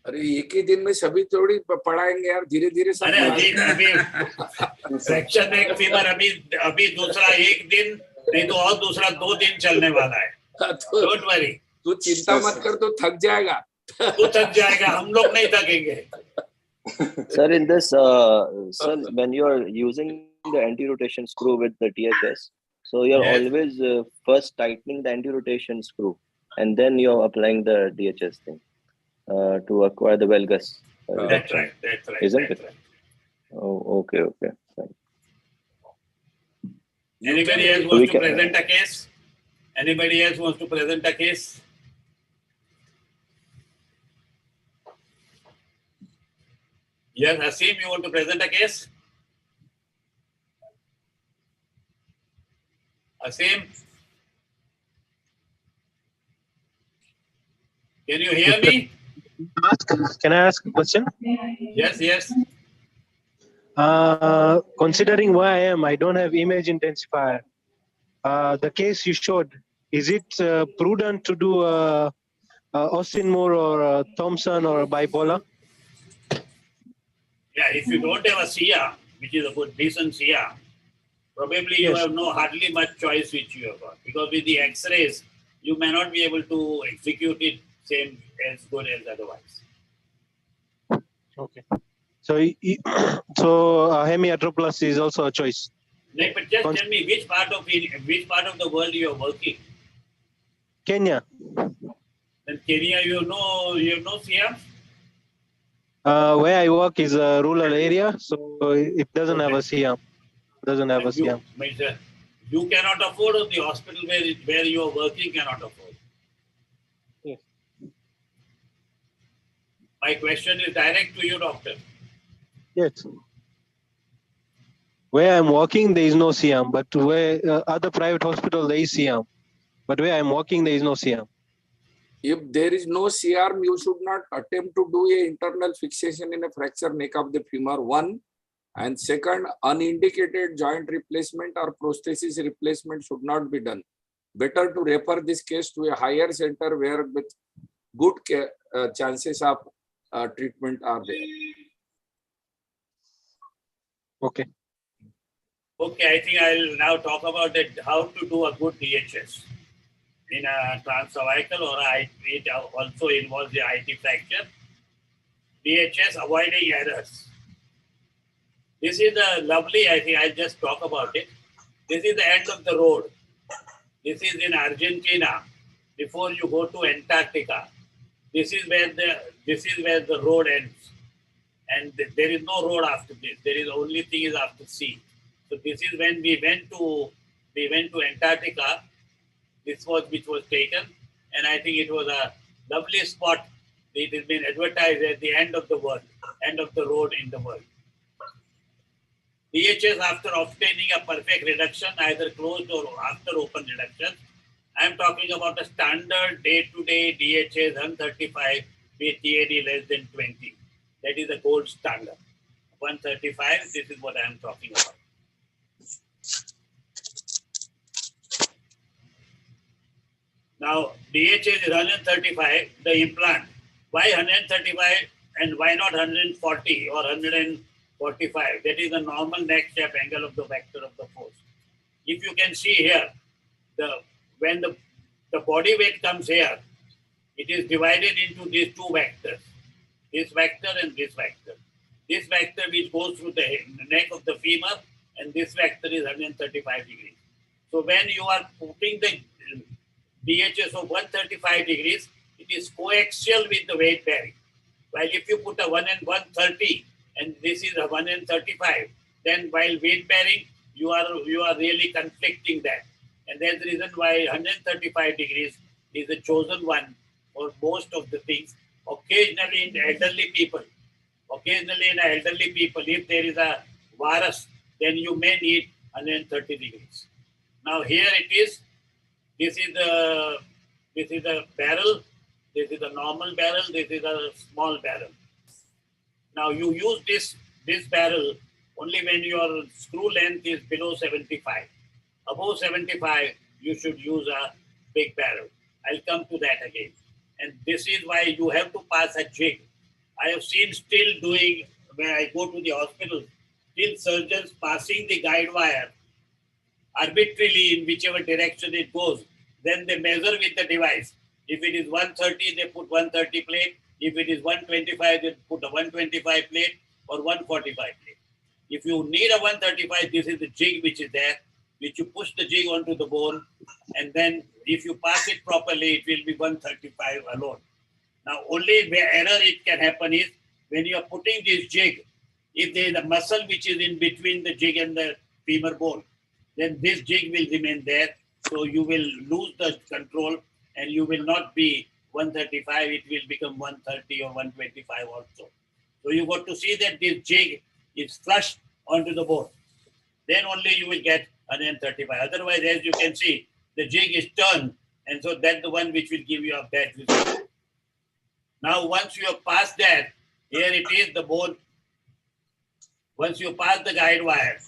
अरे एक ही दिन में सभी थोड़ी पढ़ाएंगे यार, धीरे धीरे सब. अभी फ्रैक्चर नेक फीवर अभी दूसरा एक दिन नहीं तो और दूसरा 2 दिन चलने वाला है. डोंट वरी, तू चिंता मत कर, तो थक जाएगा. तू थक जाएगा, हम लोग नहीं थकेंगे. Sir, in this, sir, when you are using the anti-rotation screw with the THS, so you're always first tightening the anti-rotation screw, and then you're applying the DHS thing to acquire the valgus. That's right. Isn't it? Right. Oh, okay. Fine. Anybody else wants to present a case? Anybody else wants to present a case? Yes, Asim, you want to present a case? Asim? Can you hear me? Can I ask a question? Yes. Considering where I am, I don't have image intensifier. The case you showed, is it prudent to do Austin Moore or Thompson or bipolar? Yeah, if you don't have a SIA, which is a good decent SIA, probably you Yes. have hardly much choice which you have got. Because with the X-rays, you may not be able to execute it same as good as otherwise. Okay. So, hemiarthroplasty is also a choice. Like, but just tell me which part of the world you are working. Kenya. In Kenya, you have no SIA? Where I work is a rural area, so it doesn't have a SIAM. Doesn't have a SIAM. You cannot afford, or the hospital where you are working cannot afford. Yes. My question is direct to you, doctor. Yes. Where I'm working, there is no SIAM, but where other private hospital, there is SIAM. But where I'm working, there is no SIAM. If there is no CRM, you should not attempt to do a internal fixation in a fracture neck of the femur, one. And second, unинdicated joint replacement or prosthesis replacement should not be done. Better to refer this case to a higher center where with good chances of treatment are there. Okay. Okay, I think I'll now talk about how to do a good DHS in a transcervical, or it also involves the IT fracture. DHS, avoiding errors. This is the lovely, I think I'll just talk about it. This is the end of the road. This is in Argentina, before you go to Antarctica. This is where the road ends. And there is no road after this. There is only thing is after sea. So this is when we went to Antarctica. This was which was taken, and I think it was a lovely spot. It has been advertised as the end of the world, end of the road in the world. DHS, after obtaining a perfect reduction, either closed or after open reduction, I am talking about a standard day-to-day DHS 135 with TAD less than 20. That is the gold standard. 135, this is what I am talking about. Now, DHS is 135, the implant. Why 135 and why not 140 or 145? That is the normal neck shape angle of the vector of the force. If you can see here, when the body weight comes here, it is divided into these two vectors, this vector and this vector. This vector which goes through the neck of the femur, and this vector is 135 degrees. So when you are putting the DHS of 135 degrees, it is coaxial with the weight bearing. While if you put a 1 and 130 and this is a 1 and 35, then while weight bearing, you are really conflicting that. And that's the reason why 135 degrees is the chosen one for most of the things. Occasionally in elderly people, if there is a virus, then you may need 130 degrees. Now here it is. This is the barrel. This is a normal barrel. This is a small barrel. Now you use this barrel only when your screw length is below 75. Above 75, you should use a big barrel. I'll come to that again. And this is why you have to pass a jig. I have seen still doing, when I go to the hospital, still surgeons passing the guide wire arbitrarily in whichever direction it goes. Then they measure with the device. If it is 130, they put 130 plate. If it is 125, they put a 125 plate or 145 plate. If you need a 135, this is the jig which is there, which you push the jig onto the bone. And then if you pass it properly, it will be 135 alone. Now, only where error it can happen is when you are putting this jig, if there is a muscle which is in between the jig and the femur bone, then this jig will remain there. So you will lose the control and you will not be 135, it will become 130 or 125 also. So you got to see that this jig is flushed onto the bone. Then only you will get 135. Otherwise, as you can see, the jig is turned, and so that's the one which will give you a bad result. Now, once you have passed that, here it is, the bone. Once you pass the guide wire,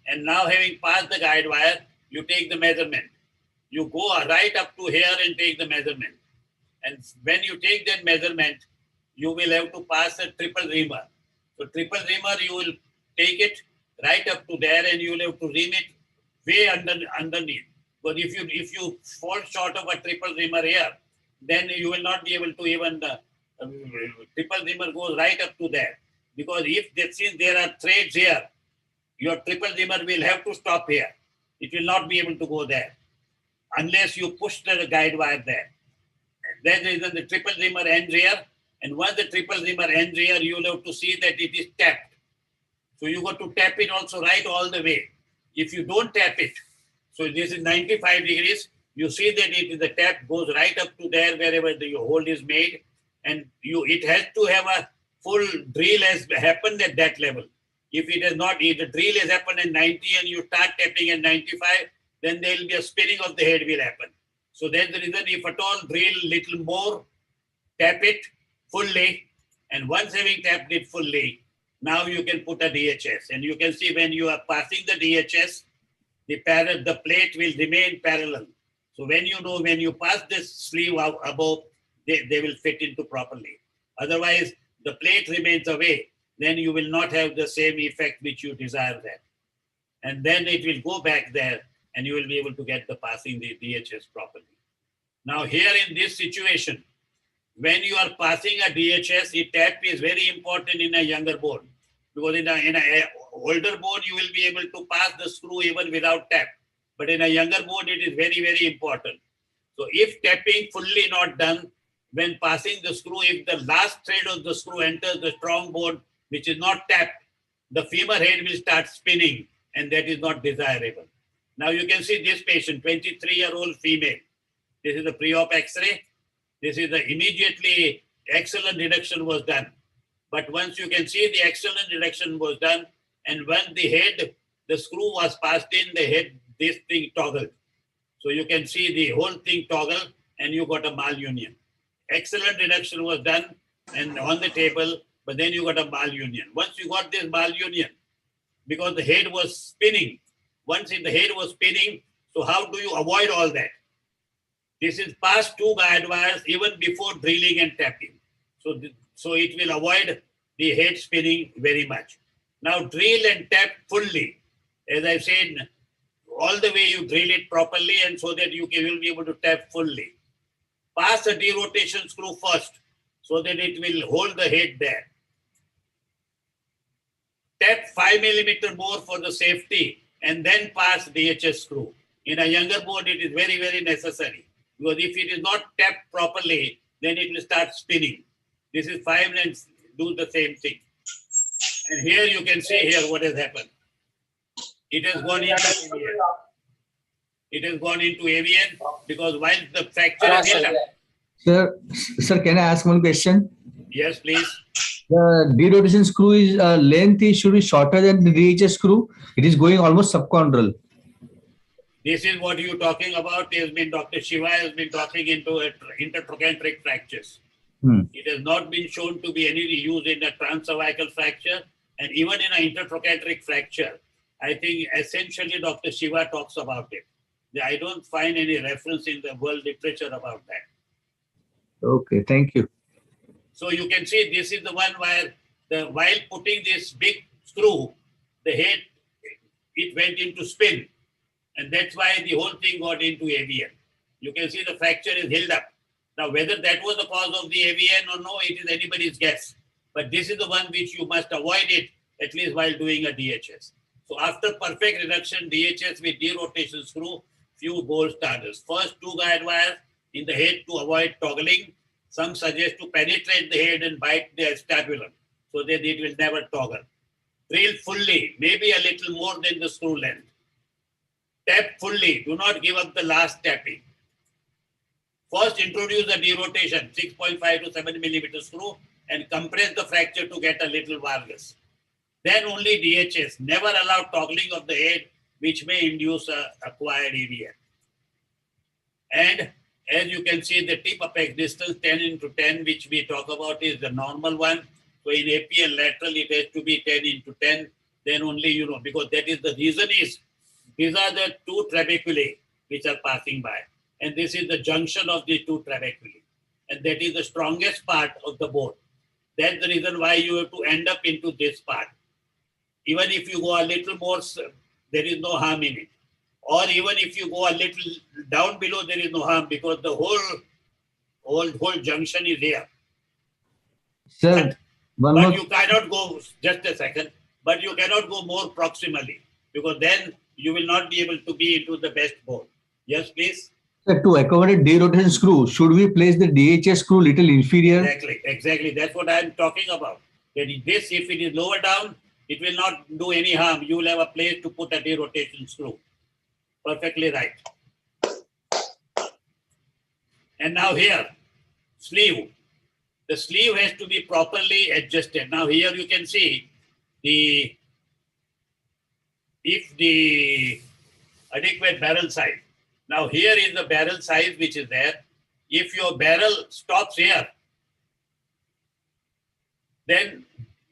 and now having passed the guide wire, you take the measurement. You go right up to here and take the measurement. And when you take that measurement, you will have to pass a triple reamer. So triple reamer, you will take it right up to there and you will have to ream it way underneath. But if you fall short of a triple reamer here, then you will not be able to even, triple reamer goes right up to there. Because since there are threads here, your triple reamer will have to stop here. It will not be able to go there unless you push the guide wire there. Then the triple reamer ends here. And once the triple reamer ends here, you will have to see that it is tapped. So you got to tap it also right all the way. If you don't tap it, so this is 95 degrees, you see that the tap goes right up to there wherever the hole is made. And it has to have a full drill has happened at that level. If it has not, if the drill has happened at 90 and you start tapping at 95, then there will be a spinning of the head will happen. So that's the reason, if at all drill little more, tap it fully, and once having tapped it fully, now you can put a DHS. And you can see when you are passing the DHS, the plate will remain parallel. So when you pass this sleeve above, they will fit into properly. Otherwise, the plate remains away, then you will not have the same effect which you desire there. And then it will go back there and you will be able to get the passing the DHS properly. Now here in this situation, when you are passing a DHS, the tap is very important in a younger bone. Because in a older bone, you will be able to pass the screw even without tap. But in a younger bone, it is very, very important. So if tapping fully not done, when passing the screw, if the last thread of the screw enters the strong bone, which is not tapped, the femur head will start spinning, and that is not desirable. Now you can see this patient, 23-year-old female. This is the pre-op X-ray. This is the immediately excellent reduction was done. But once you can see the excellent reduction was done, and when the screw was passed in, the head, this thing toggled. So you can see the whole thing toggle, and you got a malunion. Excellent reduction was done and on the table, but then you got a malunion. Once you got this malunion, because the head was spinning, once the head was spinning, so how do you avoid all that? This is past two guide wires even before drilling and tapping. So it will avoid the head spinning very much. Now drill and tap fully. As I said, all the way you drill it properly and so that you will be able to tap fully. Pass a derotation screw first so that it will hold the head there. Tap 5 mm more for the safety and then pass DHS screw. In a younger bone, it is very, very necessary. Because if it is not tapped properly, then it will start spinning. This is 5 and do the same thing. And here you can see here what has happened. It has gone into AVN. It has gone into AVN because while the fracture is held up. Sir, can I ask one question? Yes, please. The derotation screw is length should be shorter than the DHS screw. It is going almost subchondral. This is what you're talking about. Has been Dr. Shiva has been talking into intertrochanteric fractures. It has not been shown to be any use in a transcervical fracture, and even in an intertrochanteric fracture. I think essentially Dr. Shiva talks about it. I don't find any reference in the world literature about that. Okay, thank you. So you can see this is the one where while putting this big screw, the head, it went into spin. And that's why the whole thing got into AVN. You can see the fracture is held up. Now, whether that was the cause of the AVN or no, it is anybody's guess. But this is the one which you must avoid it, at least while doing a DHS. So after perfect reduction, DHS with derotation screw, few gold standards. First, 2 guide wires in the head to avoid toggling. Some suggest to penetrate the head and bite the acetabulum so that it will never toggle. Drill fully, maybe a little more than the screw length. Tap fully, do not give up the last tapping. First, introduce the derotation, 6.5 to 7 mm screw, and compress the fracture to get a little valgus. Then only DHS. Never allow toggling of the head, which may induce acquired AVN. And as you can see, the tip apex distance 10 into 10, which we talk about, is the normal one. So in AP and lateral, it has to be 10 into 10. Then only, you know, because that is the reason is, these are the two trabeculae which are passing by. And this is the junction of the two trabeculae. And that is the strongest part of the bone. That's the reason why you have to end up into this part. Even if you go a little more, there is no harm in it. Or even if you go a little down below, there is no harm because the whole junction is here. Sir, But you cannot go, just a second, but you cannot go more proximally because then you will not be able to be into the best bone. Yes, please. Sir, to accommodate derotation screw, should we place the DHS screw little inferior? Exactly. That's what I am talking about. That this, if it is lower down, it will not do any harm. You will have a place to put a derotation screw. Perfectly right. And now here, sleeve. The sleeve has to be properly adjusted. Now here you can see if the adequate barrel size. Now here is the barrel size which is there. If your barrel stops here, then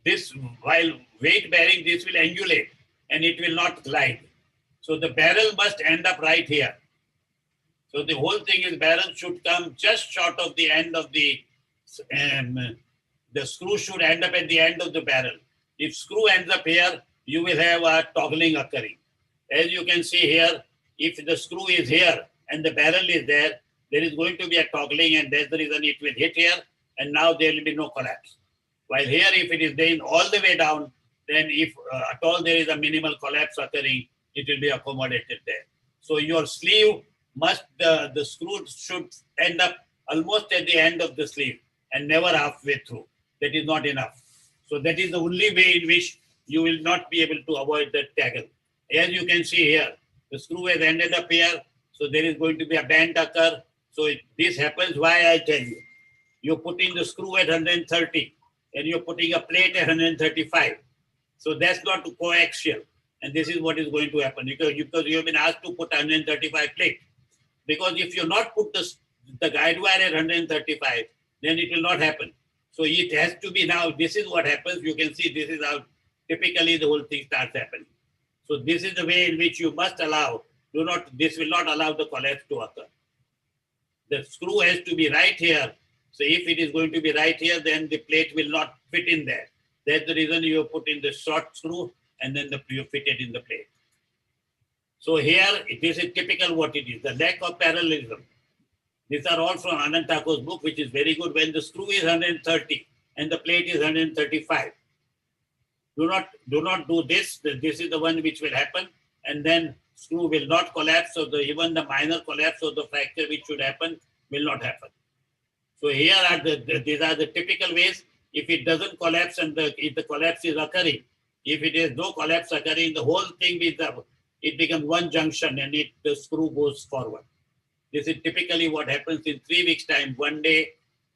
this, while weight bearing, this will angulate and it will not glide. So the barrel must end up right here. So the whole thing is barrel should come just short of the end of the screw should end up at the end of the barrel. If screw ends up here, you will have a toggling occurring. As you can see here, if the screw is here and the barrel is there, there is going to be a toggling and that's the reason it will hit here and now there will be no collapse. While here, if it is going all the way down, then if at all there is a minimal collapse occurring, it will be accommodated there. So your sleeve must, the screw should end up almost at the end of the sleeve and never halfway through. That is not enough. So that is the only way in which you will not be able to avoid that taggle. As you can see here, the screw has ended up here. So there is going to be a bend occur. So this happens, why I tell you. You're putting the screw at 130 and you're putting a plate at 135. So that's not coaxial. And this is what is going to happen because you have been asked to put 135 plate. Because if you not put the guide wire at 135, then it will not happen. So it has to be now, this is what happens. You can see this is how typically the whole thing starts happening. So this is the way in which you must allow, this will not allow the collapse to occur. The screw has to be right here. So if it is going to be right here, then the plate will not fit in there. That's the reason you put in the short screw and then you fit it in the plate. So here, this is typical what it is, the lack of parallelism. These are all from Anand Thakur's book, which is very good. When the screw is 130 and the plate is 135, do not do this. This is the one which will happen, and then screw will not collapse. So even the minor collapse of the fracture which should happen will not happen. So here are these are the typical ways. If it doesn't collapse and if the collapse is occurring, if it is no collapse occurring, the whole thing it becomes one junction and the screw goes forward. This is typically what happens in 3 weeks time, 1 day,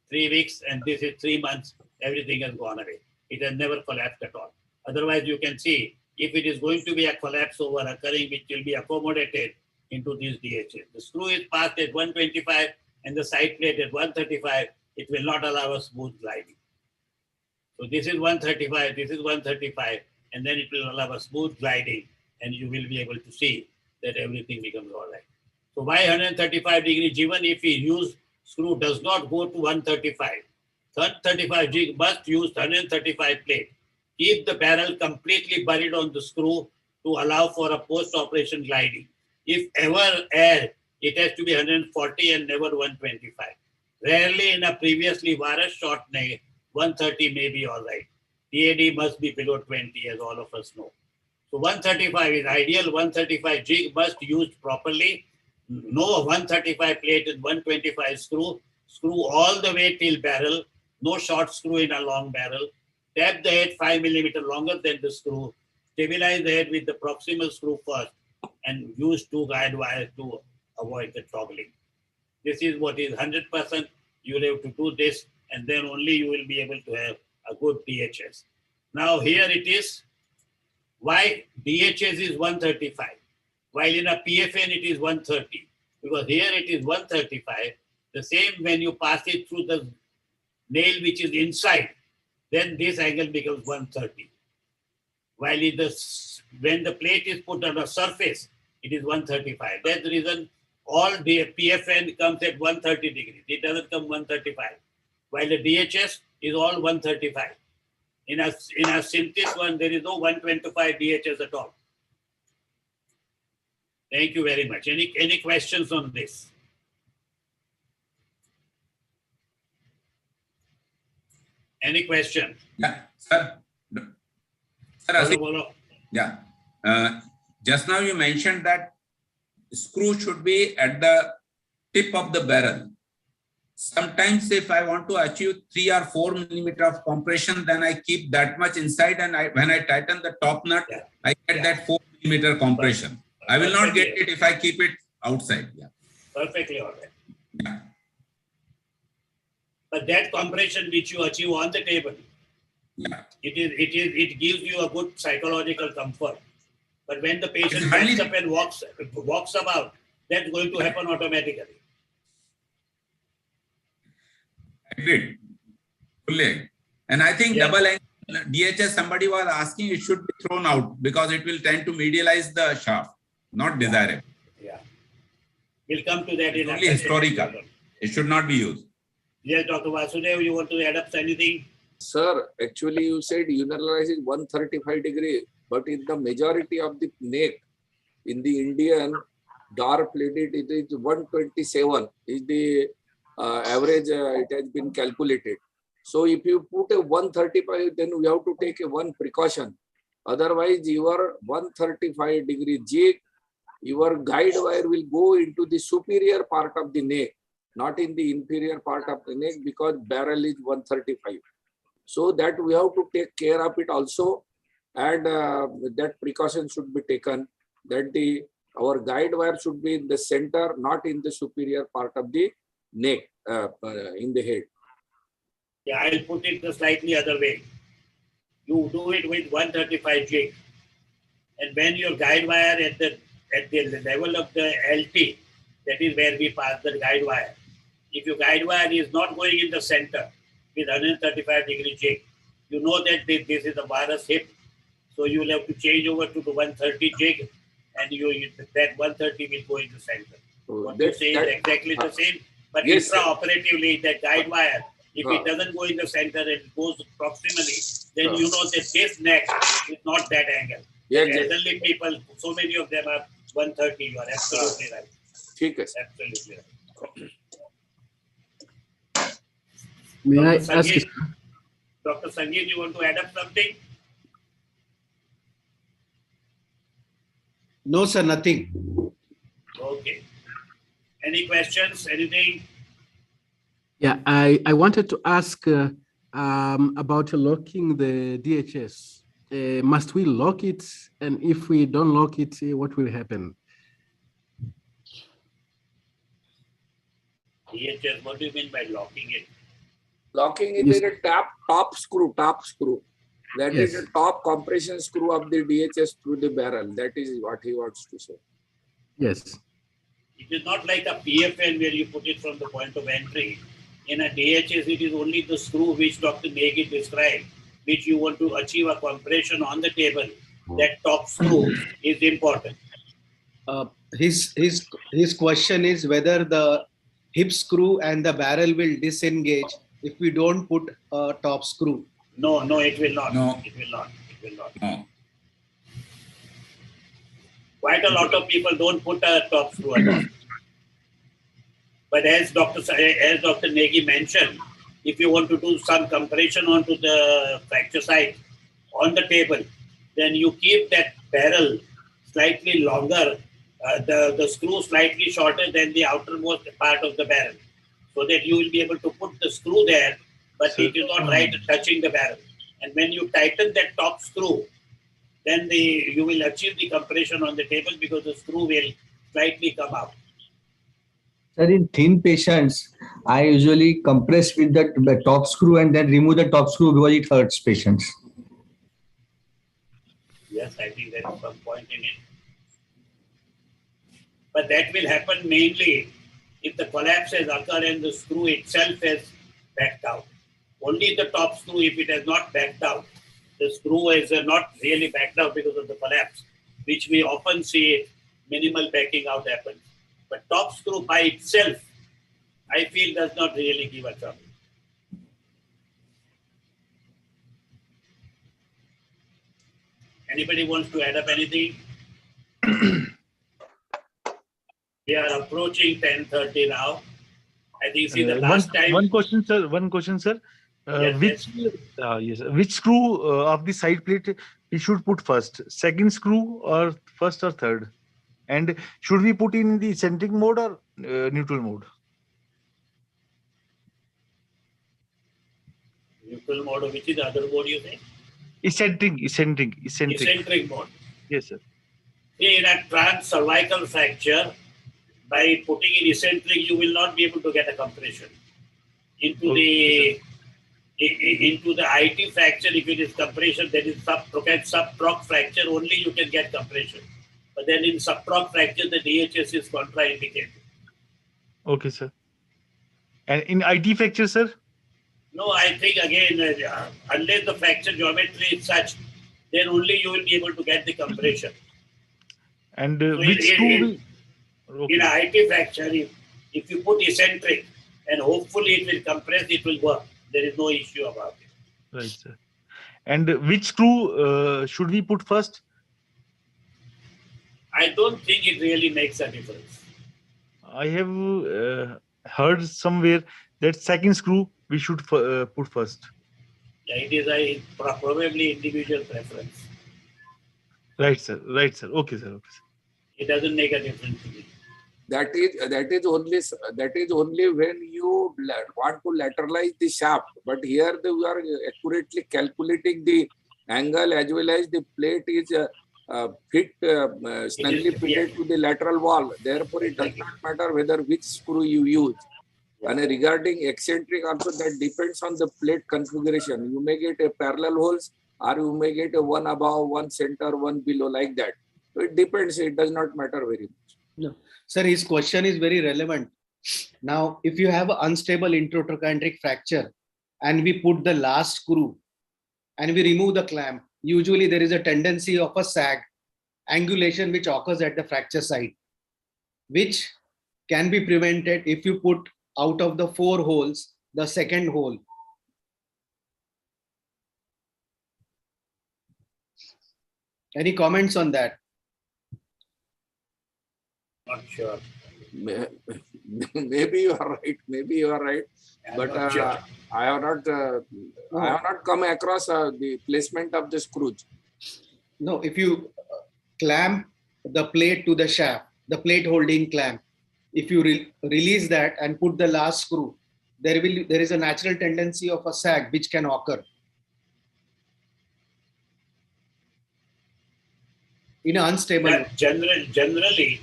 3 weeks, and this is 3 months, everything has gone away. It has never collapsed at all. Otherwise, you can see if it is going to be a collapse over occurring, which will be accommodated into these DHs. The screw is passed at 125 and the side plate at 135, it will not allow a smooth gliding. So this is 135, this is 135, and then it will allow a smooth gliding and you will be able to see that everything becomes all right. So why 135 degrees, even if we use screw does not go to 135. 135 jig must use 135 plate. Keep the barrel completely buried on the screw to allow for a post-operation gliding. If ever air, it has to be 140 and never 125. Rarely in a previously virus short neck, 130 may be all right. DAD must be below 20 as all of us know. So 135 is ideal. 135 jig must be used properly. No 135 plate and 125 screw. Screw all the way till barrel. No short screw in a long barrel. Tap the head 5 millimeter longer than the screw. Stabilize the head with the proximal screw first and use 2 guide wires to avoid the toggling. This is what is 100%. You will have to do this and then only you will be able to have a good DHS. Now here it is. Why DHS is 135? While in a PFN it is 130. Because here it is 135. The same when you pass it through the nail which is inside, then this angle becomes 130. While when the plate is put on a surface, it is 135. That's the reason all the PFN comes at 130 degrees. It doesn't come 135. While the DHS is all 135. In a synthesis one, there is no 125 DHS at all. Thank you very much. Any questions on this? Any question? Yeah, sir. Sir, yeah. Just now you mentioned that screw should be at the tip of the barrel. Sometimes if I want to achieve 3 or 4 millimeter of compression, then I keep that much inside, and when I tighten the top nut, I get that 4 millimeter compression. I will not get it if I keep it outside. Yeah. Perfectly all right. Yeah. But that compression which you achieve on the table, it gives you a good psychological comfort. But when the patient stands up and walks about, that's going to happen automatically. Agreed. Fully. And I think double angle DHS, somebody was asking, it should be thrown out because it will tend to medialize the shaft, not desirable. Yeah. We'll come to that in only historical. It should not be used. Yes, Dr. Vasudev, you want to add up anything? Sir, actually you said unilateral is 135 degree, but in the majority of the neck, in the Indian dark plated, it is 127 is the average it has been calculated. So if you put a 135, then we have to take a one precaution. Otherwise, your 135 degree jig, your guide wire will go into the superior part of the neck, not in the inferior part of the neck, because barrel is 135. So that we have to take care of it also, and that precaution should be taken, that our guide wire should be in the center, not in the superior part of the neck, in the head. Yeah, I'll put it the slightly other way. You do it with 135 jig, and when your guide wire at the level of the LT, that is where we pass the guide wire. If your guide wire is not going in the center with 135 degree jig, you know that this is a varus hip, so you will have to change over to the 130 jig, and that 130 will go in the center. What you say is exactly the same, but yes, intraoperatively, that guide wire, if it doesn't go in the center and it goes proximally, then you know that this neck is not that angle. Elderly people, so many of them are 130. You are absolutely right. Absolutely right. May I ask? Dr. Sangeet, you want to add up something? No, sir, nothing. Okay. Any questions? Anything? Yeah, I wanted to ask about locking the DHS. Must we lock it? And if we don't lock it, what will happen? DHS, what do you mean by locking it? Locking it is a top screw. That is the top compression screw of the DHS through the barrel. That is what he wants to say. Yes. It is not like a PFN where you put it from the point of entry. In a DHS, it is only the screw which Dr. Negi described, which you want to achieve a compression on the table. That top screw is important. His question is whether the hip screw and the barrel will disengage if we don't put a top screw. No, it will not. No. It will not. It will not. No. Quite a lot of people don't put a top screw at all. But as Dr. Negi mentioned, if you want to do some compression onto the fracture site on the table, then you keep that barrel slightly longer, the screw slightly shorter than the outermost part of the barrel, so that you will be able to put the screw there, but it is not right touching the barrel. And when you tighten that top screw, then you will achieve the compression on the table because the screw will slightly come out. Sir, in thin patients, I usually compress with the top screw and then remove the top screw because it hurts patients. Yes, I think there is some point in it. But that will happen mainly if the collapse has occurred and the screw itself has backed out. Only the top screw, if it has not backed out, the screw is not really backed out because of the collapse, which we often see minimal backing out happens. But top screw by itself, I feel, does not really give a trouble. Anybody wants to add up anything? We are approaching 10:30 now. I think, see, the last time. One question, sir. One question, sir. Yes, Which screw of the side plate we should put first? Second screw or first or third? And should we put in the eccentric mode or neutral mode? Neutral mode, which is the other mode you say? Eccentric mode. Yes, sir. See, in a trans-cervical fracture, by putting in eccentric, you will not be able to get a compression. Into the IT fracture, if it is compression, that is subproc fracture, only you can get compression. But then in subproc fracture, the DHS is contraindicated. Okay, sir. And in IT fracture, sir? No, I think again, unless the fracture geometry is such, then only you will be able to get the compression. And So which screw? in a IT fracture, if you put eccentric and hopefully it will compress, it will work. There is no issue about it. Right, sir. And which screw should we put first? I don't think it really makes a difference. I have heard somewhere that second screw we should put first. Yeah, it is probably individual preference. Right, sir. Right, sir. Okay, sir. Okay, sir. It doesn't make a difference to me. That is only when you want to lateralize the shaft. But here we are accurately calculating the angle as well as the plate is snugly fitted to the lateral wall. Therefore, it does not matter whether which screw you use. And regarding eccentric also, that depends on the plate configuration. You may get a parallel holes or you may get a one above, one center, one below, like that. So it depends. It does not matter very much. No. Sir, his question is very relevant. Now, if you have an unstable intratrochanteric fracture and we put the last screw and we remove the clamp, usually there is a tendency of a sag, angulation which occurs at the fracture site, which can be prevented if you put out of the 4 holes, the second hole. Any comments on that? Not sure. Maybe you are right. Maybe you are right. But sure. I have not come across the placement of the screws. No, if you clamp the plate to the shaft, the plate holding clamp, if you release that and put the last screw, there is a natural tendency of a sag which can occur. In an unstable. Generally,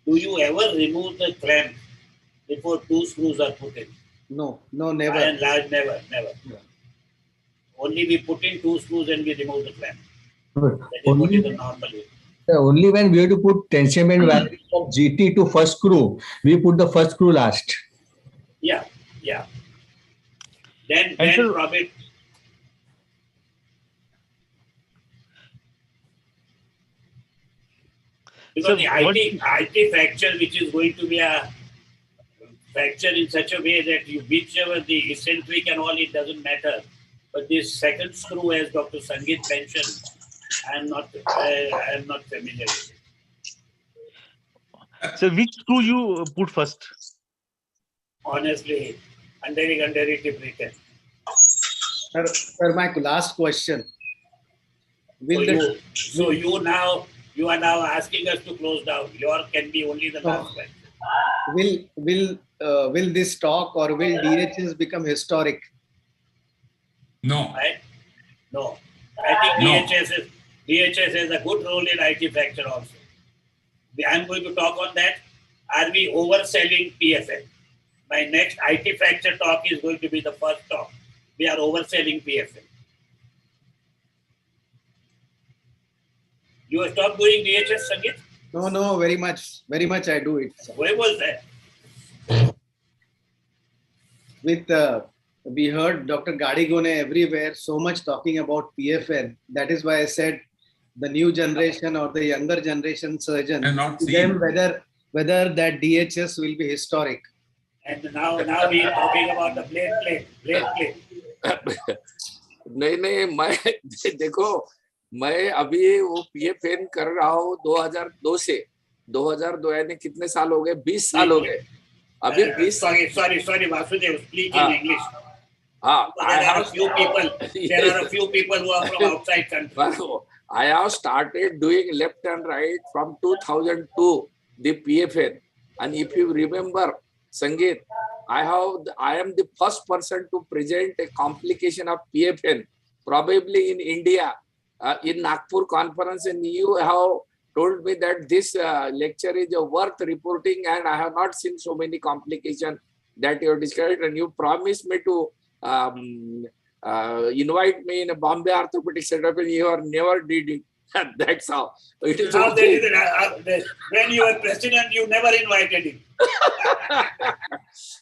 do you ever remove the clamp before 2 screws are put in? No, never. By and large, never. Yeah. Only we put in 2 screws and we remove the clamp. That is what is the normal way. Only when we have to put tension band value from GT to first screw, we put the first screw last. Yeah. Then probably. Because the IT fracture, which is going to be a fracture in such a way that whichever the eccentric and all, it doesn't matter. But this second screw, as Dr. Sangeet mentioned, I am not familiar with it. So which screw you put first? Honestly, under it written. Sir, my last question. You are now asking us to close down. Your can be only the last question. Will this talk or will DHS become historic? No. No. I think DHS has a good role in IT fracture also. I am going to talk on that. Are we overselling PFM? My next IT fracture talk is going to be the first talk. We are overselling PFM. You have stopped doing DHS, Sangeet? No, very much I do it. Where was that? With we heard Dr. Gadigone everywhere so much talking about PFN. That is why I said the new generation or the younger generation surgeon, to them whether that DHS will be historic. And now we are talking about the blade plate. नहीं मैं देखो मैं अभी वो PFN कर रहा हूँ 2002 से 2002 यानी कितने साल हो गए 20 साल हो गए अभी 20 sorry Vasudev, speak in English. There are a few people who are from outside country. I have started doing left and right from 2002 the PFN, and if you remember, Sangeet, I am the first person to present a complication of PFN, probably in India, in Nagpur conference, and you have told me that this lecture is worth reporting, and I have not seen so many complications that you have described, and you promised me to invite me in a Bombay orthopedic setup, and you never did it. That's how. It is okay. When you were president, you never invited him.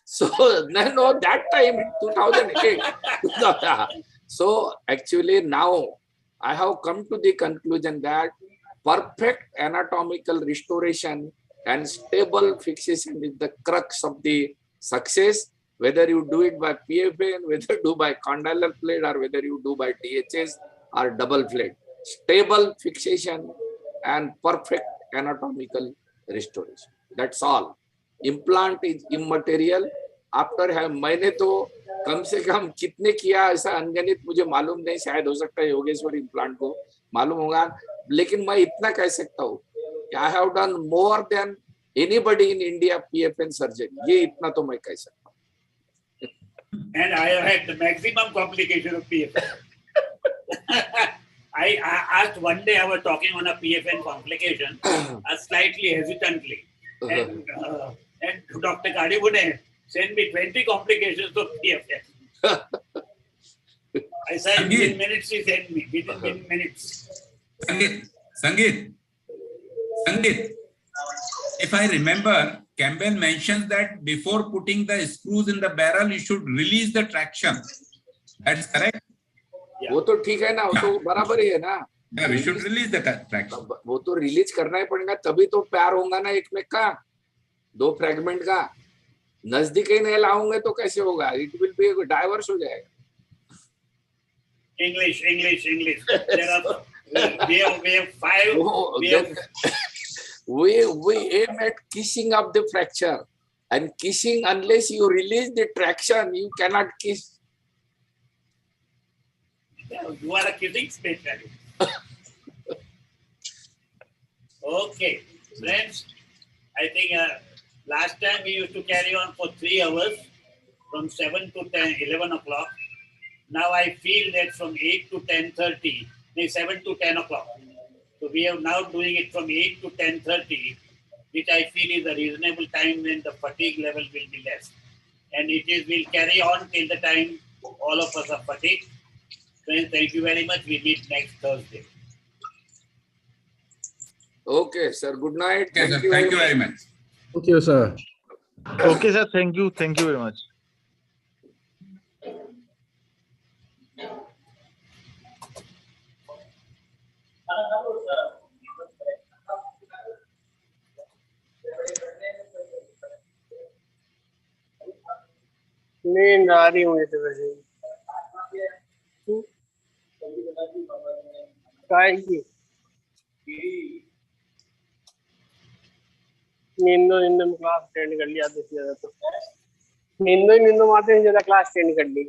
So, no, that time in 2008. So, actually now I have come to the conclusion that perfect anatomical restoration and stable fixation is the crux of the success, whether you do it by PFN, whether you do by condylar plate, or whether you do by DHS or double plate. Stable fixation and perfect anatomical restoration. That's all. Implant is immaterial. After मैंने तो कम से कम कितने किया ऐसा अनगणित मुझे मालूम नहीं, शायद हो सकता है योगेश्वर इम्प्लांट को मालूम होगा, लेकिन मैं इतना कह सकता हूँ कि I have done more than anybody in India PFN surgery. ये इतना तो मैं कह सकता हूँ. And I have had the maximum complication of PFN. I asked one day, I was talking on a PFN complication, slightly hesitantly, and Dr. Gadigone sent me 20 complications of PFN. I said, within minutes he sent me, within minutes. Sangeet, if I remember, Campbell mentions that before putting the screws in the barrel, you should release the traction. That's correct? वो तो ठीक है ना, वो तो बराबर ही है ना. Yeah, we should release the traction. वो तो रिलीज करना ही पड़ेगा, तभी तो प्यार होगा ना एक में का, दो फ्रैगमेंट का. नजदीक ही नहीं लाऊंगे तो कैसे होगा? It will be डाइवर्स हो जाएगा. English. We have five. We aim at kissing up the fracture, and kissing, unless you release the traction, you cannot kiss. You are a kissing specialist. Okay, friends, I think last time we used to carry on for 3 hours from 7 to 10, 11 o'clock. Now I feel that from 8 to 10:30, 7 to 10 o'clock. So we are now doing it from 8 to 10:30, which I feel is a reasonable time when the fatigue level will be less. And will carry on till the time all of us are fatigued. Friends, thank you very much. We meet next Thursday. Okay, sir. Good night. Okay, thank you very much. Thank you, sir. Okay, sir. Thank you very much. नींद आ रही मुझे तो वैसे काय की नींदो class attend कर लिया तो नींदो माते ज्यादा क्लास अटेंड कर ली.